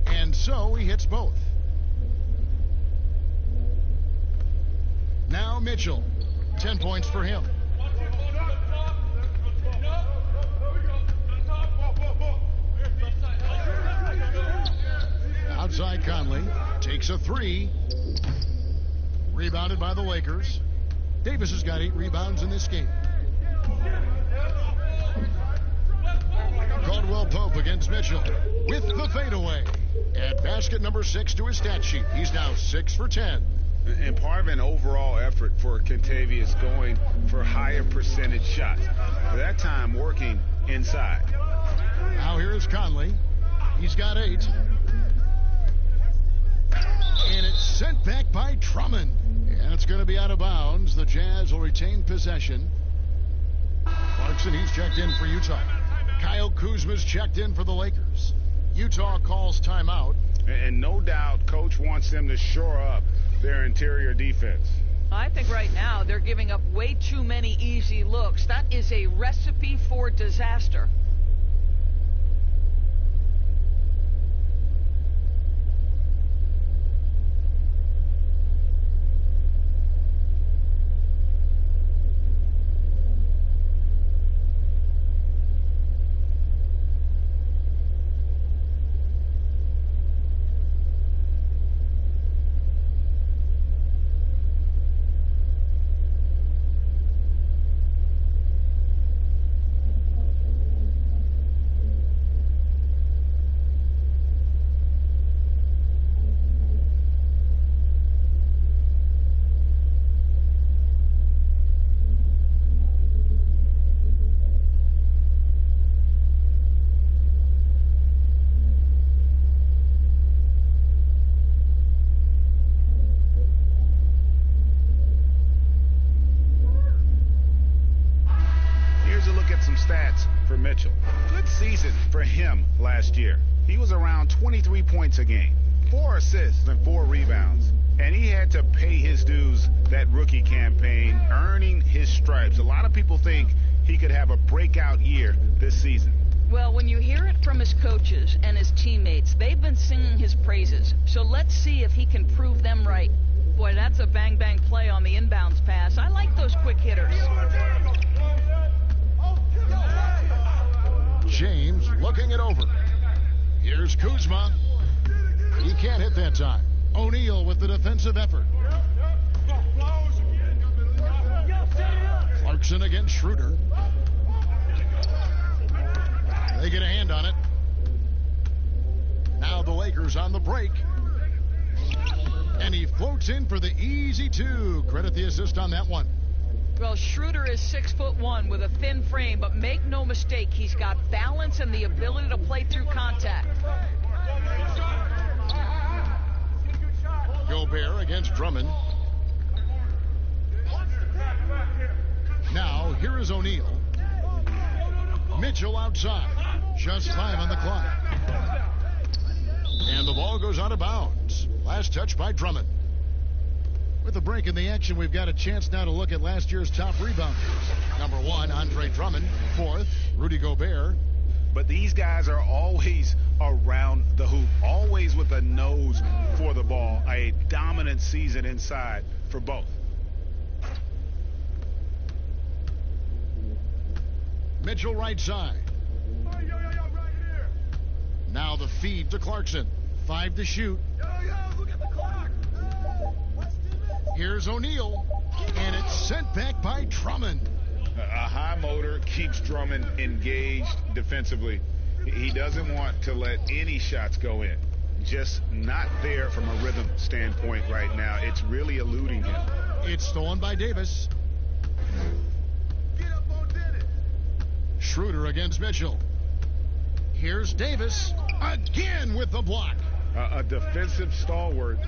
And so he hits both. Now Mitchell. 10 points for him. Outside Conley. Takes a three. Rebounded by the Lakers. Davis has got 8 rebounds in this game. Caldwell Pope against Mitchell with the fadeaway. Add basket number 6 to his stat sheet. He's now 6 for 10. And part of an overall effort for Kentavious going for higher percentage shots. That time working inside. Now here is Conley. He's got 8. And it's sent back by Drummond. And it's going to be out of bounds. The Jazz will retain possession. Clarkson, he's checked in for Utah. Kyle Kuzma's checked in for the Lakers. Utah calls timeout. And no doubt Coach wants them to shore up their interior defense. I think right now they're giving up way too many easy looks. That is a recipe for disaster. Stats for Mitchell. Good season for him last year. He was around 23 points a game, 4 assists and 4 rebounds. And he had to pay his dues that rookie campaign, earning his stripes. A lot of people think he could have a breakout year this season. Well, when you hear it from his coaches and his teammates, they've been singing his praises. So let's see if he can prove them right. Boy, that's a bang-bang play on the inbounds pass. I like those quick hitters. James looking it over. Here's Kuzma. He can't hit that time. O'Neal with the defensive effort. Clarkson against Schroeder. They get a hand on it. Now the Lakers on the break. And he floats in for the easy 2. Credit the assist on that one. Well, Schroeder is 6'1" with a thin frame, but make no mistake, he's got balance and the ability to play through contact. Gobert against Drummond. Now, here is O'Neal. Mitchell outside. Just 5 on the clock. And the ball goes out of bounds. Last touch by Drummond. With a break in the action, we've got a chance now to look at last year's top rebounders. Number 1, Andre Drummond. 4th, Rudy Gobert. But these guys are always around the hoop, always with a nose for the ball. A dominant season inside for both. Mitchell right side. Now the feed to Clarkson. 5 to shoot. Look at the clock. Here's O'Neal, and it's sent back by Drummond. A high motor keeps Drummond engaged defensively. He doesn't want to let any shots go in. Just not there from a rhythm standpoint right now. It's really eluding him. It's stolen by Davis. Schroeder against Mitchell. Here's Davis again with the block. A defensive stalwart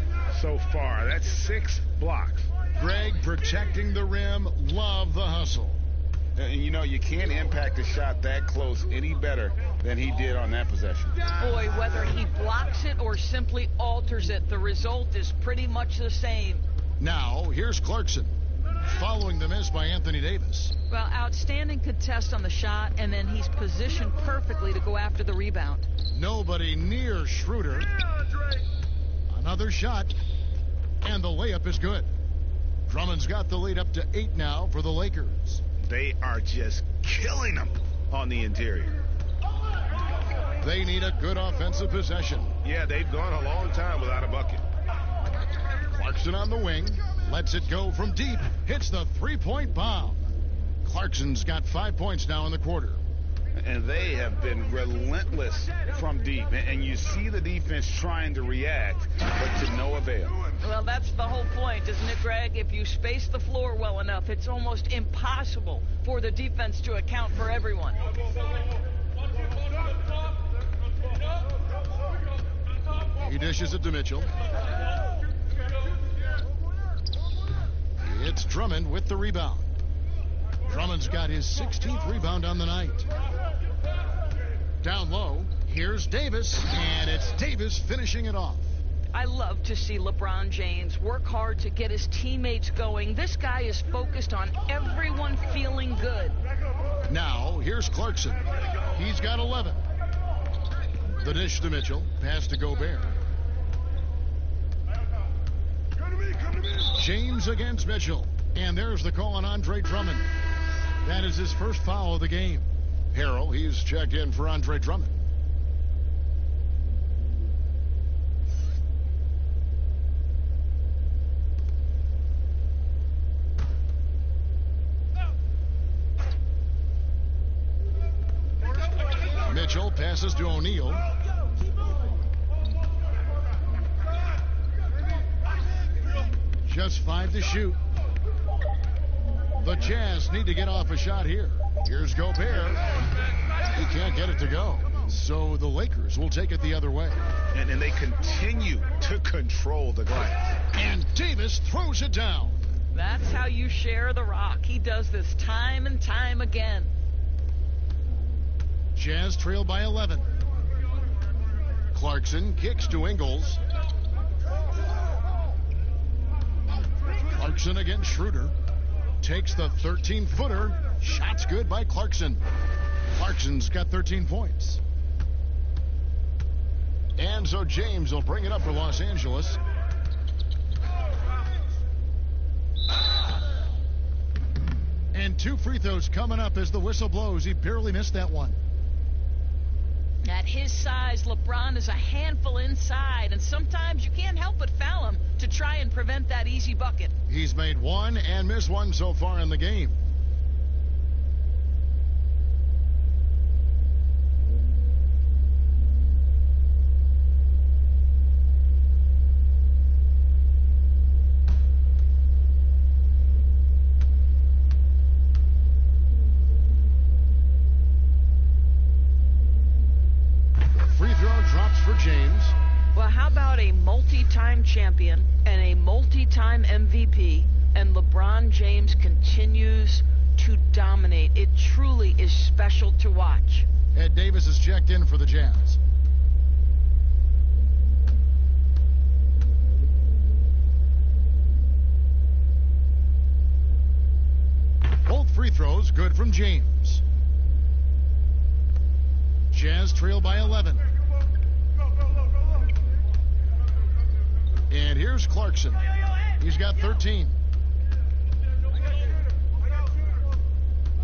so far. That's 6 blocks. Greg protecting the rim. Love the hustle. And you know, you can't impact a shot that close any better than he did on that possession. Boy, whether he blocks it or simply alters it, the result is pretty much the same. Now, here's Clarkson, following the miss by Anthony Davis. Well, outstanding contest on the shot, and then he's positioned perfectly to go after the rebound. Nobody near Schroeder. Another shot, and the layup is good. Drummond's got the lead up to 8 now for the Lakers. They are just killing them on the interior. They need a good offensive possession. Yeah, they've gone a long time without a bucket. Clarkson on the wing. Lets it go from deep. Hits the three-point bomb. Clarkson's got 5 points now in the quarter. And they have been relentless from deep. And you see the defense trying to react, but to no avail. Well, that's the whole point, isn't it, Greg? If you space the floor well enough, it's almost impossible for the defense to account for everyone. He dishes it to Mitchell. It's Drummond with the rebound. Drummond's got his 16th rebound on the night. Down low, here's Davis, and it's Davis finishing it off. I love to see LeBron James work hard to get his teammates going. This guy is focused on everyone feeling good. Now, here's Clarkson. He's got 11. The dish to Mitchell, pass to Gobert. James against Mitchell. And there's the call on Andre Drummond. That is his first foul of the game. Harrell, he's checked in for Andre Drummond. Mitchell passes to O'Neal. Just 5 to shoot. The Jazz need to get off a shot here. Here's Gobert. He can't get it to go. So the Lakers will take it the other way. And they continue to control the glass. And Davis throws it down. That's how you share the rock. He does this time and time again. Jazz trail by 11. Clarkson kicks to Ingles. Clarkson against Schroeder. Takes the 13-footer. Shot's good by Clarkson. Clarkson's got 13 points. And so James will bring it up for Los Angeles. And 2 free throws coming up as the whistle blows. He barely missed that one. At his size, LeBron is a handful inside, and sometimes you can't help but foul him to try and prevent that easy bucket. He's made 1 and missed 1 so far in the game. For James. Well, how about a multi-time champion and a multi-time MVP, and LeBron James continues to dominate. It truly is special to watch. Ed Davis is checked in for the Jazz. Both free throws good from James. Jazz trail by 11. And here's Clarkson. He's got 13.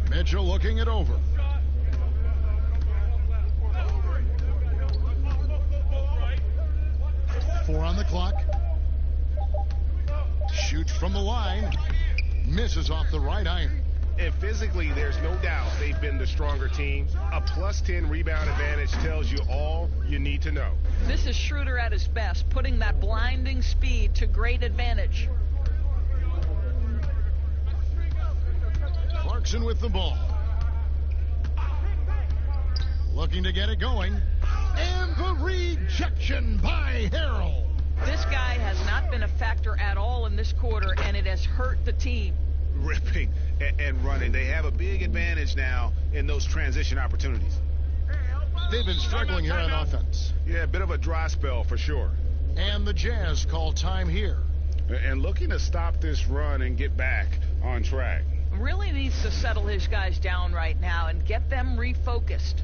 Mitchell looking it over. Four on the clock. Shoots from the line. Misses off the right iron. And physically, there's no doubt they've been the stronger team. A +10 rebound advantage tells you all you need to know. This is Schroeder at his best, putting that blinding speed to great advantage. Clarkson with the ball. Looking to get it going. And the rejection by Harrell. This guy has not been a factor at all in this quarter, and it has hurt the team. Ripping and running. They have a big advantage now in those transition opportunities. They've been struggling here on offense. Yeah, a bit of a dry spell for sure. And the Jazz call time here. And looking to stop this run and get back on track. Really needs to settle his guys down right now and get them refocused.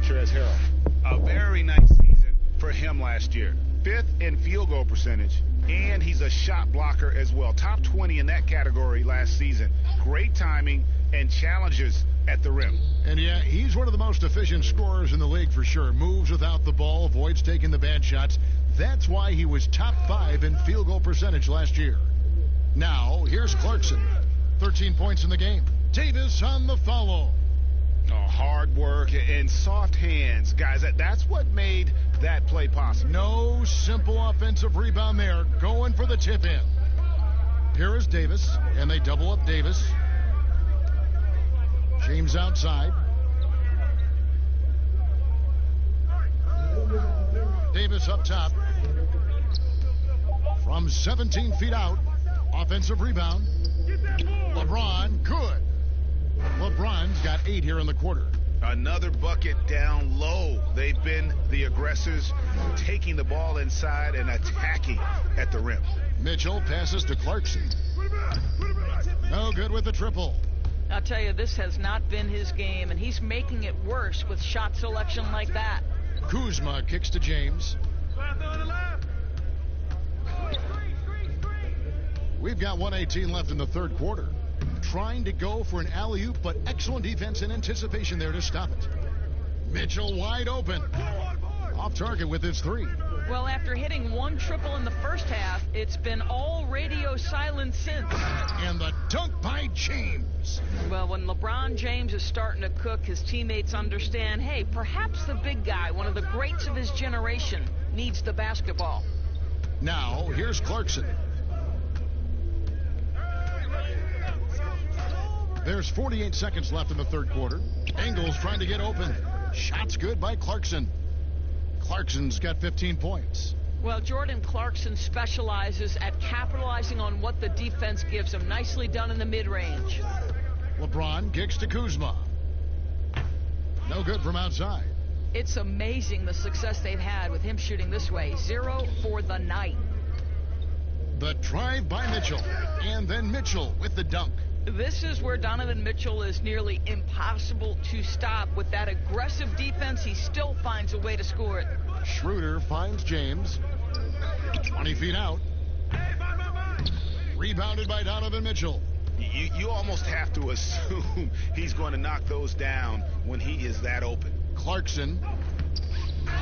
Montrezl Harrell. A very nice season for him last year. 5th in field goal percentage, and he's a shot blocker as well. Top 20 in that category last season. Great timing and challenges at the rim. And yeah, he's one of the most efficient scorers in the league for sure. Moves without the ball, avoids taking the bad shots. That's why he was top 5 in field goal percentage last year. Now, here's Clarkson. 13 points in the game. Davis on the follow. Oh, hard work and soft hands. Guys, that's what made that play possible. No simple offensive rebound there. Going for the tip in. Here is Davis, and they double up Davis. James outside. Davis up top. From 17 feet out. Offensive rebound. LeBron, good. LeBron's got 8 here in the quarter. Another bucket down low. They've been the aggressors, taking the ball inside and attacking at the rim. Mitchell passes to Clarkson. No good with the triple. I'll tell you, this has not been his game, and he's making it worse with shot selection like that. Kuzma kicks to James. We've got 1:18 left in the third quarter. Trying to go for an alley-oop, but excellent defense and anticipation there to stop it. Mitchell wide open. Off target with his 3. Well, after hitting 1 triple in the first half, it's been all radio silence since. And the dunk by James. Well, when LeBron James is starting to cook, his teammates understand, hey, perhaps the big guy, one of the greats of his generation, needs the basketball. Now, here's Clarkson. There's 48 seconds left in the third quarter. Ingles trying to get open. Shots good by Clarkson. Clarkson's got 15 points. Well, Jordan Clarkson specializes at capitalizing on what the defense gives him. Nicely done in the mid-range. LeBron kicks to Kuzma. No good from outside. It's amazing the success they've had with him shooting this way. 0 for the night. The drive by Mitchell. And then Mitchell with the dunk. This is where Donovan Mitchell is nearly impossible to stop. With that aggressive defense, he still finds a way to score it. Schroeder finds James. 20 feet out. Rebounded by Donovan Mitchell. You almost have to assume he's going to knock those down when he is that open. Clarkson.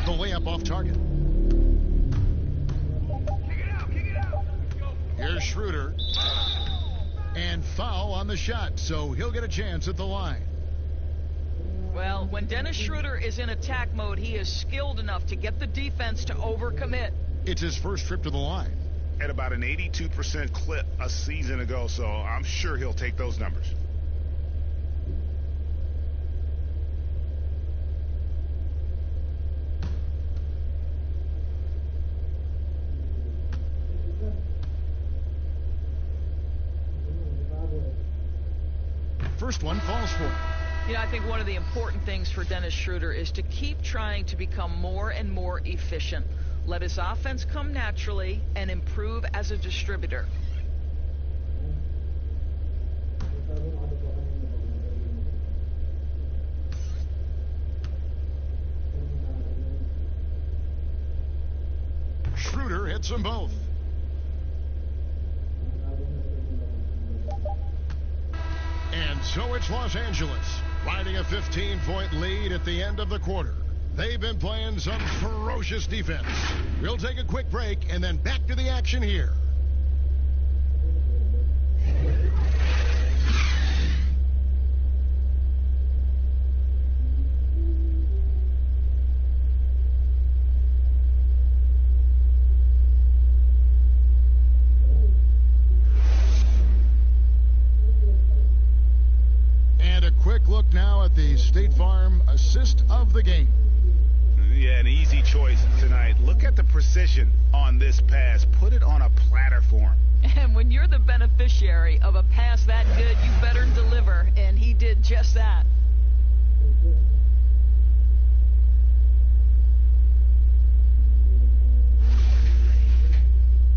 The layup off target. Here's Schroeder. And foul on the shot, so he'll get a chance at the line. Well, when Dennis Schroeder is in attack mode, he is skilled enough to get the defense to overcommit. It's his first trip to the line. At about an 82% clip a season ago, so I'm sure he'll take those numbers. First one falls for him. You know, I think one of the important things for Dennis Schroeder is to keep trying to become more and more efficient. Let his offense come naturally and improve as a distributor. Schroeder hits them both. And so it's Los Angeles, riding a 15-point lead at the end of the quarter. They've been playing some ferocious defense. We'll take a quick break and then back to the action here. Quick look now at the State Farm assist of the game. Yeah, an easy choice tonight. Look at the precision on this pass. Put it on a platter for him. And when you're the beneficiary of a pass that good, you better deliver, and he did just that.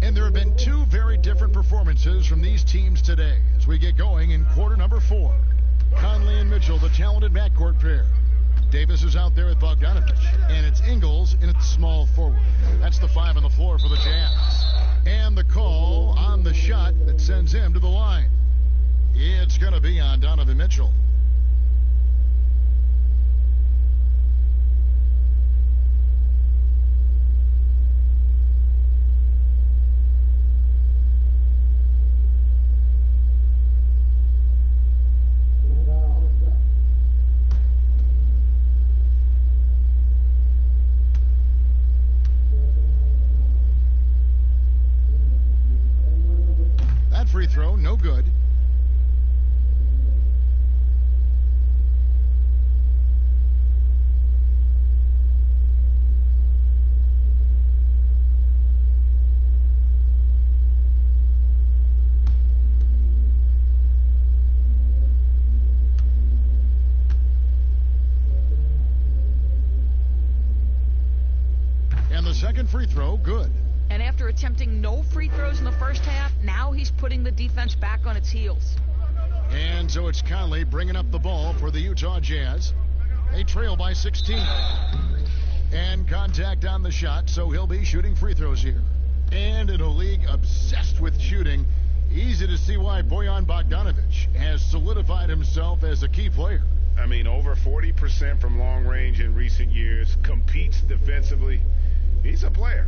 And there have been 2 very different performances from these teams today as we get going in quarter number 4. Conley and Mitchell, the talented backcourt pair. Davis is out there with Bogdanovich, and it's Ingles in its small forward. That's the 5 on the floor for the Jazz. And the call on the shot that sends him to the line. It's going to be on Donovan Mitchell. Free throw, no good. And the second free throw, good. And after attempting no free throws in the first half, now he's putting the defense back on its heels. And so it's Conley bringing up the ball for the Utah Jazz. They trail by 16. And contact on the shot, so he'll be shooting free throws here. And in a league obsessed with shooting, easy to see why Bojan Bogdanović has solidified himself as a key player. I mean, over 40% from long range in recent years, competes defensively. He's a player.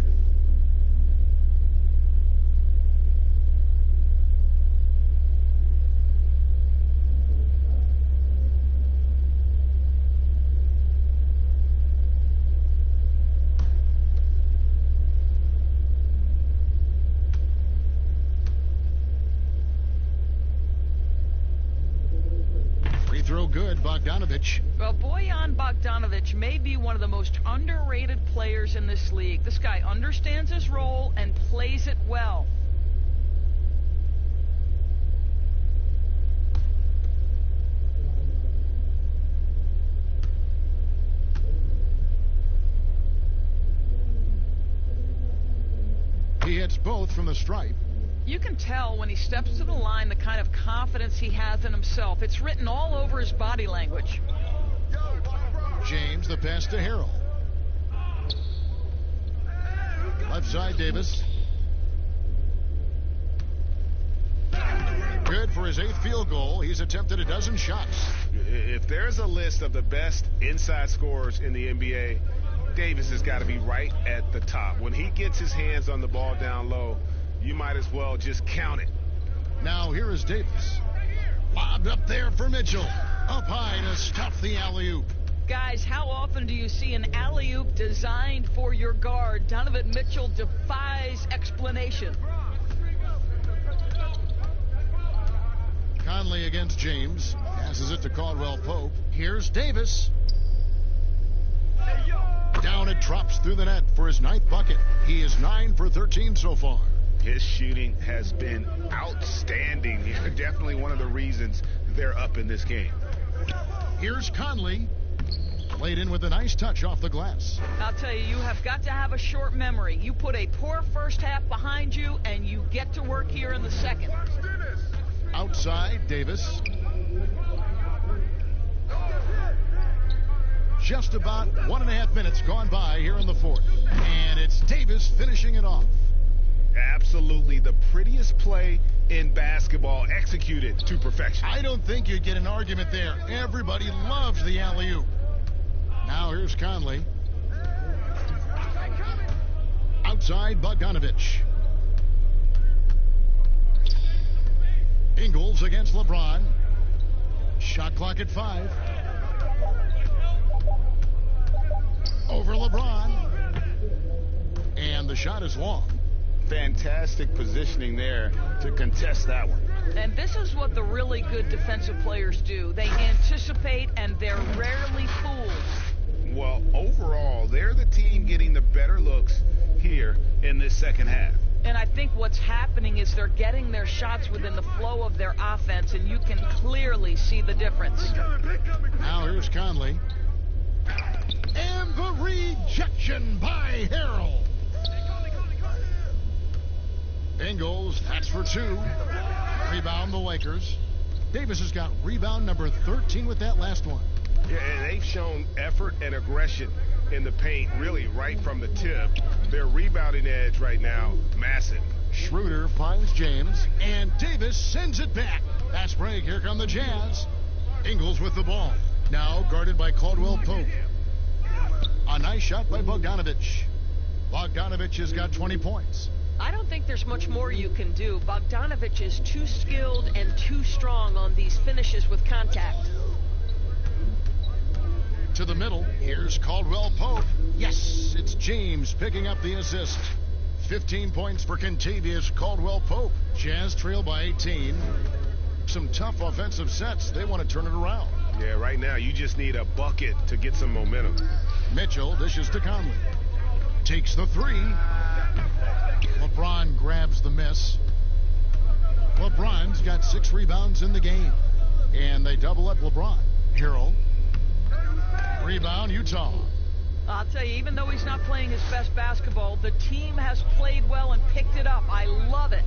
Throw good, Bogdanović. Well, Bojan Bogdanović may be one of the most underrated players in this league. This guy understands his role and plays it well. He hits both from the stripe. You can tell when he steps to the line the kind of confidence he has in himself. It's written all over his body language. James, the pass to Harrell. Left side, Davis. Good for his 8th field goal. He's attempted a dozen shots. If there's a list of the best inside scorers in the NBA, Davis has got to be right at the top. When he gets his hands on the ball down low, you might as well just count it. Now here is Davis. Lobbed up there for Mitchell. Up high to stuff the alley-oop. Guys, how often do you see an alley-oop designed for your guard? Donovan Mitchell defies explanation. Conley against James. Passes it to Caldwell Pope. Here's Davis. Down it drops through the net for his 9th bucket. He is 9 for 13 so far. His shooting has been outstanding. Definitely one of the reasons they're up in this game. Here's Conley. Played in with a nice touch off the glass. I'll tell you, you have got to have a short memory. You put a poor first half behind you, and you get to work here in the second. Outside, Davis. Just about 1.5 minutes gone by here in the 4th. And it's Davis finishing it off. Absolutely the prettiest play in basketball, executed to perfection. I don't think you'd get an argument there. Everybody loves the alley-oop. Now here's Conley. Outside, Bogdanović. Ingles against LeBron. Shot clock at 5. Over LeBron. And the shot is long. Fantastic positioning there to contest that one. And this is what the really good defensive players do. They anticipate, and they're rarely fooled. Well, overall, they're the team getting the better looks here in this second half. And I think what's happening is they're getting their shots within the flow of their offense, and you can clearly see the difference. Now here's Conley. And the rejection by Harrell. Ingles, that's for 2. Rebound the Lakers. Davis has got rebound number 13 with that last one. Yeah, and they've shown effort and aggression in the paint, really, right from the tip. Their rebounding edge right now, massive. Schroeder finds James, and Davis sends it back. Fast break, here come the Jazz. Ingles with the ball. Now guarded by Caldwell Pope. A nice shot by Bogdanovich. Bogdanovich has got 20 points. I don't think there's much more you can do. Bogdanovich is too skilled and too strong on these finishes with contact. To the middle, here's Caldwell Pope. Yes, it's James picking up the assist. 15 points for Kentavious Caldwell Pope. Jazz trail by 18. Some tough offensive sets. They want to turn it around. Yeah, right now you just need a bucket to get some momentum. Mitchell dishes to Conley. Takes the three. LeBron grabs the miss. LeBron's got 6 rebounds in the game. And they double up LeBron. Harrell. Rebound, Utah. I'll tell you, even though he's not playing his best basketball, the team has played well and picked it up. I love it.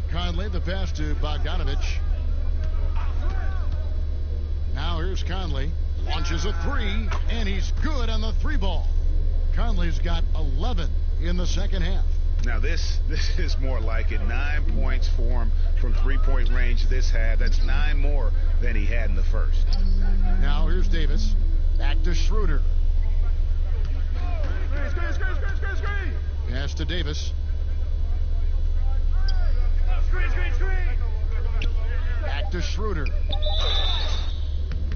Conley, the pass to Bogdanovich. Now here's Conley. Launches a three, and he's good on the 3-ball. Conley's got 11 in the second half. Now this is more like it. 9 points for him from 3-point range this half. That's 9 more than he had in the first. Now here's Davis. Back to Schroeder. Pass to Davis. Back to Schroeder.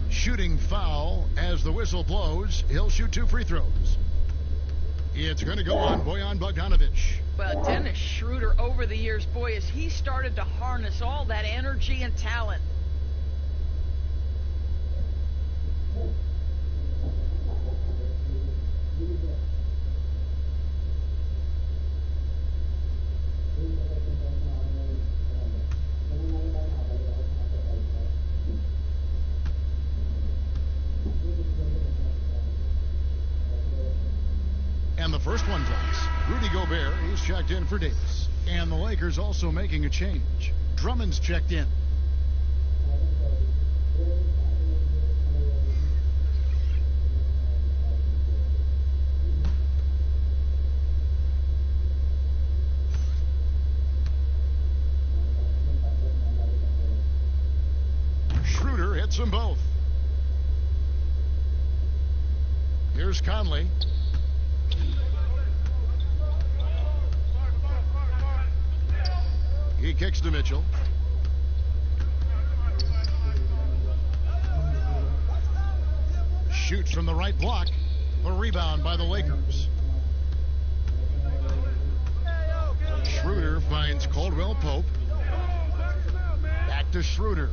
Shooting foul as the whistle blows. He'll shoot 2 free throws. It's going to go on Bojan Bogdanovich. Well, Dennis Schroeder over the years, boy, has he started to harness all that energy and talent. And the first one drops. Rudy Gobert, he's checked in for Davis. And the Lakers also making a change. Drummond's checked in. Schroeder hits them both. Here's Conley. He kicks to Mitchell. Shoots from the right block. The rebound by the Lakers. Schroeder finds Caldwell Pope. Back to Schroeder.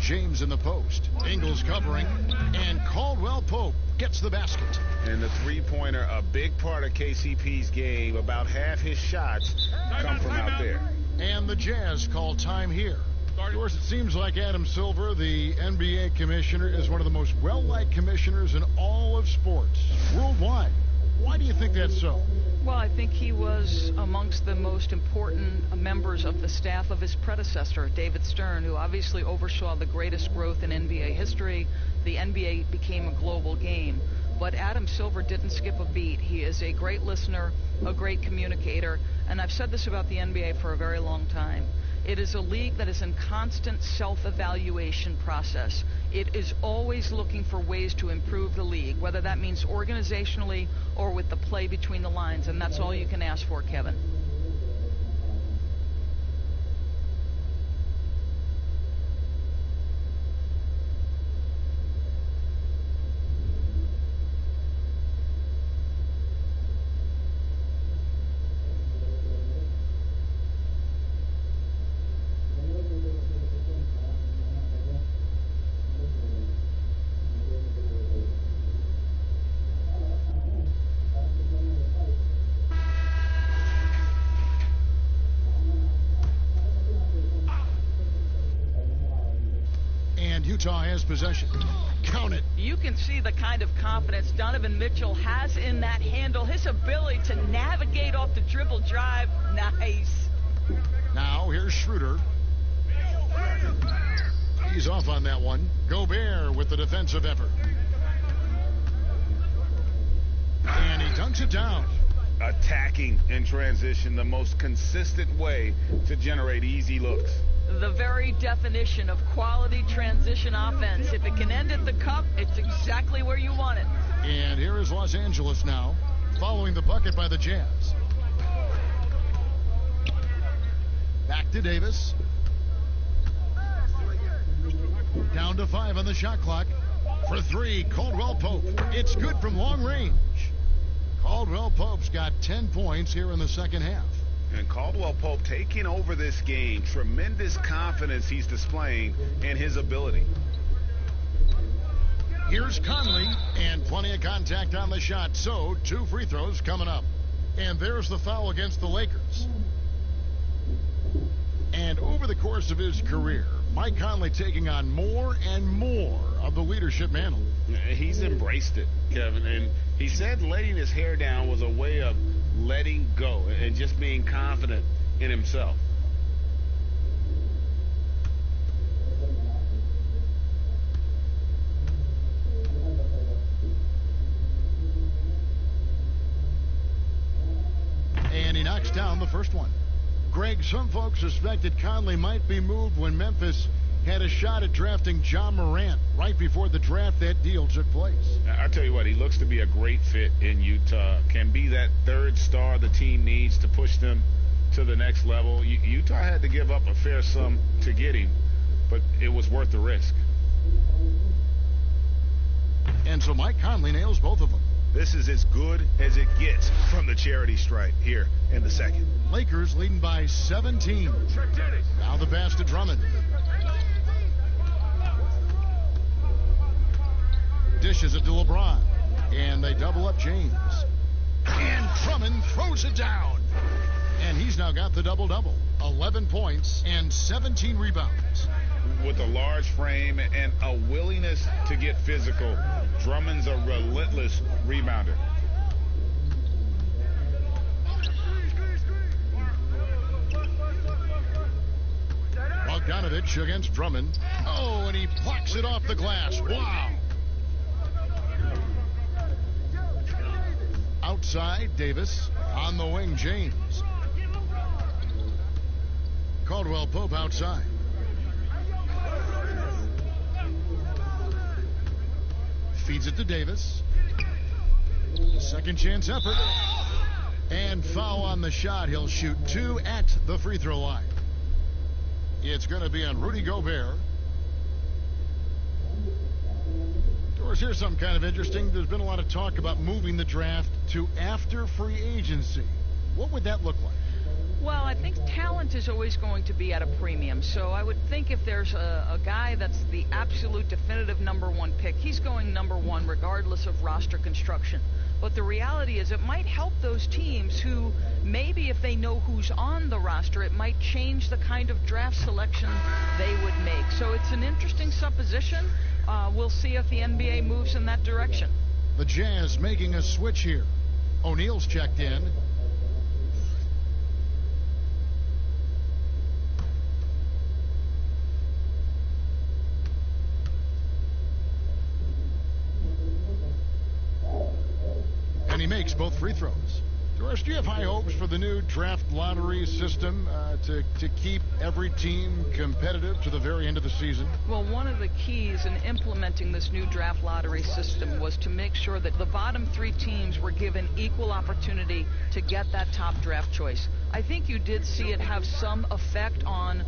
James in the post. Ingles covering. And Caldwell Pope gets the basket. And the three-pointer, a big part of KCP's game. About half his shots come from out there. And the Jazz call time here. Of course, it seems like Adam Silver, the NBA commissioner, is one of the most well-liked commissioners in all of sports worldwide. Why do you think that's so? Well, I think he was amongst the most important members of the staff of his predecessor, David Stern, who obviously oversaw the greatest growth in NBA history. The NBA became a global game. But Adam Silver didn't skip a beat. He is a great listener, a great communicator, and I've said this about the NBA for a very long time. It is a league that is in constant self-evaluation process. It is always looking for ways to improve the league, whether that means organizationally or with the play between the lines, and that's all you can ask for, Kevin. Utah has possession. Count it. You can see the kind of confidence Donovan Mitchell has in that handle. His ability to navigate off the dribble drive. Nice. Now here's Schroeder. He's off on that one. Gobert with the defensive effort. And he dunks it down. Attacking in transition, the most consistent way to generate easy looks. The very definition of quality transition offense. If it can end at the cup, it's exactly where you want it. And here is Los Angeles now, following the bucket by the Jazz. Back to Davis. Down to 5 on the shot clock. For 3, Caldwell Pope. It's good from long range. Caldwell Pope's got 10 points here in the second half. And Caldwell Pope taking over this game. Tremendous confidence he's displaying in his ability. Here's Conley, and plenty of contact on the shot. So 2 free throws coming up. And there's the foul against the Lakers. And over the course of his career, Mike Conley taking on more and more of the leadership mantle. He's embraced it, Kevin, and he said letting his hair down was a way of letting go and just being confident in himself. And he knocks down the first one. Greg, some folks suspected Conley might be moved when Memphis had a shot at drafting John Morant right before the draft. That deal took place. I'll tell you what, he looks to be a great fit in Utah. Can be that third star the team needs to push them to the next level. Utah had to give up a fair sum to get him, but it was worth the risk. And so Mike Conley nails both of them. This is as good as it gets from the charity stripe here in the second. Lakers leading by 17. Now the pass to Drummond. Dishes it to LeBron. And they double up James. And Drummond throws it down. And he's now got the double-double. 11 points and 17 rebounds. With a large frame and a willingness to get physical, Drummond's a relentless rebounder. Bogdanovich against Drummond. Oh, and he blocks it off the glass. Wow. Outside, Davis. On the wing, James. Caldwell Pope outside. Feeds it to Davis. Second chance effort. And foul on the shot. He'll shoot 2 at the free throw line. It's going to be on Rudy Gobert. Doris, here's something kind of interesting. There's been a lot of talk about moving the draft to after free agency. What would that look like? Well, I think talent is always going to be at a premium. So I would think if there's a guy that's the absolute definitive #1 pick, he's going #1 regardless of roster construction. But the reality is it might help those teams who maybe if they know who's on the roster, it might change the kind of draft selection they would make. So it's an interesting supposition. We'll see if the NBA moves in that direction. The Jazz making a switch here. O'Neal's checked in. And he makes both free throws. Doris, do you have high hopes for the new draft lottery system to keep every team competitive to the very end of the season? Well, one of the keys in implementing this new draft lottery system was to make sure that the bottom 3 teams were given equal opportunity to get that top draft choice. I think you did see it have some effect on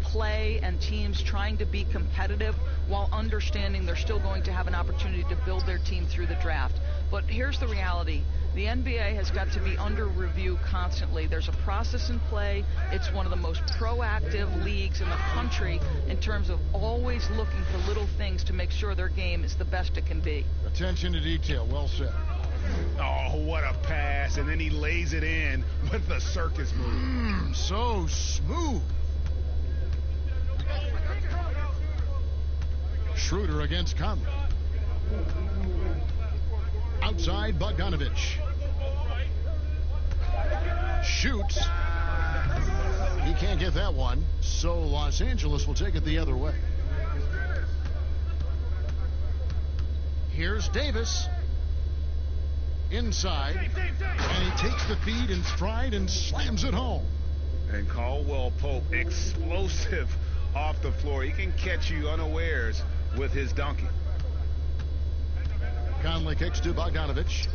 play and teams trying to be competitive while understanding they're still going to have an opportunity to build their team through the draft. But here's the reality. The NBA has got to be under review constantly. There's a process in play. It's one of the most proactive leagues in the country in terms of always looking for little things to make sure their game is the best it can be. Attention to detail. Well said. Oh, what a pass. And then he lays it in with the circus move. So smooth. Schroeder against Conley. Outside, Bogdanovich. Shoots. He can't get that one, so Los Angeles will take it the other way. Here's Davis. Inside. And he takes the feed in stride and slams it home. And Caldwell Pope, explosive off the floor. He can catch you unawares with his dunking. Conley kicks to Bogdanovich.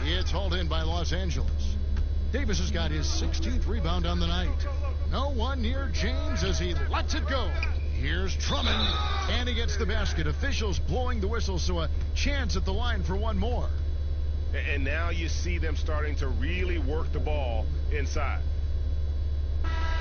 It's hauled in by Los Angeles. Davis has got his 16th rebound on the night. No one near James as he lets it go. Here's Drummond, and he gets the basket. Officials blowing the whistle, so a chance at the line for one more. And now you see them starting to really work the ball inside.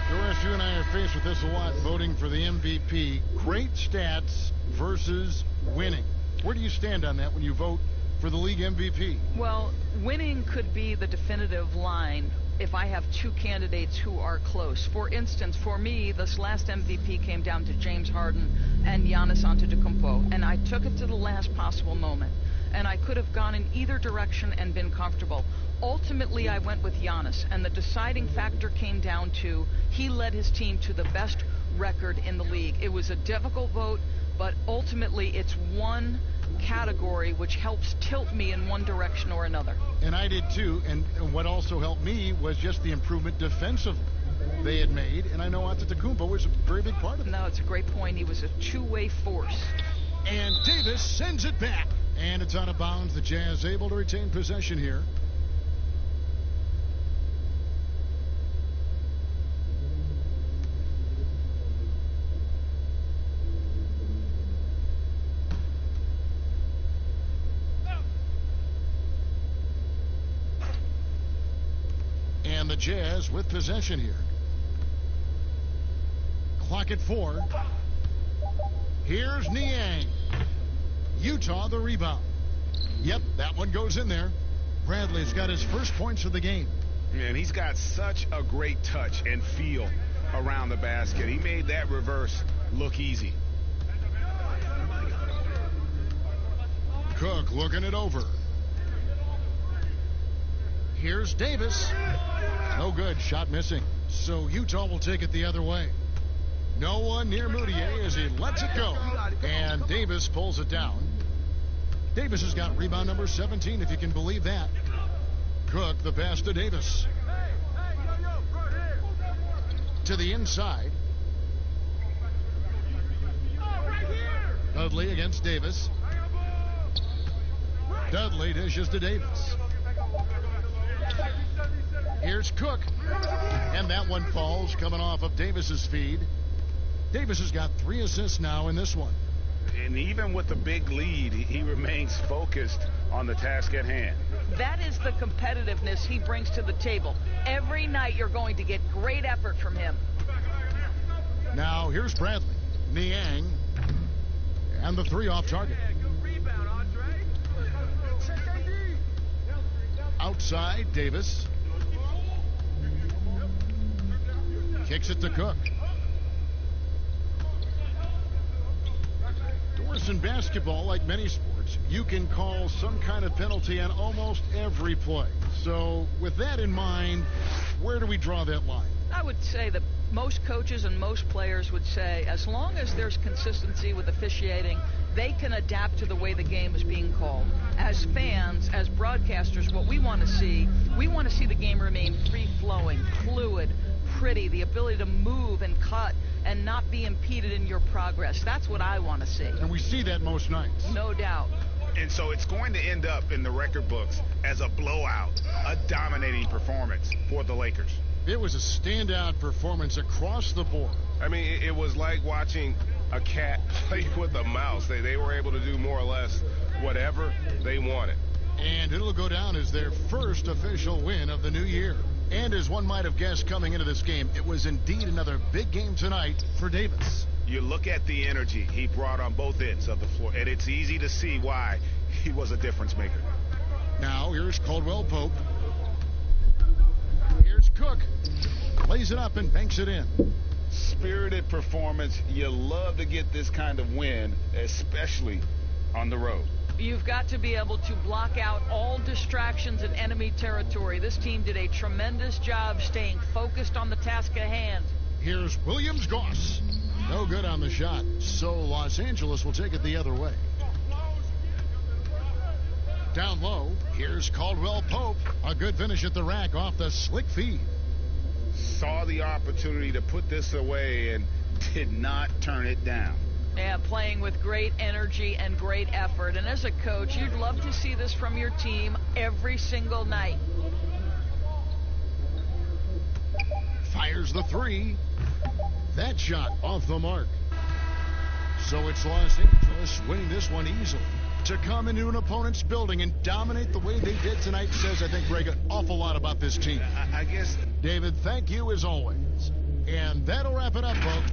Doris, you and I are faced with this a lot, voting for the MVP. Great stats versus winning. Where do you stand on that when you vote for the league MVP? Well, winning could be the definitive line if I have two candidates who are close. For instance, for me, this last MVP came down to James Harden and Giannis Antetokounmpo, and I took it to the last possible moment. And I could have gone in either direction and been comfortable. Ultimately, I went with Giannis, and the deciding factor came down to he led his team to the best record in the league. It was a difficult vote, but ultimately it's one category which helps tilt me in one direction or another. And I did too, and what also helped me was just the improvement defensively they had made, and I know Antetokounmpo was a very big part of it. No, it's a great point. He was a two-way force. And Davis sends it back, and it's out of bounds. The Jazz able to retain possession here. And the Jazz with possession here. Clock at 4. Here's Niang. Utah the rebound. Yep, that one goes in there. Bradley's got his first points of the game. Man, he's got such a great touch and feel around the basket. He made that reverse look easy. Cook looking it over. Here's Davis. No good. Shot missing. So Utah will take it the other way. No one near Moutier as he lets it go. And Davis pulls it down. Davis has got rebound number 17, if you can believe that. Cook, the pass to Davis. To the inside. Dudley against Davis. Dudley dishes to Davis. Here's Cook. And that one falls, coming off of Davis's feed. Davis has got 3 assists now in this one. And even with the big lead, he remains focused on the task at hand. That is the competitiveness he brings to the table. Every night you're going to get great effort from him. Now here's Bradley. Niang. And the 3 off target. Outside, Davis. Kicks it to Cook. Doris, in basketball, like many sports, you can call some kind of penalty on almost every play. So with that in mind, where do we draw that line? I would say that most coaches and most players would say as long as there's consistency with officiating, they can adapt to the way the game is being called. As fans, as broadcasters, what we want to see the game remain free-flowing, fluid, pretty, the ability to move and cut and not be impeded in your progress. That's what I want to see. And we see that most nights. No doubt. And so it's going to end up in the record books as a blowout, a dominating performance for the Lakers. It was a standout performance across the board. I mean, it was like watching a cat play with a mouse. They were able to do more or less whatever they wanted. And it'll go down as their first official win of the new year. And as one might have guessed coming into this game, it was indeed another big game tonight for Davis. You look at the energy he brought on both ends of the floor, and it's easy to see why he was a difference maker. Now here's Caldwell Pope. Here's Cook. Lays it up and banks it in. Spirited performance. You love to get this kind of win, especially on the road. You've got to be able to block out all distractions in enemy territory. This team did a tremendous job staying focused on the task at hand. Here's Williams-Goss. No good on the shot, so Los Angeles will take it the other way. Down low, here's Caldwell Pope. A good finish at the rack off the slick feed. Saw the opportunity to put this away and did not turn it down. Yeah, playing with great energy and great effort. And as a coach, you'd love to see this from your team every single night. Fires the three. That shot off the mark. So it's Los Angeles winning this one easily. To come into an opponent's building and dominate the way they did tonight says, I think, Greg, an awful lot about this team. I guess. David, thank you as always. And that'll wrap it up, folks.